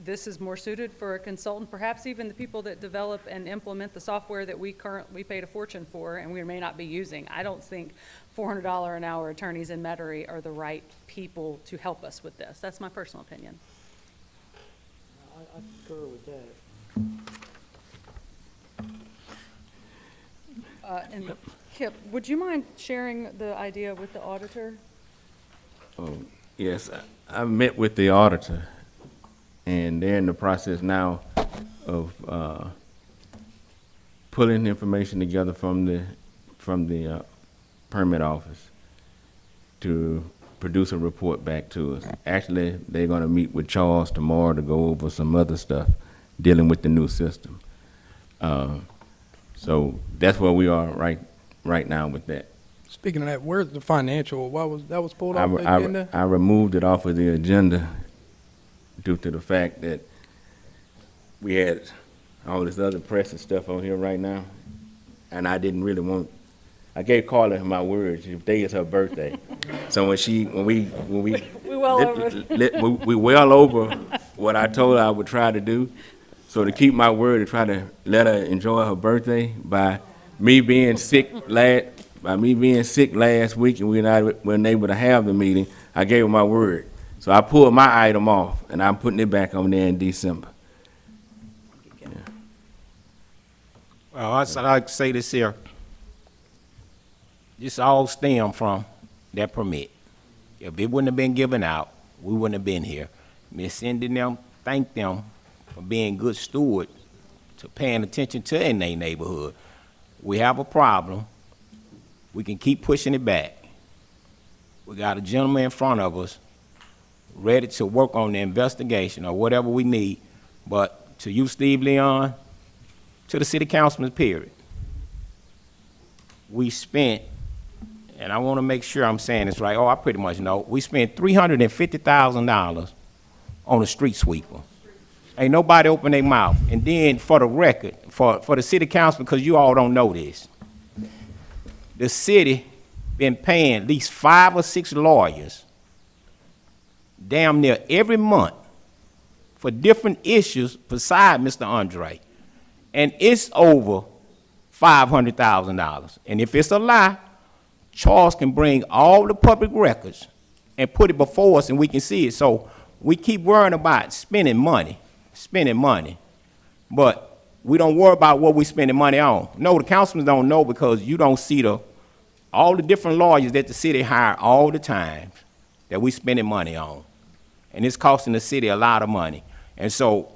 this is more suited for a consultant, perhaps even the people that develop and implement the software that we paid a fortune for and we may not be using. I don't think $400 an hour attorneys in Metairie are the right people to help us with this. That's my personal opinion. I concur with that. And Kip, would you mind sharing the idea with the auditor? Oh, yes, I met with the auditor, and they're in the process now of pulling information together from the permit office to produce a report back to us. Actually, they're going to meet with Charles tomorrow to go over some other stuff dealing with the new system. So that's where we are right now with that. Speaking of that, where's the financial? Why was that pulled off the agenda? I removed it off of the agenda due to the fact that we had all this other pressing stuff on here right now, and I didn't really want. I gave Carla my word. Today is her birthday, so when we well over what I told her I would try to do. So to keep my word, to try to let her enjoy her birthday by me being sick last week and we weren't able to have the meeting, I gave her my word. So I pulled my item off and I'm putting it back on there in December. Yeah. Well, I'd like to say this here. This all stemmed from that permit. If it wouldn't have been given out, we wouldn't have been here. Miss Cindy them, thank them for being good steward to paying attention to in their neighborhood. We have a problem. We can keep pushing it back. We got a gentleman in front of us ready to work on the investigation or whatever we need. But to you, Steve Leon, to the city councilman, period, we spent, and I want to make sure I'm saying this right. Oh, I pretty much know. We spent $350,000 on a street sweeper. Ain't nobody open their mouth. And then for the record, for the city council, because you all don't know this, the city been paying at least 5 or 6 lawyers damn near every month for different issues beside Mr. Andre. And it's over $500,000. And if it's a lie, Charles can bring all the public records and put it before us and we can see it. So we keep worrying about spending money, but we don't worry about what we're spending money on. No, the councilmen don't know because you don't see all the different lawyers that the city hire all the time that we spending money on. And it's costing the city a lot of money. And so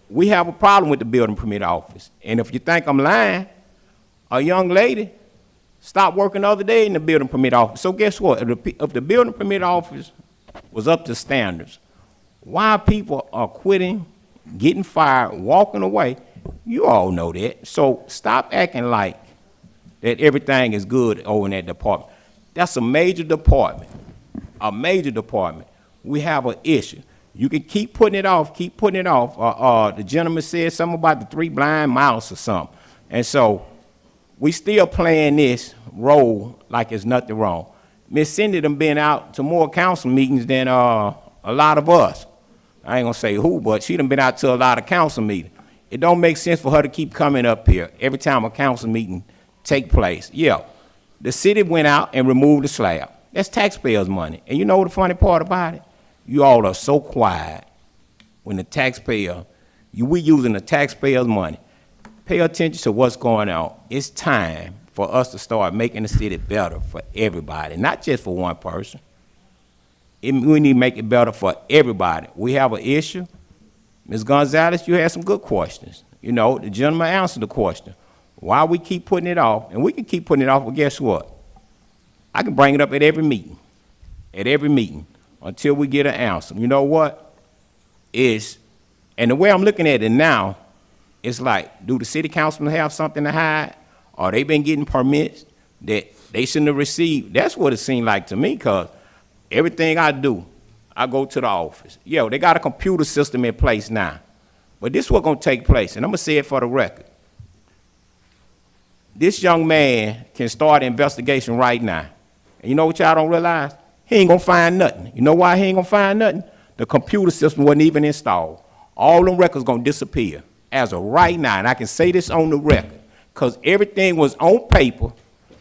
we have a problem with the building permit office. And if you think I'm lying, a young lady stopped working the other day in the building permit office. So guess what? If the building permit office was up to standards, why people are quitting, getting fired, walking away, you all know that. So stop acting like that everything is good over in that department. That's a major department, We have an issue. You can keep putting it off, The gentleman said something about the 3 blind mice or something. And so we still playing this role like it's nothing wrong. Miss Cindy done been out to more council meetings than a lot of us. I ain't gonna say who, but she done been out to a lot of council meetings. It don't make sense for her to keep coming up here every time a council meeting take place. Yeah, the city went out and removed the slab. That's taxpayers' money. And you know the funny part about it? You all are so quiet when we using the taxpayers' money. Pay attention to what's going on. It's time for us to start making the city better for everybody, not just for one person. We need to make it better for everybody. We have an issue. Ms. Gonzalez, you had some good questions. You know, the gentleman answered the question. Why we keep putting it off? And we can keep putting it off, but guess what? I can bring it up at every meeting, until we get an answer. You know what? And the way I'm looking at it now, it's like, do the city councilmen have something to hide? Or they been getting permits that they shouldn't have received? That's what it seemed like to me, because everything I do, I go to the office. Yo, they got a computer system in place now. But this is what's going to take place, and I'm going to say it for the record. This young man can start an investigation right now. And you know what y'all don't realize? He ain't going to find nothing. You know why he ain't going to find nothing? The computer system wasn't even installed. All them records going to disappear as of right now. And I can say this on the record, because everything was on paper.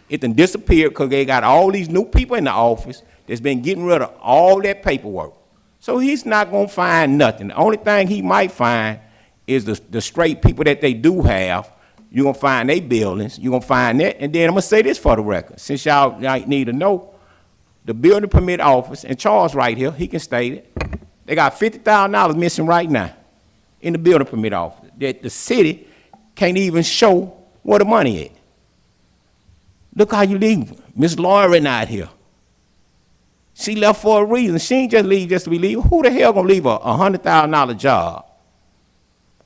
It done disappeared because they got all these new people in the office that's been getting rid of all that paperwork. So he's not going to find nothing. The only thing he might find is the straight people that they do have. You're going to find their buildings. You're going to find that. And then I'm going to say this for the record, since y'all need to know, the building permit office, and Charles right here, he can state it, they got $50,000 missing right now in the building permit office that the city can't even show where the money is. Look how you leave. Miss Lauren not here. She left for a reason. She ain't just leave just to be leaving. Who the hell gonna leave a $100,000 job?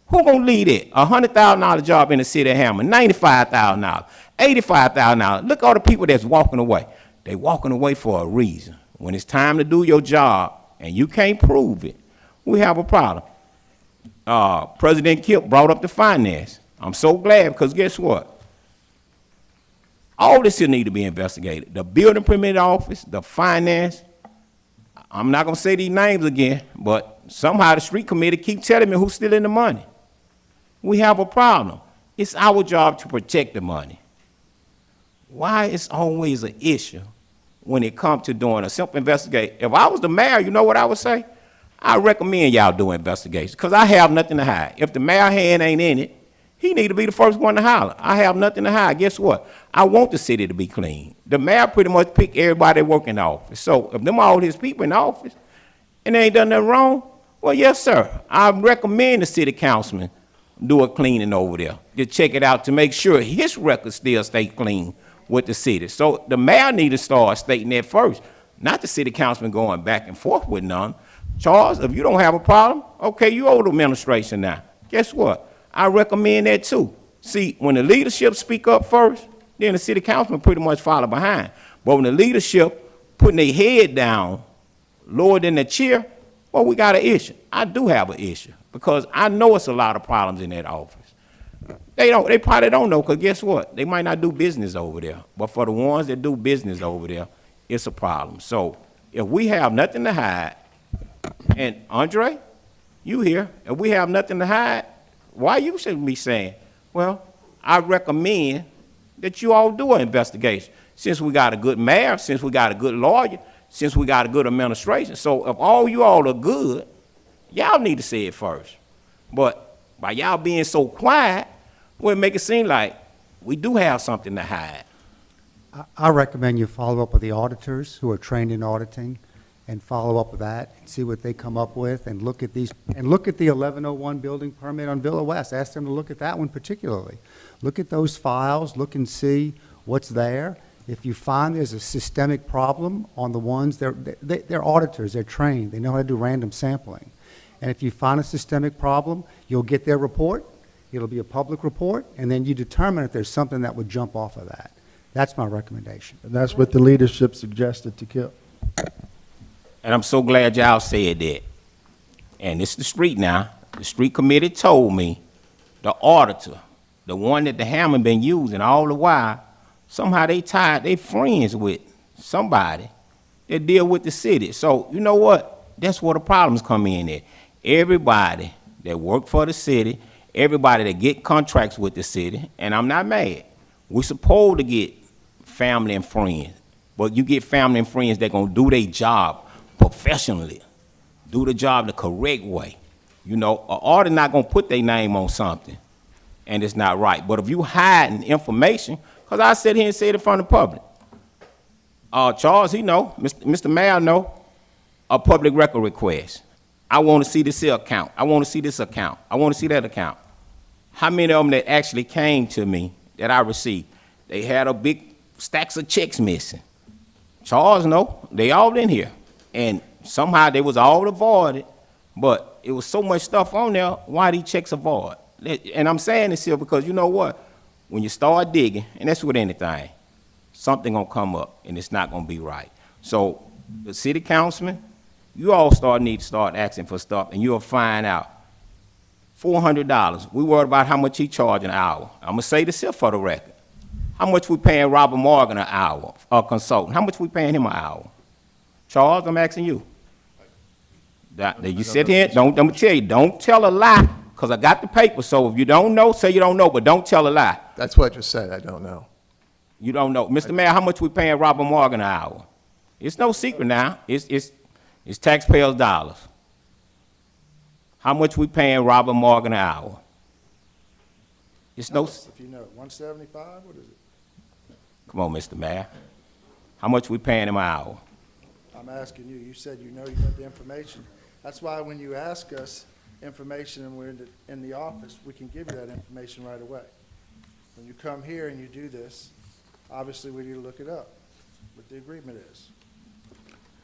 Who gonna leave it? A $100,000 job in the city of Hammond, $95,000, $85,000. Look at all the people that's walking away. They walking away for a reason. When it's time to do your job and you can't prove it, we have a problem. President Kip brought up the finance. I'm so glad, because guess what? All this will need to be investigated. The building permit office, the finance. I'm not gonna say these names again, but somehow the street committee keep telling me who's stealing the money. We have a problem. It's our job to protect the money. Why is always an issue when it comes to doing a simple investigation? If I was the mayor, you know what I would say? I recommend y'all do investigations, because I have nothing to hide. If the mayor hand ain't in it, he need to be the first one to holler. I have nothing to hide. Guess what? I want the city to be clean. The mayor pretty much pick everybody that work in the office. So if them all his people in the office and they ain't done nothing wrong, well, yes, sir. I recommend the city councilman do a cleaning over there to check it out to make sure his records still stay clean with the city. So the mayor need to start stating that first. not the city councilman going back and forth with none. Charles, if you don't have a problem, okay, you owe the administration now. Guess what? I recommend that too. See, when the leadership speak up first, then the city councilman pretty much follow behind. But when the leadership putting their head down, lower than the chair, well, we got an issue. I do have an issue because I know it's a lot of problems in that office. They probably don't know, because guess what? They might not do business over there. But for the ones that do business over there, it's a problem. So if we have nothing to hide, and Andre, you here, if we have nothing to hide, why you shouldn't be saying, well, I recommend that you all do an investigation. Since we got a good mayor, since we got a good lawyer, since we got a good administration. So if all you all are good, y'all need to say it first. But by y'all being so quiet, well, it make it seem like we do have something to hide. I recommend you follow up with the auditors who are trained in auditing and follow up with that, and see what they come up with, and look at these, and look at the 1101 building permit on Villa West. Ask them to look at that one particularly. Look at those files, look and see what's there. If you find there's a systemic problem on the ones, they're auditors, they're trained, they know how to do random sampling. And if you find a systemic problem, you'll get their report, it'll be a public report, and then you determine if there's something that would jump off of that. That's my recommendation. And that's what the leadership suggested to Kip. And I'm so glad y'all said that. And it's the street now. The street committee told me the auditor, the one that the Hammond been using all the while, somehow they friends with somebody that deal with the city. So you know what? That's where the problems come in at. Everybody that work for the city, everybody that get contracts with the city, and I'm not mad. We supposed to get family and friends, but you get family and friends that gonna do their job professionally, do the job the correct way. You know, an auditor not gonna put their name on something, and it's not right. But if you hiding information, because I sit here and say it in front of the public. Charles, he know, Mr. Mayor know, a public record request. I want to see this account. I want to see this account. I want to see that account. How many of them that actually came to me that I received? They had a big stacks of checks missing. Charles know, they all in here. And somehow they was all avoided, but it was so much stuff on there, why these checks avoid? And I'm saying this here because you know what? When you start digging, and that's with anything, something gonna come up and it's not gonna be right. So the city councilman, you all need to start asking for stuff, and you'll find out. $400. We worried about how much he charge an hour. I'm gonna say this here for the record. How much we paying Robert Morgan an hour, a consultant? How much we paying him an hour? Charles, I'm asking you. You sit here, I'm gonna tell you, don't tell a lie, because I got the paper, so if you don't know, say you don't know, but don't tell a lie. That's what I just said, I don't know. You don't know. Mr. Mayor, how much we paying Robert Morgan an hour? It's no secret now. It's taxpayers' dollars. How much we paying Robert Morgan an hour? It's no. If you know, 175, what is it? Come on, Mr. Mayor. How much we paying him an hour? I'm asking you, you said you know you got the information. That's why when you ask us information and we're in the office, we can give you that information right away. When you come here and you do this, obviously we need to look it up, what the agreement is.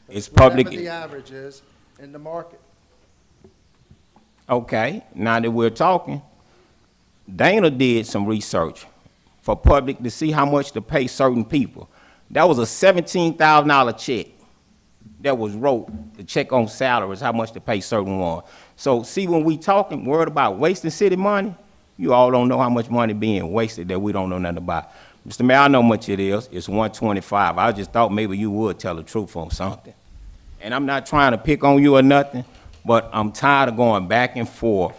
It's public. Whatever the average is in the market. Okay, now that we're talking, Dana did some research for public to see how much to pay certain people. That was a $17,000 check that was wrote, the check on salaries, how much to pay certain ones. So see, when we talking, worried about wasting city money, you all don't know how much money being wasted that we don't know nothing about. Mr. Mayor, I know how much it is. It's $125. I just thought maybe you would tell the truth on something. And I'm not trying to pick on you or nothing, but I'm tired of going back and forth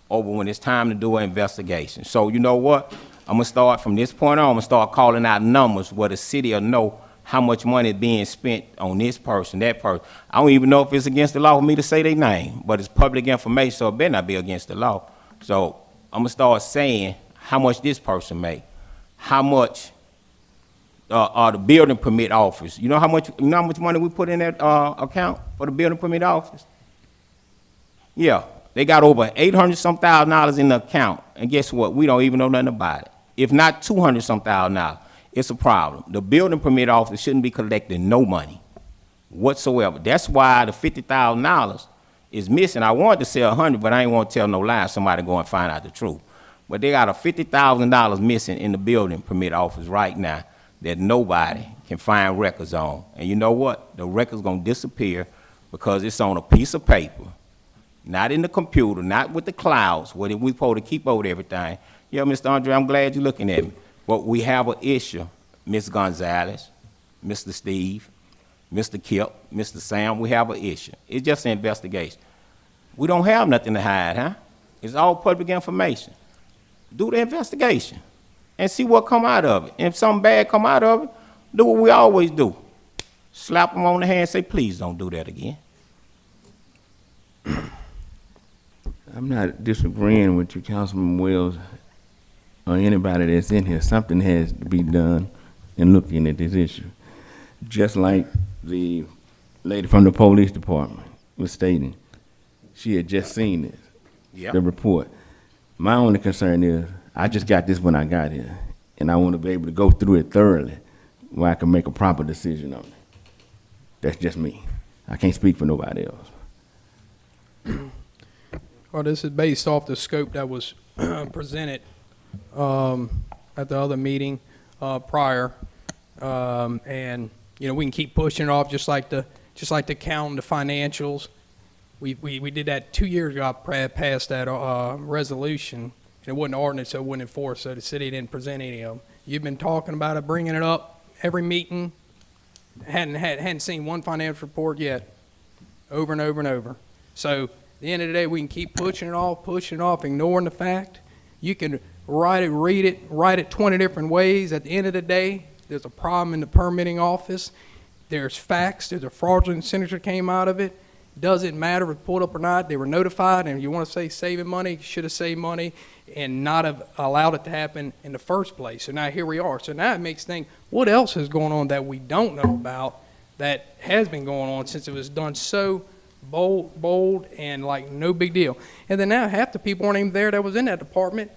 over when it's time to do an investigation. So you know what? I'm gonna start from this point on, I'm gonna start calling out numbers where the city will know how much money is being spent on this person, that person. I don't even know if it's against the law for me to say their name, but it's public information, so it better not be against the law. So I'm gonna start saying how much this person make, how much the building permit office. You know how much money we put in that account for the building permit office? Yeah, they got over $800-some thousand in the account, and guess what? We don't even know nothing about it. If not $200-some thousand, it's a problem. The building permit office shouldn't be collecting no money. whatsoever. That's why the $50,000 is missing. I wanted to say 100, but I ain't want to tell no lie. Somebody go and find out the truth. But they got a $50,000 missing in the building permit office right now that nobody can find records on. And you know what? The record's gonna disappear because it's on a piece of paper, not in the computer, not with the clouds, where we supposed to keep out everything. Yeah, Mr. Andre, I'm glad you're looking at me. But we have an issue, Ms. Gonzalez, Mr. Steve, Mr. Kip, Mr. Sam, we have an issue. It's just an investigation. We don't have nothing to hide, huh? It's all public information. Do the investigation and see what come out of it. And if something bad come out of it, do what we always do. Slap them on the hand and say, please don't do that again. I'm not disagreeing with you, Councilman Wells, or anybody that's in here. Something has to be done in looking at this issue. Just like the lady from the police department was stating, she had just seen this, the report. My only concern is, I just got this when I got here, and I want to be able to go through it thoroughly where I can make a proper decision on it. That's just me. I can't speak for nobody else. Well, this is based off the scope that was presented at the other meeting prior, and you know, we can keep pushing it off just like the count, the financials. We did that 2 years ago. I passed that resolution, and it wasn't an ordinance, so it wasn't enforced, so the city didn't present any of them. You've been talking about it, bringing it up every meeting. Hadn't seen one financial report yet, over and over and over. So at the end of the day, we can keep pushing it off, ignoring the fact. You can write it, read it, write it 20 different ways. At the end of the day, there's a problem in the permitting office. There's facts. There's a fraudulent signature came out of it. Doesn't matter if it's pulled up or not. They were notified, and you want to say saving money, should have saved money and not have allowed it to happen in the first place. So now here we are. So now it makes think, what else is going on that we don't know about that has been going on since it was done so bold and like no big deal. And then now half the people weren't even there that was in that department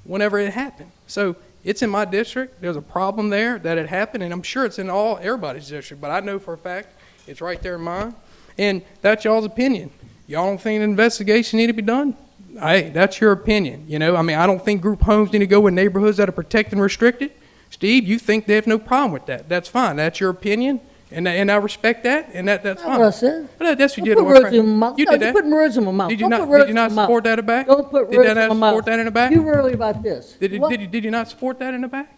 whenever it happened. So it's in my district. There's a problem there that it happened, and I'm sure it's in everybody's district, but I know for a fact it's right there in mine. And that's y'all's opinion. Y'all don't think an investigation need to be done? Hey, that's your opinion. You know, I mean, I don't think group homes need to go in neighborhoods that are protected and restricted. Steve, you think they have no problem with that. That's fine. That's your opinion. And I respect that, and that's fine. That's what I said. But that's what you Don't did. put words in my mouth. You No, did you're that. putting words in my mouth. Did you Don't put not? Did words you not in my mouth. support that in the back? Don't put Did words that in not my mouth. support that in the back? You early about this. What? Did you not support that in the back?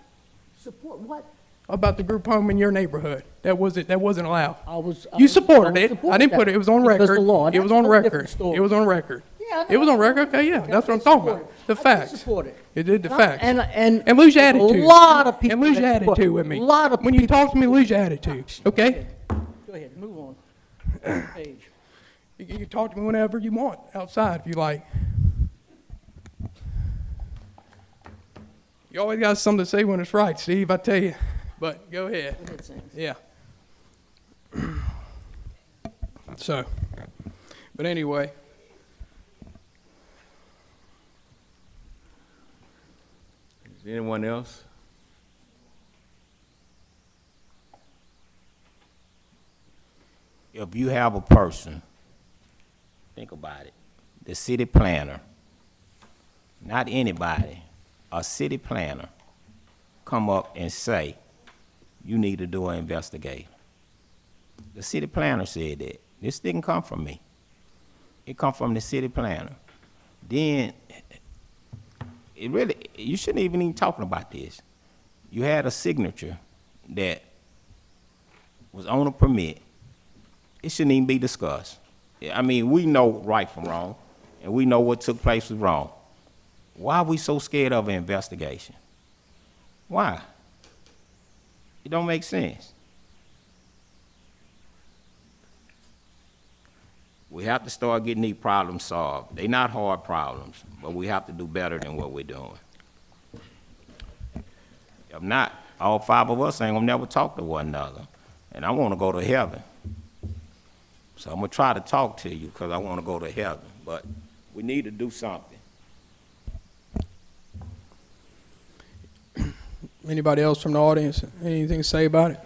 Support what? About the group home in your neighborhood? That wasn't allowed. I You supported it. I supported didn't put that it. It was on because record. the law. It was That's on a record. different story. It was on record. Yeah, it was on record. Okay, yeah, that's what I'm talking about. The facts. Support it. It did the And facts. And lose your attitude. A lot of people. And lose your that support- attitude with me. A lot of when you talk to me, lose your attitude. Okay. Go ahead, move on. Page. You can talk to me whenever you want outside if you like. You always got something to say when it's right, Steve. I tell you. But go ahead. Go ahead, Sam. Yeah. So, but anyway. Is there anyone else? If you have a person, think about it, the city planner, not anybody, a city planner, come up and say, you need to do an investigation. The city planner said that. This didn't come from me. It come from the city planner. Then, you shouldn't even talking about this. You had a signature that was on a permit. It shouldn't even be discussed. I mean, we know right from wrong, and we know what took place was wrong. Why are we so scared of an investigation? Why? It don't make sense. We have to start getting these problems solved. They're not hard problems, but we have to do better than what we're doing. If not, all five of us ain't gonna never talk to one another, and I wanna go to heaven. So I'm gonna try to talk to you because I wanna go to heaven, but we need to do something. Anybody else from the audience, anything to say about it?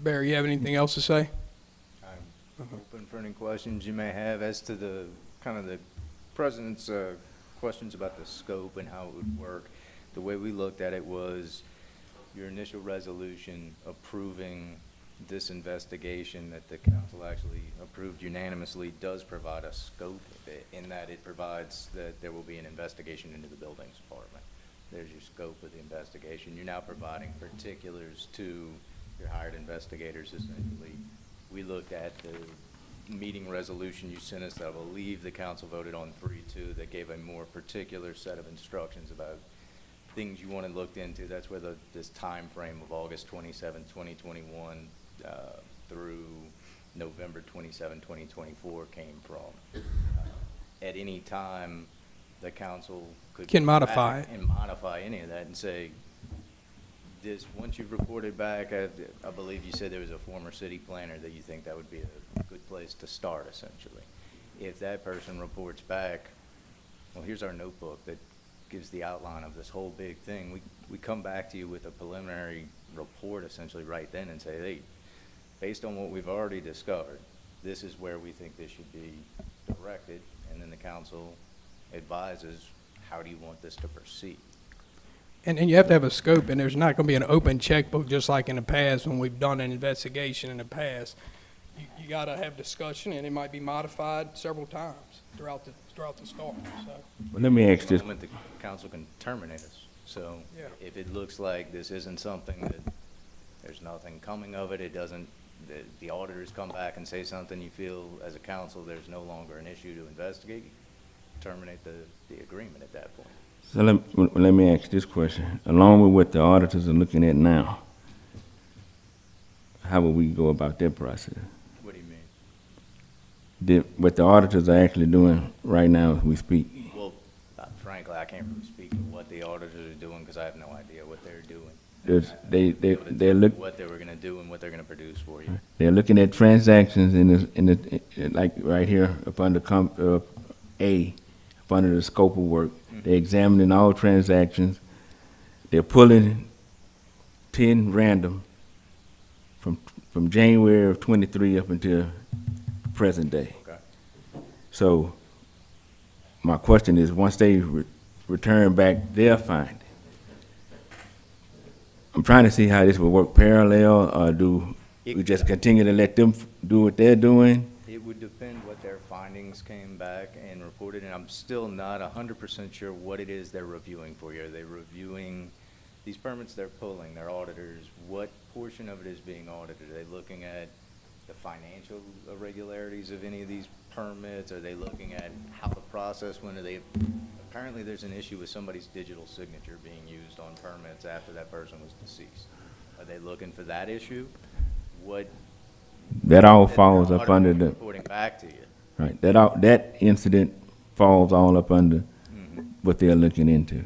Barry, you have anything else to say? I'm open for any questions you may have as to the, kind of the president's questions about the scope and how it would work. The way we looked at it was your initial resolution approving this investigation that the council actually approved unanimously does provide a scope in that it provides that there will be an investigation into the buildings department. There's your scope of the investigation. You're now providing particulars to your hired investigators, essentially. We looked at the meeting resolution you sent us that I believe the council voted on 3-2 that gave a more particular set of instructions about things you wanted looked into. That's where this time frame of August 27, 2021 through November 27, 2024 came from. At any time, the council Can modify it. and modify any of that and say, this, once you've reported back, I believe you said there was a former city planner that you think that would be a good place to start, essentially. If that person reports back, well, here's our notebook that gives the outline of this whole big thing. We come back to you with a preliminary report, essentially, right then and say, hey, based on what we've already discovered, this is where we think this should be directed, and then the council advises, how do you want this to proceed? And you have to have a scope, and there's not going to be an open checkbook just like in the past when we've done an investigation in the past. You got to have discussion, and it might be modified several times throughout the start. So. Well, let me ask this. The council can terminate us. So Yeah. if it looks like this isn't something that there's nothing coming of it, it doesn't, the auditors come back and say something you feel as a council there's no longer an issue to investigate, terminate the agreement at that point. So let me ask this question. Along with what the auditors are looking at now, how would we go about that process? What do you mean? What the auditors are actually doing right now as we speak? Well, frankly, I can't really speak to what the auditors are doing because I have no idea what they're doing. They're look what they were going to do and what they're going to produce for you. They're looking at transactions like right here up under A, up under the scope of work. They're examining all transactions. They're pulling 10 random from January of 23 up until present day. Okay. So my question is, once they return back their finding, I'm trying to see how this will work parallel, or do we just continue to let them do what they're doing? It would depend what their findings came back and reported, and I'm still not 100% sure what it is they're reviewing for you. Are they reviewing these permits they're pulling, their auditors? What portion of it is being audited? Are they looking at the financial irregularities of any of these permits? Are they looking at how the process went? Apparently there's an issue with somebody's digital signature being used on permits after that person was deceased. Are they looking for that issue? That all falls up under the reporting back to you. Right. That incident falls all up under what they're looking into.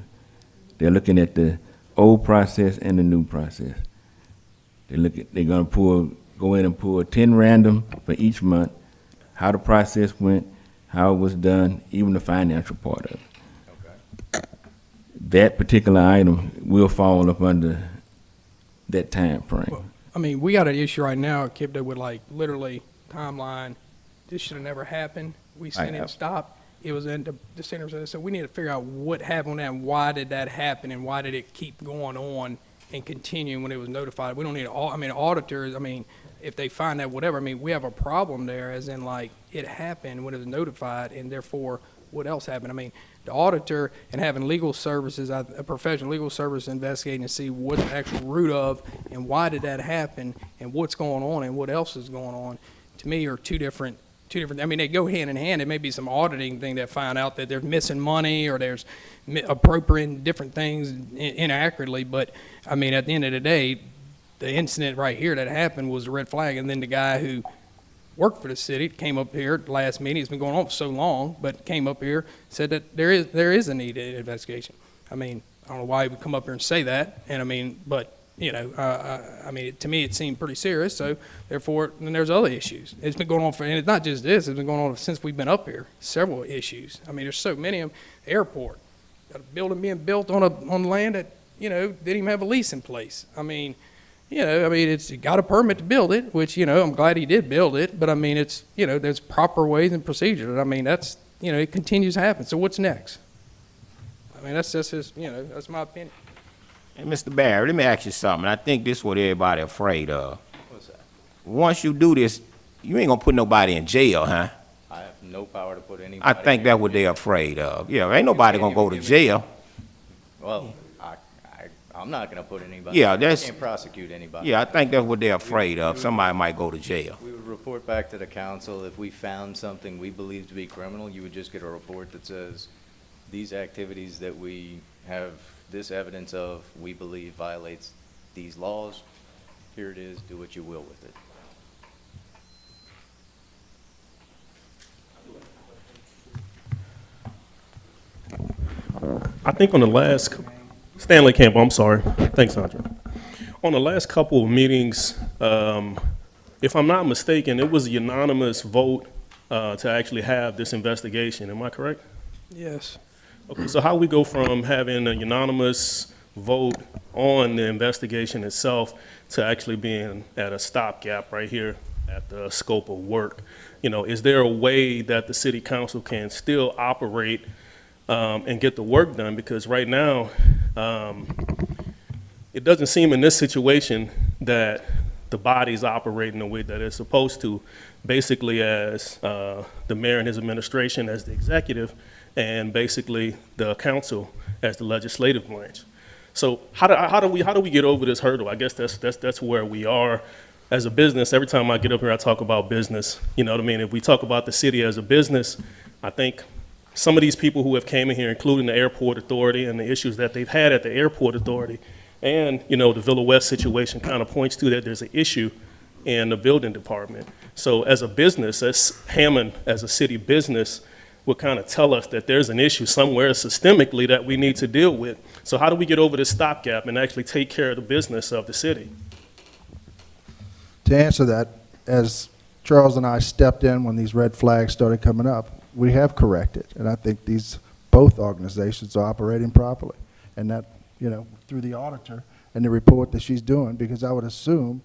They're looking at the old process and the new process. They're gonna go in and pull 10 random for each month, how the process went, how it was done, even the financial part of it. Okay. That particular item will fall up under that time frame. Well, I mean, we got an issue right now, Kip, that would like literally timeline. This should have never happened. We sent it stopped. It was in the center. So we need to figure out what happened on that and why did that happen and why did it keep going on and continue when it was notified. We don't need auditors, if they find that whatever, we have a problem there as in like it happened when it was notified and therefore what else happened? The auditor and having legal services, a professional legal service investigating to see what the actual root of and why did that happen and what's going on and what else is going on, to me are two different, they go hand in hand. It may be some auditing thing that find out that they're missing money or there's appropriating different things inaccurately, but at the end of the day, the incident right here that happened was a red flag, and then the guy who worked for the city came up here at the last meeting. It's been going on for so long, but came up here, said that there is a need in investigation. I don't know why he would come up here and say that, but to me it seemed pretty serious. So therefore, then there's other issues. It's been going on and it's not just this. It's been going on since we've been up here. Several issues. There's so many of them. The airport, got a building being built on land that didn't even have a lease in place. You know, I mean, it's got a permit to build it, which, you know, I'm glad he did build it, but I mean, it's, you know, there's proper ways and procedures. I mean, that's, you know, it continues to happen. So what's next? I mean, that's just his, you know, that's my opinion. Hey, Mr. Barry, let me ask you something. I think this is what everybody afraid of. What's that? Once you do this, you ain't gonna put nobody in jail, huh? I have no power to put anybody. I think that's what they're afraid of. Yeah, ain't nobody gonna go to jail. Well, I'm not gonna put anybody. Yeah, I that's. can't prosecute anybody. Yeah, I think that's what they're afraid of. Somebody might go to jail. We would report back to the council if we found something we believe to be criminal. You would just get a report that says, these activities that we have this evidence of, we believe violates these laws. Here it is, do what you will with it. I think on the last, Stanley Campbell, I'm sorry. Thanks, Sandra. On the last couple of meetings, if I'm not mistaken, it was a unanimous vote to actually have this investigation. Am I correct? Yes. Okay, so how we go from having a unanimous vote on the investigation itself to actually being at a stopgap right here at the scope of work? You know, is there a way that the city council can still operate and get the work done? Because right now, it doesn't seem in this situation that the body's operating the way that it's supposed to, basically as the mayor and his administration as the executive, and basically the council as the legislative branch. So how do we get over this hurdle? I guess that's where we are as a business. Every time I get up here, I talk about business. You know what I mean? If we talk about the city as a business, I think some of these people who have came in here, including the airport authority and the issues that they've had at the airport authority, and you know the Villa West situation kind of points to that there's an issue in the building department. So as a business, as Hammond, as a city business, would kind of tell us that there's an issue somewhere systemically that we need to deal with. So how do we get over this stopgap and actually take care of the business of the city? To answer that, as Charles and I stepped in when these red flags started coming up, we have corrected, and I think both organizations are operating properly. And that, you know, through the auditor and the report that she's doing, because I would assume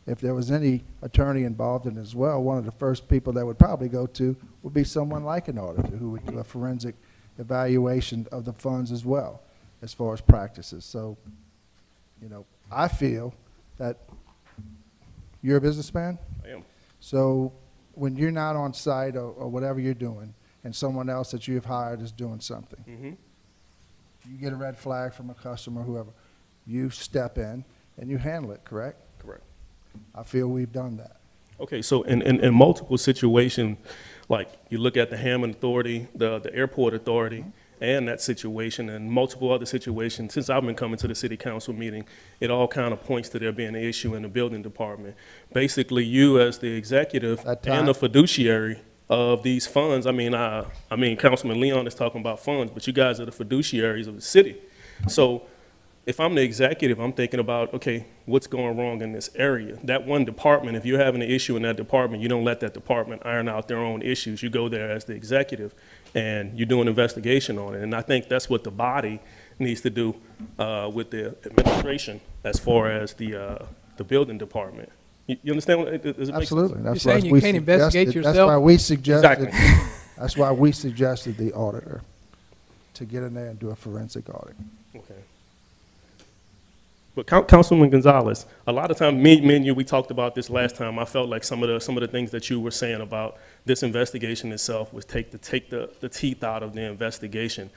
if there was any attorney involved in it as well, one of the first people that would probably go to would be someone like an auditor who would do a forensic evaluation of the funds as well, as far as practices. So, you know, I feel that you're a businessman. I am. So when you're not on site or whatever you're doing, and someone else that you've hired is doing something, you get a red flag from a customer, whoever, you step in and you handle it, correct? Correct. I feel we've done that. Okay, so in multiple situations, like you look at the Hammond Authority, the airport authority, and that situation, and multiple other situations, since I've been coming to the city council meeting, it all kind of points to there being an issue in the building department. Basically, you as the executive and the fiduciary of these funds, I mean, Councilman Leon is talking about funds, but you guys are the fiduciaries of the city. So if I'm the executive, I'm thinking about, okay, what's going wrong in this area? That one department, if you're having an issue in that department, you don't let that department iron out their own issues. You go there as the executive and you do an investigation on it. And I think that's what the body needs to do with the administration as far as the building department. You understand? Does it make Absolutely. sense? You're saying you can't investigate yourself? That's why we suggested. Exactly. That's why we suggested the auditor to get in there and do a forensic audit. Okay. But Councilman Gonzalez, a lot of times, me and you, we talked about this last time. I felt like some of the things that you were saying about this investigation itself was take the teeth out of the investigation.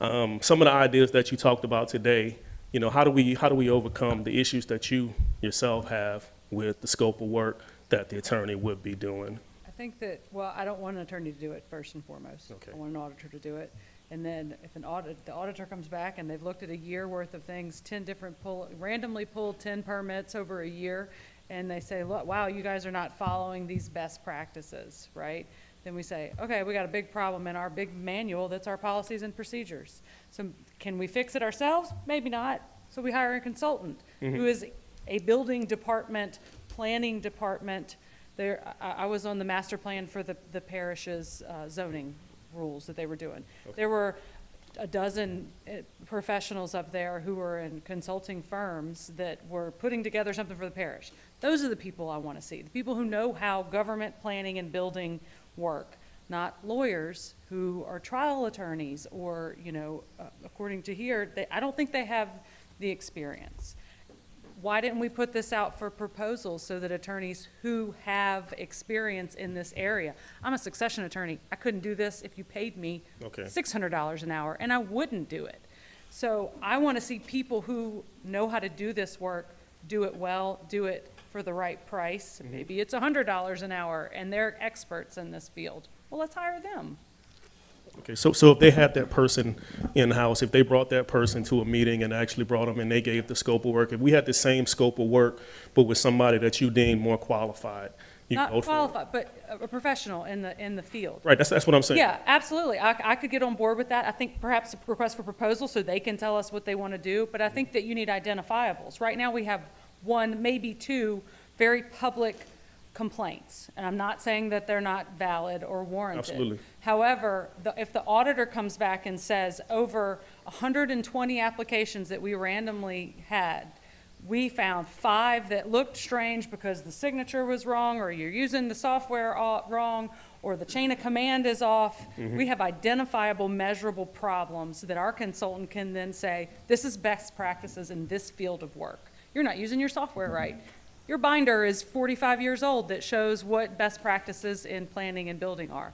Some of the ideas that you talked about today, you know, how do we overcome the issues that you yourself have with the scope of work that the attorney would be doing? I think that, well, I don't want an attorney to do it first and foremost. Okay. I want an auditor to do it. And then if the auditor comes back and they've looked at a year worth of things, 10 different randomly pulled 10 permits over a year, and they say, look, wow, you guys are not following these best practices, right? Then we say, okay, we got a big problem in our big manual that's our policies and procedures. So can we fix it ourselves? Maybe not. So we hire a consultant who is a building department, planning department. I was on the master plan for the parish's zoning rules that they were doing. Okay. There were a dozen professionals up there who were in consulting firms that were putting together something for the parish. Those are the people I want to see, the people who know how government planning and building work, not lawyers who are trial attorneys or, you know, according to here, I don't think they have the experience. Why didn't we put this out for proposals so that attorneys who have experience in this area? I'm a succession attorney. I couldn't do this if you paid me $600 an hour, and I wouldn't do it. So I want to see people who know how to do this work, do it well, do it for the right price. Maybe it's $100 an hour, and they're experts in this field. Well, let's hire them. Okay, so if they had that person in-house, if they brought that person to a meeting and actually brought them and they gave the scope of work, if we had the same scope of work, but with somebody that you deemed more qualified, you Not vote for it? qualified, but a professional in the field. Right, that's what I'm saying. Yeah, absolutely. I could get on board with that. I think perhaps a request for proposal so they can tell us what they want to do, but I think that you need identifiables. Right now we have one, maybe two, very public complaints. And I'm not saying that they're not valid or warranted. Absolutely. However, if the auditor comes back and says over 120 applications that we randomly had, we found 5 that looked strange because the signature was wrong, or you're using the software wrong, or the chain of command is off. We have identifiable, measurable problems that our consultant can then say, this is best practices in this field of work. You're not using your software right. Your binder is 45 years old that shows what best practices in planning and building are.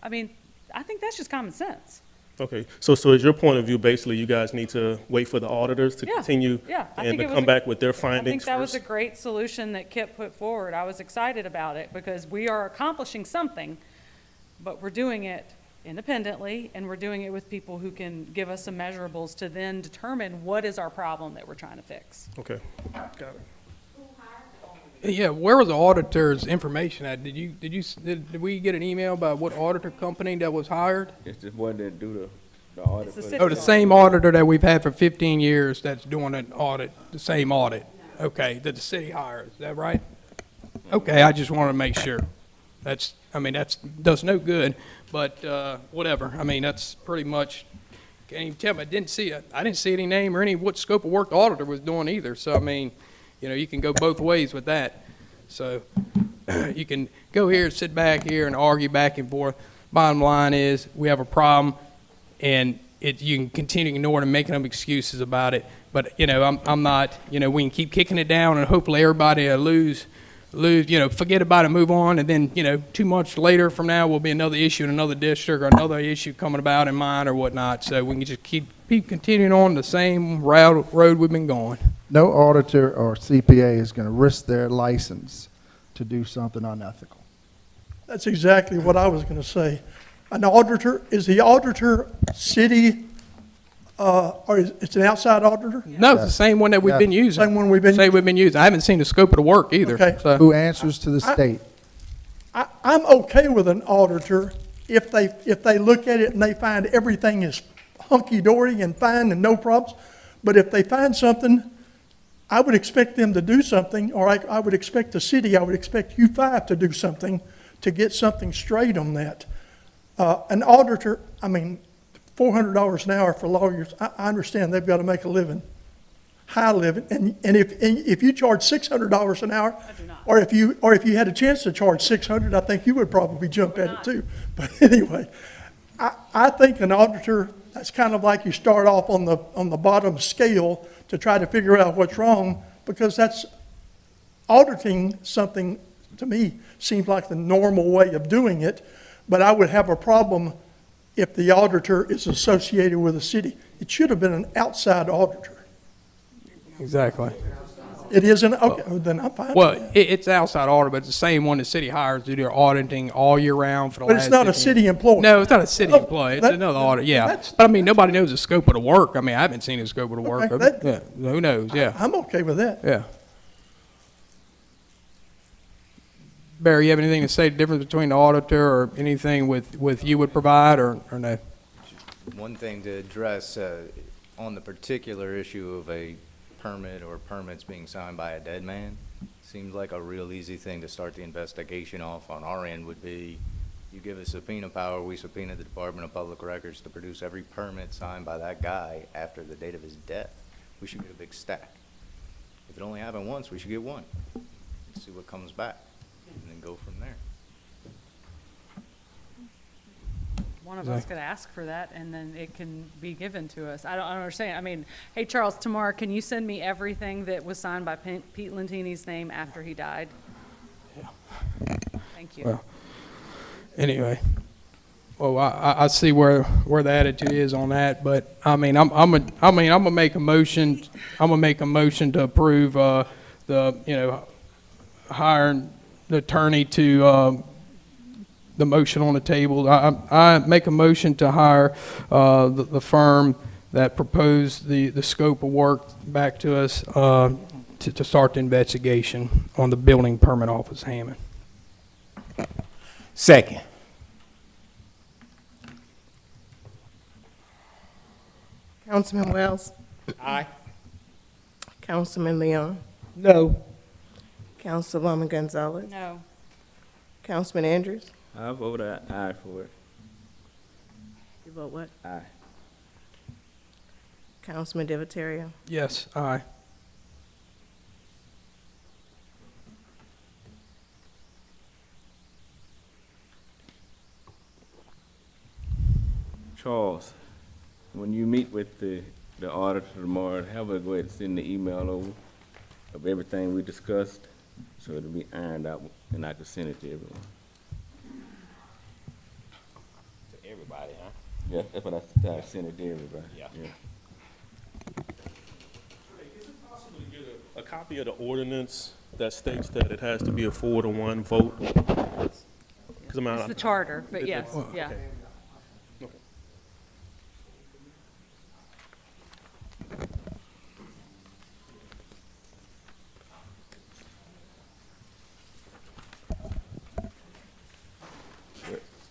I mean, I think that's just common sense. Okay, so is your point of view, basically, you guys need to wait for the auditors to continue and to come back with their findings I think that was first? a great solution that Kip put forward. I was excited about it because we are accomplishing something, but we're doing it independently, and we're doing it with people who can give us some measurables to then determine what is our problem that we're trying to fix. Okay, got it. Yeah, where was the auditor's information at? Did we get an email about what auditor company that was hired? It's the one that do the audit. Oh, the same auditor that we've had for 15 years that's doing an audit, the same audit. Okay, that the city hires, is that right? Okay, I just wanted to make sure. That's does no good, but whatever. I mean, that's pretty much, can't even tell me, I didn't see any name or any what scope of work the auditor was doing either. So, I mean, you know, you can go both ways with that. So you can go here and sit back here and argue back and forth. Bottom line is we have a problem, and you can continue ignoring and making up excuses about it. But, you know, I'm not, you know, we can keep kicking it down and hopefully everybody will lose, you know, forget about it, move on. And then, you know, 2 months later from now will be another issue in another district or another issue coming about in mine or whatnot. So we can just keep continuing on the same road we've been going. No auditor or CPA is going to risk their license to do something unethical. That's exactly what I was going to say. An auditor, is the auditor city, or it's an outside auditor? No, it's the same one that we've been using. Same one we've been using. I haven't seen the scope of the work either. Okay. So. Who answers to the state? I'm okay with an auditor if they look at it and they find everything is hunky-dory and fine and no problems. But if they find something, I would expect them to do something, or I would expect the city, I would expect you 5 to do something to get something straight on that. An auditor, I mean, $400 an hour for lawyers, I understand they've got to make a living, high living, and if you charge $600 an hour, or if you had a chance to charge $600, I think you would probably jump at it too. But anyway, I think an auditor, that's kind of like you start off on the bottom scale to try to figure out what's wrong, because that's auditing something, to me, seems like the normal way of doing it. But I would have a problem if the auditor is associated with a city. It should have been an outside auditor. Exactly. It isn't? Okay, then I'm fine. Well, it's outside auditor, but it's the same one the city hires to do their auditing all year round for the last. But it's not a city employee. No, it's not a city employee. It's another audit, yeah. But I mean, nobody knows the scope of the work. I mean, I haven't seen the scope of the work. Okay, Yeah, who knows, yeah. I'm okay with that. Yeah. Barry, you have anything to say, the difference between the auditor or anything with you would provide or no? One thing to address on the particular issue of a permit or permits being signed by a dead man, seems like a real easy thing to start the investigation off on our end would be You give us subpoena power, we subpoena the Department of Public Records to produce every permit signed by that guy after the date of his death. We should get a big stack. If it only happened once, we should get one. See what comes back, and then go from there. One of us could ask for that, and then it can be given to us. I don't understand. I mean, hey, Charles, tomorrow, can you send me everything that was signed by Pete Lentini's name after he died? Yeah. Thank you. Well, anyway, well, I see where the attitude is on that, but I mean, I'm gonna make a motion. I'm gonna make a motion to approve the hiring the attorney to the motion on the table. I make a motion to hire the firm that proposed the scope of work back to us to start the investigation on the building permit office, Hammond. Second. Councilman Wells. Aye. Councilman Leon. No. Councilwoman Gonzalez. No. Councilman Andrews. I vote aye for it. You vote what? Aye. Councilman Divatario. Yes, aye. Charles, when you meet with the auditor tomorrow, have her go ahead and send the email over of everything we discussed, so it'll be ironed out, and I can send it to everyone. To everybody, huh? Yeah, that's what I send it to everybody. Yeah. Is it possible to get a copy of the ordinance that states that it has to be a 4-to-1 vote? Because It's the charter, but yes, yeah. Okay.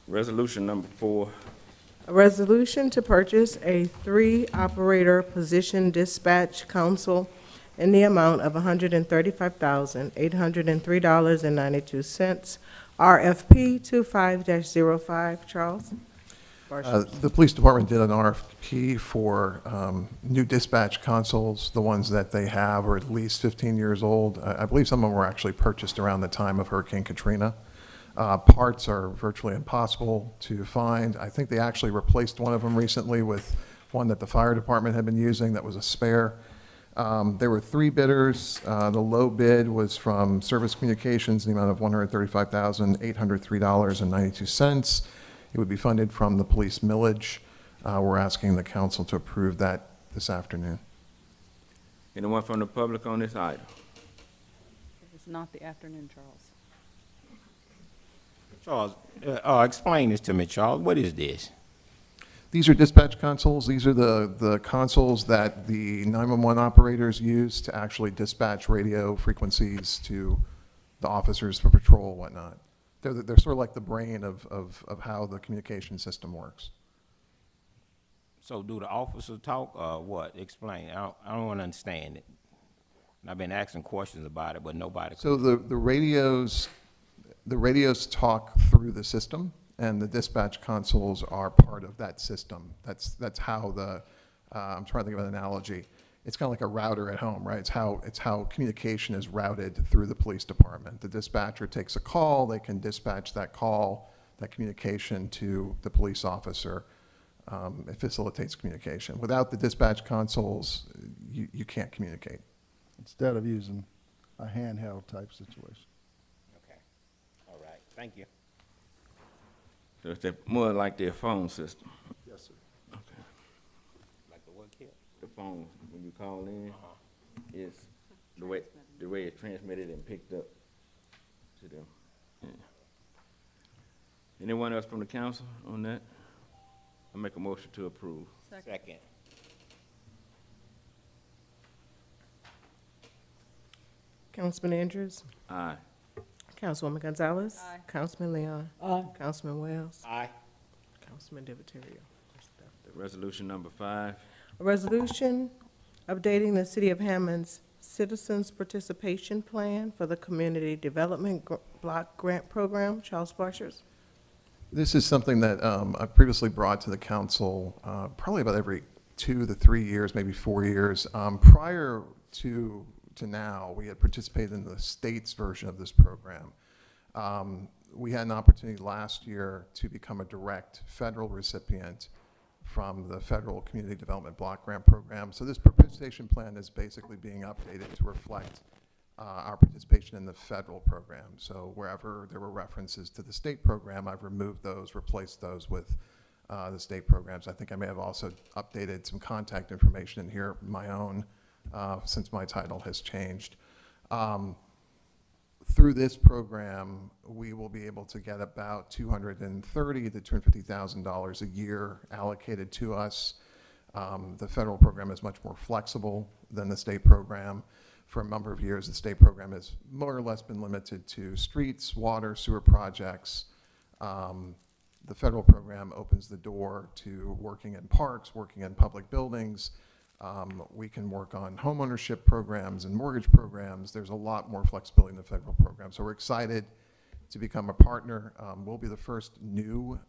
Resolution number 4. A resolution to purchase a 3-operator position dispatch console in the amount of $135,803.92. RFP 25-05. Charles? The police department did an RFP for new dispatch consoles. The ones that they have are at least 15 years old. I believe some of them were actually purchased around the time of Hurricane Katrina. Parts are virtually impossible to find. I think they actually replaced one of them recently with one that the fire department had been using that was a spare. There were 3 bidders. The low bid was from Service Communications in the amount of $135,803.92. It would be funded from the police millage. We're asking the council to approve that this afternoon. Anyone from the public on this item? It was not the afternoon, Charles. Charles, explain this to me, Charles. What is this? These are dispatch consoles. These are the consoles that the 911 operators use to actually dispatch radio frequencies to the officers for patrol and whatnot. They're sort of like the brain of how the communication system works. So do the officers talk or what? Explain. I don't want to understand it. And I've been asking questions about it, but nobody. So the radios talk through the system, and the dispatch consoles are part of that system. That's how I'm trying to think of an analogy. It's kind of like a router at home, right? It's how communication is routed through the police department. The dispatcher takes a call, they can dispatch that call, that communication to the police officer. It facilitates communication. Without the dispatch consoles, you can't communicate. Instead of using a handheld type situation. Okay. All right. Thank you. So it's more like their phone system. Yes, sir. Okay. Like the what, kid? The phone, when you call in, is the way it's transmitted and picked up to them. Yeah. Anyone else from the council on that? I make a motion to approve. Second. Councilman Andrews. Aye. Councilwoman Gonzalez. Aye. Councilman Leon. Aye. Councilman Wells. Aye. Councilman Divatario. Resolution number 5. A resolution updating the City of Hammond's Citizens Participation Plan for the Community Development Block Grant Program. Charles Barshers. This is something that I've previously brought to the council probably about every 2 to 3 years, maybe 4 years. Prior to now, we had participated in the state's version of this program. We had an opportunity last year to become a direct federal recipient from the Federal Community Development Block Grant Program. So this participation plan is basically being updated to reflect our participation in the federal program. So wherever there were references to the state program, I've removed those, replaced those with the state programs. I think I may have also updated some contact information in here, my own, since my title has changed. Through this program, we will be able to get about $230,000 to $250,000 a year allocated to us. The federal program is much more flexible than the state program. For a number of years, the state program has more or less been limited to streets, water, sewer projects. The federal program opens the door to working in parks, working in public buildings. We can work on homeownership programs and mortgage programs. There's a lot more flexibility in the federal program. So we're excited to become a partner. We'll be the first new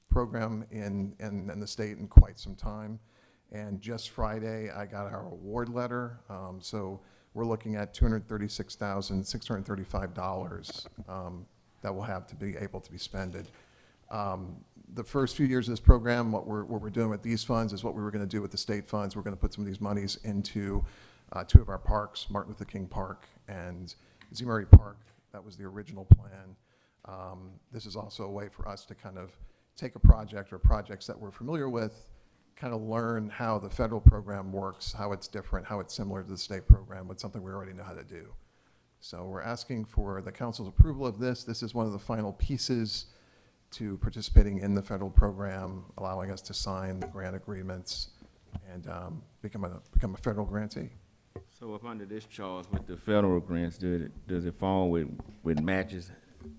program in the state in quite some time. And just Friday, I got our award letter. So we're looking at $236,635 that will have to be able to be spended. The first few years of this program, what we're doing with these funds is what we were going to do with the state funds. We're going to put some of these monies into 2 of our parks, Martin Luther King Park and Z. Murray Park. That was the original plan. This is also a way for us to kind of take a project or projects that we're familiar with, kind of learn how the federal program works, how it's different, how it's similar to the state program, with something we already know how to do. So we're asking for the council's approval of this. This is one of the final pieces to participating in the federal program, allowing us to sign the grant agreements and become a federal grantee. So if under this charge with the federal grants, does it fall with matches,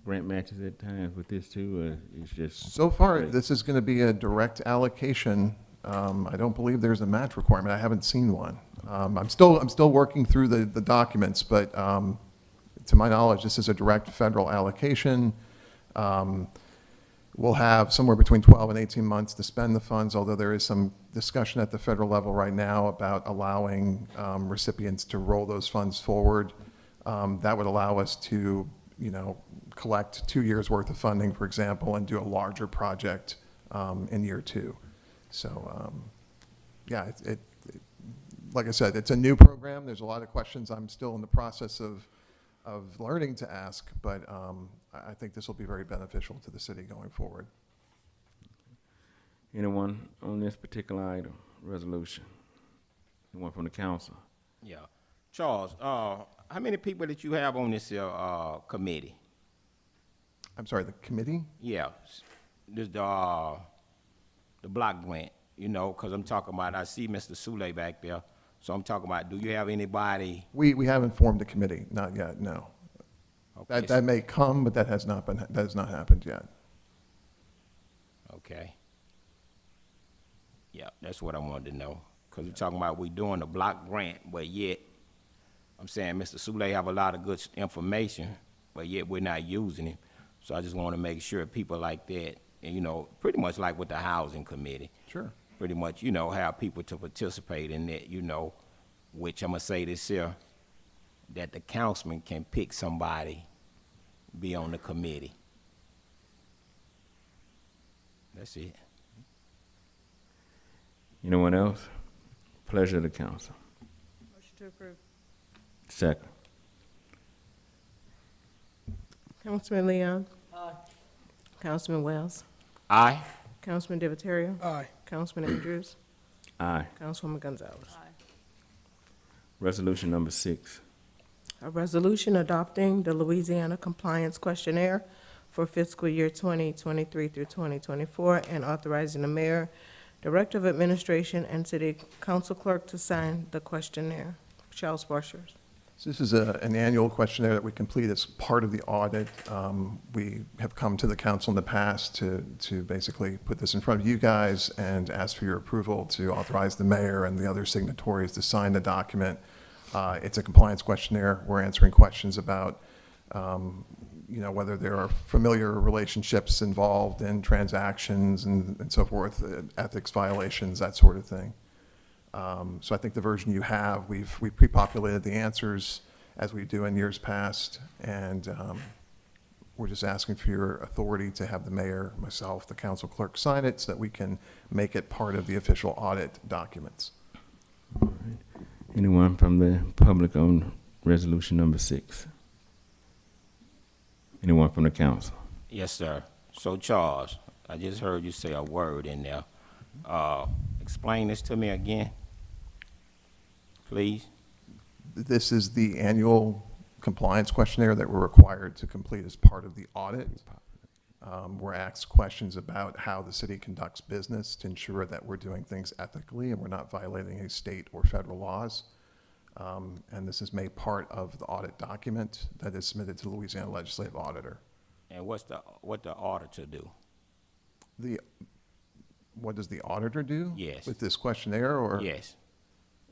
grant matches at times with this too, or it's just? So far, this is going to be a direct allocation. I don't believe there's a match requirement. I haven't seen one. I'm still working through the documents, but to my knowledge, this is a direct federal allocation. We'll have somewhere between 12 and 18 months to spend the funds, although there is some discussion at the federal level right now about allowing recipients to roll those funds forward. That would allow us to, collect 2 years worth of funding, for example, and do a larger project in year 2. So, yeah, like I said, it's a new program. There's a lot of questions I'm still in the process of learning to ask, but I think this will be very beneficial to the city going forward. Anyone on this particular item, resolution? Anyone from the council? Yeah. Charles, how many people that you have on this committee? I'm sorry, the committee? Yeah, this the block grant, because I'm talking about, I see Mr. Sule back there, so I'm talking about, do you have anybody? We haven't formed a committee, not yet, no. Okay. That may come, but that has not happened yet. Okay. Yeah, that's what I wanted to know, because we're talking about we doing the block grant, but yet, I'm saying Mr. Sule have a lot of good information, but yet we're not using it. So I just want to make sure people like that, and pretty much like with the housing committee. Sure. Pretty much, have people to participate in that, which I'm gonna say this here, that the councilman can pick somebody, be on the committee. That's it. Anyone else? Pleasure of the council. Motion to approve. Second. Councilman Leon? Aye. Councilman Wells? Aye. Councilman Divatario? Aye. Councilman Andrews? Aye. Councilwoman Gonzalez? Resolution number 6. A resolution adopting the Louisiana Compliance Questionnaire for fiscal year 2023 through 2024 and authorizing the mayor, director of administration, and city council clerk to sign the questionnaire. Charles Borchers. So this is an annual questionnaire that we complete as part of the audit. We have come to the council in the past to basically put this in front of you guys and ask for your approval to authorize the mayor and the other signatories to sign the document. It's a compliance questionnaire. We're answering questions about you know, whether there are familiar relationships involved in transactions and so forth, ethics violations, that sort of thing. So I think the version you have, we've pre-populated the answers as we do in years past, and we're just asking for your authority to have the mayor, myself, the council clerk sign it so that we can make it part of the official audit documents. All right. Anyone from the public on resolution number 6? Anyone from the council? Yes, sir. So Charles, I just heard you say a word in there. Explain this to me again, please. This is the annual compliance questionnaire that we're required to complete as part of the audit. We're asked questions about how the city conducts business to ensure that we're doing things ethically and we're not violating any state or federal laws. And this is made part of the audit document that is submitted to the Louisiana Legislative Auditor. And what the auditor do? What does the auditor do? Yes. With this questionnaire, or? Yes.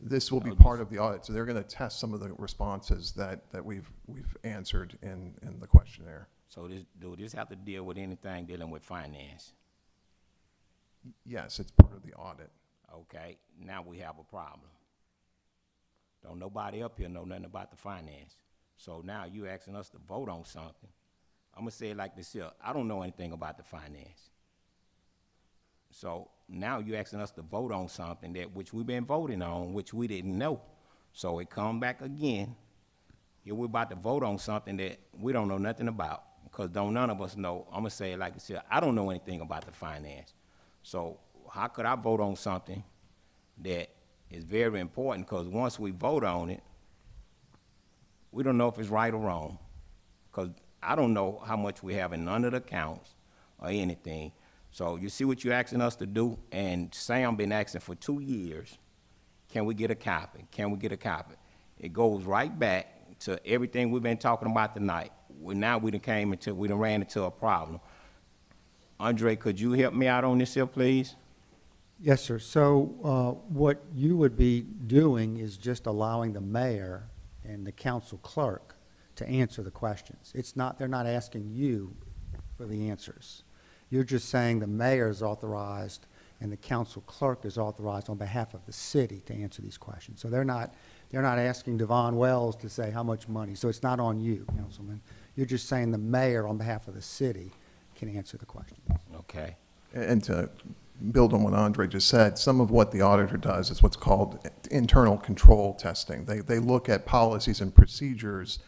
This will be part of the audit, so they're going to test some of the responses that we've answered in the questionnaire. So do this have to deal with anything dealing with finance? Yes, it's part of the audit. Okay, now we have a problem. Don't nobody up here know nothing about the finance. So now you asking us to vote on something. I'm gonna say it like this here, I don't know anything about the finance. So now you asking us to vote on something that which we've been voting on, which we didn't know. So it come back again. Here we're about to vote on something that we don't know nothing about, because none of us know. I'm gonna say it like this here, I don't know anything about the finance. So how could I vote on something that is very important? Because once we vote on it, we don't know if it's right or wrong. Because I don't know how much we have in none of the accounts or anything. So you see what you're asking us to do, and Sam been asking for 2 years, can we get a copy? Can we get a copy? It goes right back to everything we've been talking about tonight. We done ran into a problem. Andre, could you help me out on this here, please? Yes, sir. So what you would be doing is just allowing the mayor and the council clerk to answer the questions. They're not asking you for the answers. You're just saying the mayor is authorized and the council clerk is authorized on behalf of the city to answer these questions. So they're not asking Devon Wells to say how much money. So it's not on you, Councilman. You're just saying the mayor on behalf of the city can answer the questions. Okay. And to build on what Andre just said, some of what the auditor does is what's called internal control testing. They look at policies and procedures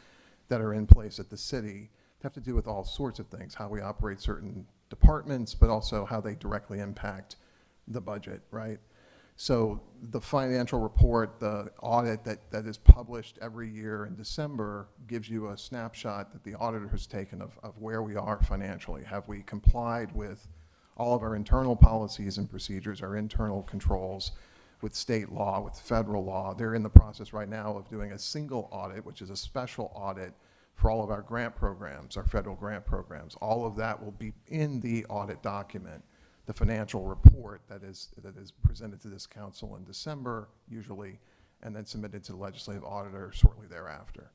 that are in place at the city that have to do with all sorts of things, how we operate certain departments, but also how they directly impact the budget, right? So the financial report, the audit that is published every year in December gives you a snapshot that the auditor has taken of where we are financially. Have we complied with all of our internal policies and procedures, our internal controls with state law, with federal law? They're in the process right now of doing a single audit, which is a special audit for all of our grant programs, our federal grant programs. All of that will be in the audit document, the financial report that is presented to this council in December, usually, and then submitted to the legislative auditor shortly thereafter.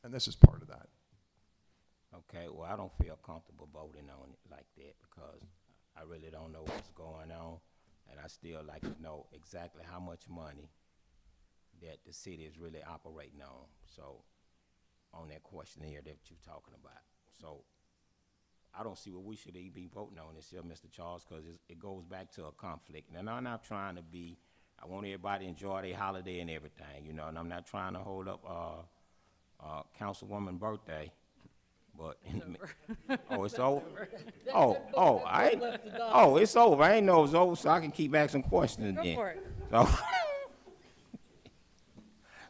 And this is part of that. Okay, well, I don't feel comfortable voting on it like that because I really don't know what's going on, and I still like to know exactly how much money that the city is really operating on. So, on that questionnaire that you're talking about. So, I don't see what we should even be voting on this here, Mr. Charles, because it goes back to a conflict. And I'm not trying to be, I want everybody to enjoy their holiday and everything, you know, and I'm not trying to hold up Councilwoman's birthday. But oh, it's over. It's over. I ain't know it was over, so I can keep asking questions. Go then. for it.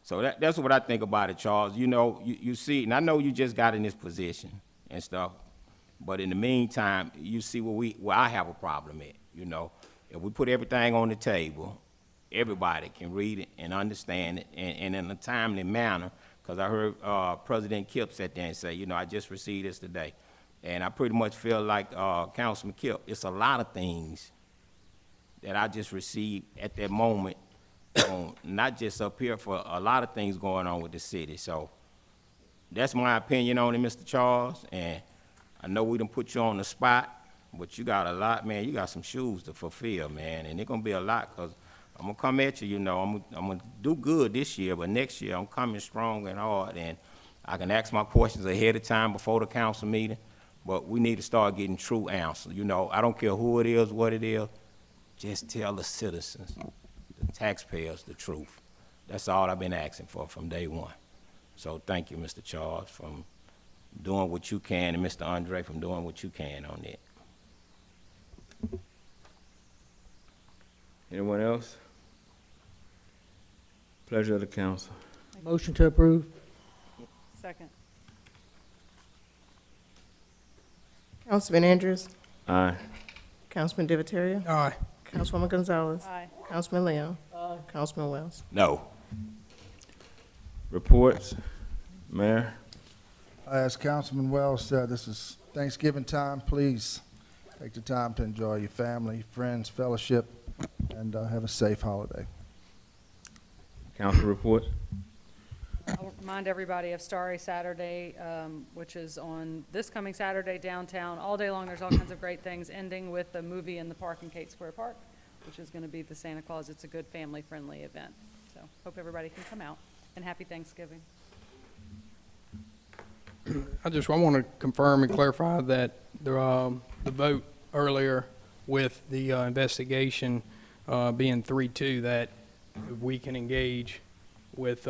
So that's what I think about it, Charles. You know, you see, and I know you just got in this position and stuff, but in the meantime, you see where I have a problem at. You know, if we put everything on the table, everybody can read it and understand it, and in a timely manner. Because I heard President Kipp sit there and say, you know, I just received this today. And I pretty much feel like Councilman Kipp, it's a lot of things that I just received at that moment, not just up here, for a lot of things going on with the city. So that's my opinion on it, Mr. Charles, and I know we done put you on the spot, but you got a lot, man, you got some shoes to fulfill, man, and it's gonna be a lot, because I'm gonna come at you, you know, I'm gonna do good this year, but next year I'm coming strong and hard, and I can ask my questions ahead of time before the council meeting, but we need to start getting true answers. You know, I don't care who it is, what it is, just tell the citizens, the taxpayers, the truth. That's all I've been asking for from day one. So thank you, Mr. Charles, from doing what you can, and Mr. Andre from doing what you can on it. Anyone else? Pleasure of the council. Motion to approve. Second. Councilman Andrews? Aye. Councilman Divatario? Aye. Councilwoman Gonzalez? Aye. Councilman Leon? Councilman Wells? No. Reports, Mayor? As Councilman Wells said, this is Thanksgiving time. Please take the time to enjoy your family, friends, fellowship, and have a safe holiday. Council report? I'll remind everybody of Starry Saturday, which is on this coming Saturday downtown. All day long, there's all kinds of great things, ending with a movie in the park in Kate Square Park, which is going to be the Santa Claus. It's a good family-friendly event. So hope everybody can come out, and happy Thanksgiving. I want to confirm and clarify that the vote earlier with the investigation being 3-2, that we can engage with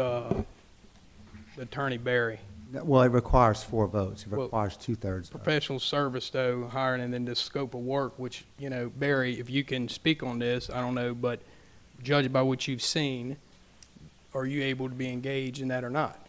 Attorney Barry. Well, it requires 4 votes. It Well, requires 2/3. Professional service, though, hiring, and then the scope of work, which, you know, Barry, if you can speak on this, I don't know, but judged by what you've seen, are you able to be engaged in that or not?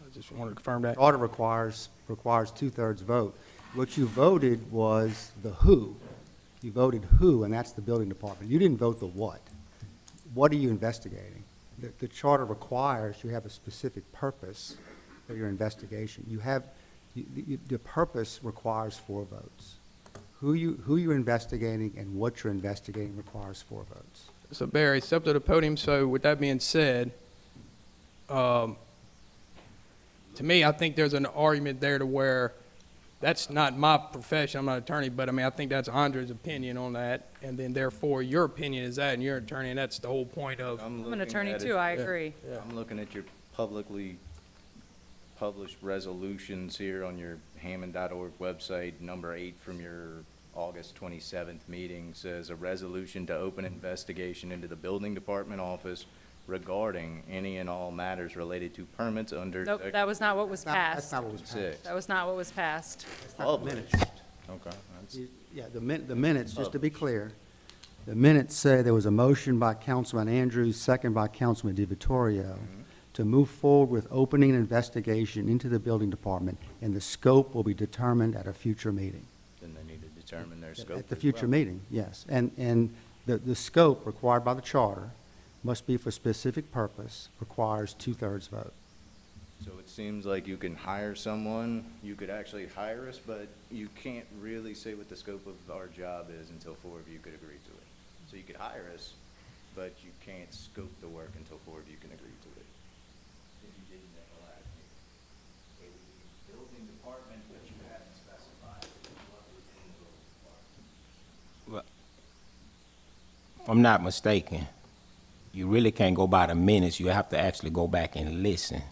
I just wanted to confirm that. Order requires 2/3 vote. What you voted was the who. You voted who, and that's the building department. You didn't vote the what. What are you investigating? The charter requires you have a specific purpose for your investigation. The purpose requires 4 votes. Who you're investigating and what you're investigating requires 4 votes. So Barry, step to the podium. So with that being said, to me, I think there's an argument there to where that's not my profession. I'm not an attorney, but I mean, I think that's Andre's opinion on that. And then therefore your opinion is that, and you're an attorney, and that's the whole point of. I'm an attorney too, I agree. I'm looking at your publicly published resolutions here on your Hammond.org website. Number 8 from your August 27th meeting says a resolution to open investigation into the building department office regarding any and all matters related to permits under. Nope, that was not what was passed. That's not what was passed. That was not what was passed. Minutes. Okay. Yeah, the minutes, just to be clear, the minutes say there was a motion by Councilman Andrews, second by Councilman DiVittorio, to move forward with opening an investigation into the building department, and the scope will be determined at a future meeting. Then they need to determine their scope. At the as future well. meeting, yes. And the scope required by the charter must be for specific purpose, requires 2/3 vote. So it seems like you can hire someone, you could actually hire us, but you can't really say what the scope of our job is until 4 of you could agree to it. So you could hire us, but you can't scope the work until 4 of you can agree to it. If you didn't at the last meeting. It would be building department, but you haven't specified what was in the building department. Well, if I'm not mistaken, you really can't go by the minutes. You have to actually go back and listen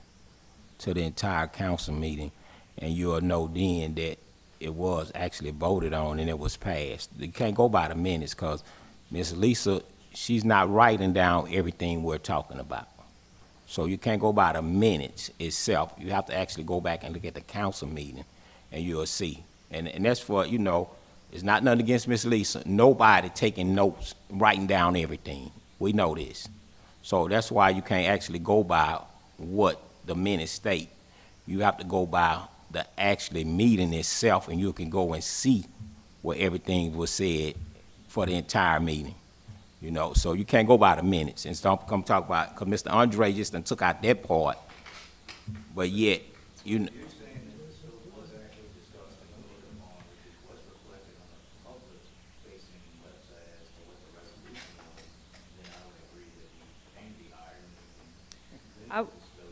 to the entire council meeting, and you'll know then that it was actually voted on and it was passed. You can't go by the minutes because Ms. Lisa, she's not writing down everything we're talking about. So you can't go by the minutes itself. You have to actually go back and look at the council meeting, and you'll see. And that's for, you know, it's not nothing against Ms. Lisa. Nobody taking notes, writing down everything. We know this. So that's why you can't actually go by what the minutes state. You have to go by the actually meeting itself, and you can go and see where everything was said for the entire meeting. You know, so you can't go by the minutes and don't come talk about, because Mr. Andre just done took out that part, but yet, you know.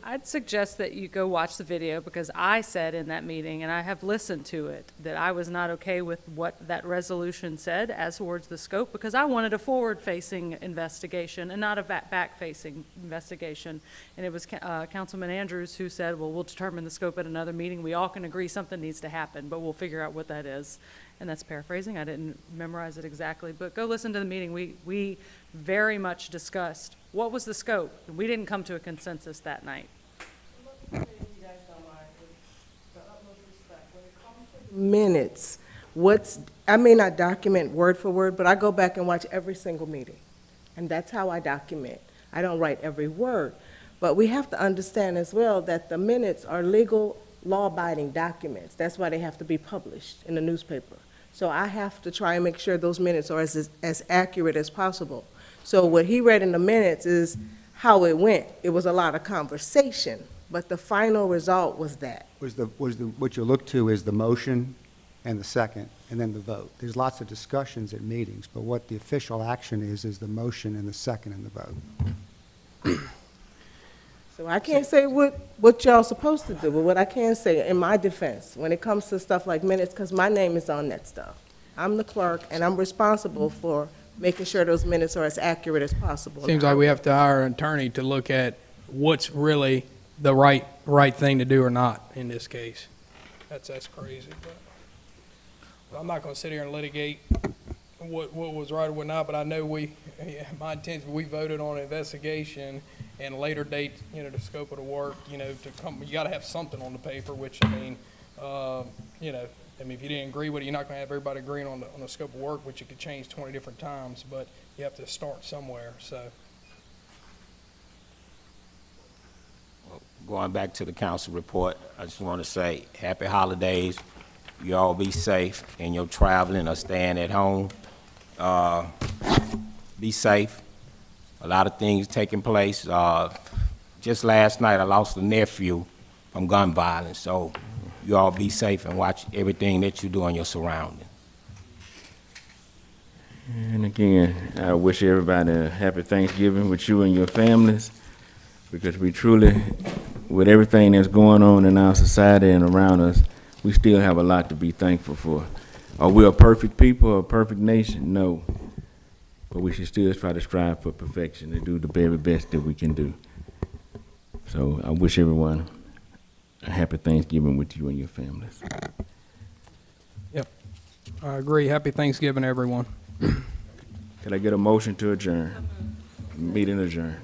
I'd suggest that you go watch the video, because I said in that meeting, and I have listened to it, that I was not okay with what that resolution said as towards the scope, because I wanted a forward-facing investigation and not a back-facing investigation. And it was Councilman Andrews who said, well, we'll determine the scope at another meeting. We all can agree something needs to happen, but we'll figure out what that is. And that's paraphrasing. I didn't memorize it exactly, but go listen to the meeting. We very much discussed what was the scope. We didn't come to a consensus that night. Minutes, I may not document word for word, but I go back and watch every single meeting. And that's how I document. I don't write every word. But we have to understand as well that the minutes are legal, law-abiding documents. That's why they have to be published in the newspaper. So I have to try and make sure those minutes are as accurate as possible. So what he read in the minutes is how it went. It was a lot of conversation, but the final result was that. What you look to is the motion and the second, and then the vote. There's lots of discussions at meetings, but what the official action is the motion and the second and the vote. So I can't say what y'all supposed to do, but what I can say in my defense, when it comes to stuff like minutes, because my name is on that stuff. I'm the clerk, and I'm responsible for making sure those minutes are as accurate as possible. Seems like we have to hire an attorney to look at what's really the right thing to do or not in this case. That's crazy. But I'm not going to sit here and litigate what was right or what not. But I know my intention, we voted on an investigation and a later date, the scope of the work, to come. You got to have something on the paper. Which I mean, if you didn't agree with it, you're not going to have everybody agreeing on the scope of work, which you could change 20 different times. But you have to start somewhere. So. Going back to the council report, I just want to say happy holidays. You all be safe in your traveling or staying at home. Be safe. A lot of things taking place. Just last night, I lost a nephew from gun violence. So you all be safe and watch everything that you do in your surroundings. And again, I wish everybody a happy Thanksgiving with you and your families, because we truly, with everything that's going on in our society and around us, we still have a lot to be thankful for. Are we a perfect people or a perfect nation? No. But we should still try to strive for perfection and do the very best that we can do. So I wish everyone a happy Thanksgiving with you and your families. Yep. I agree. Happy Thanksgiving, everyone. Can I get a motion to adjourn? Meeting adjourned.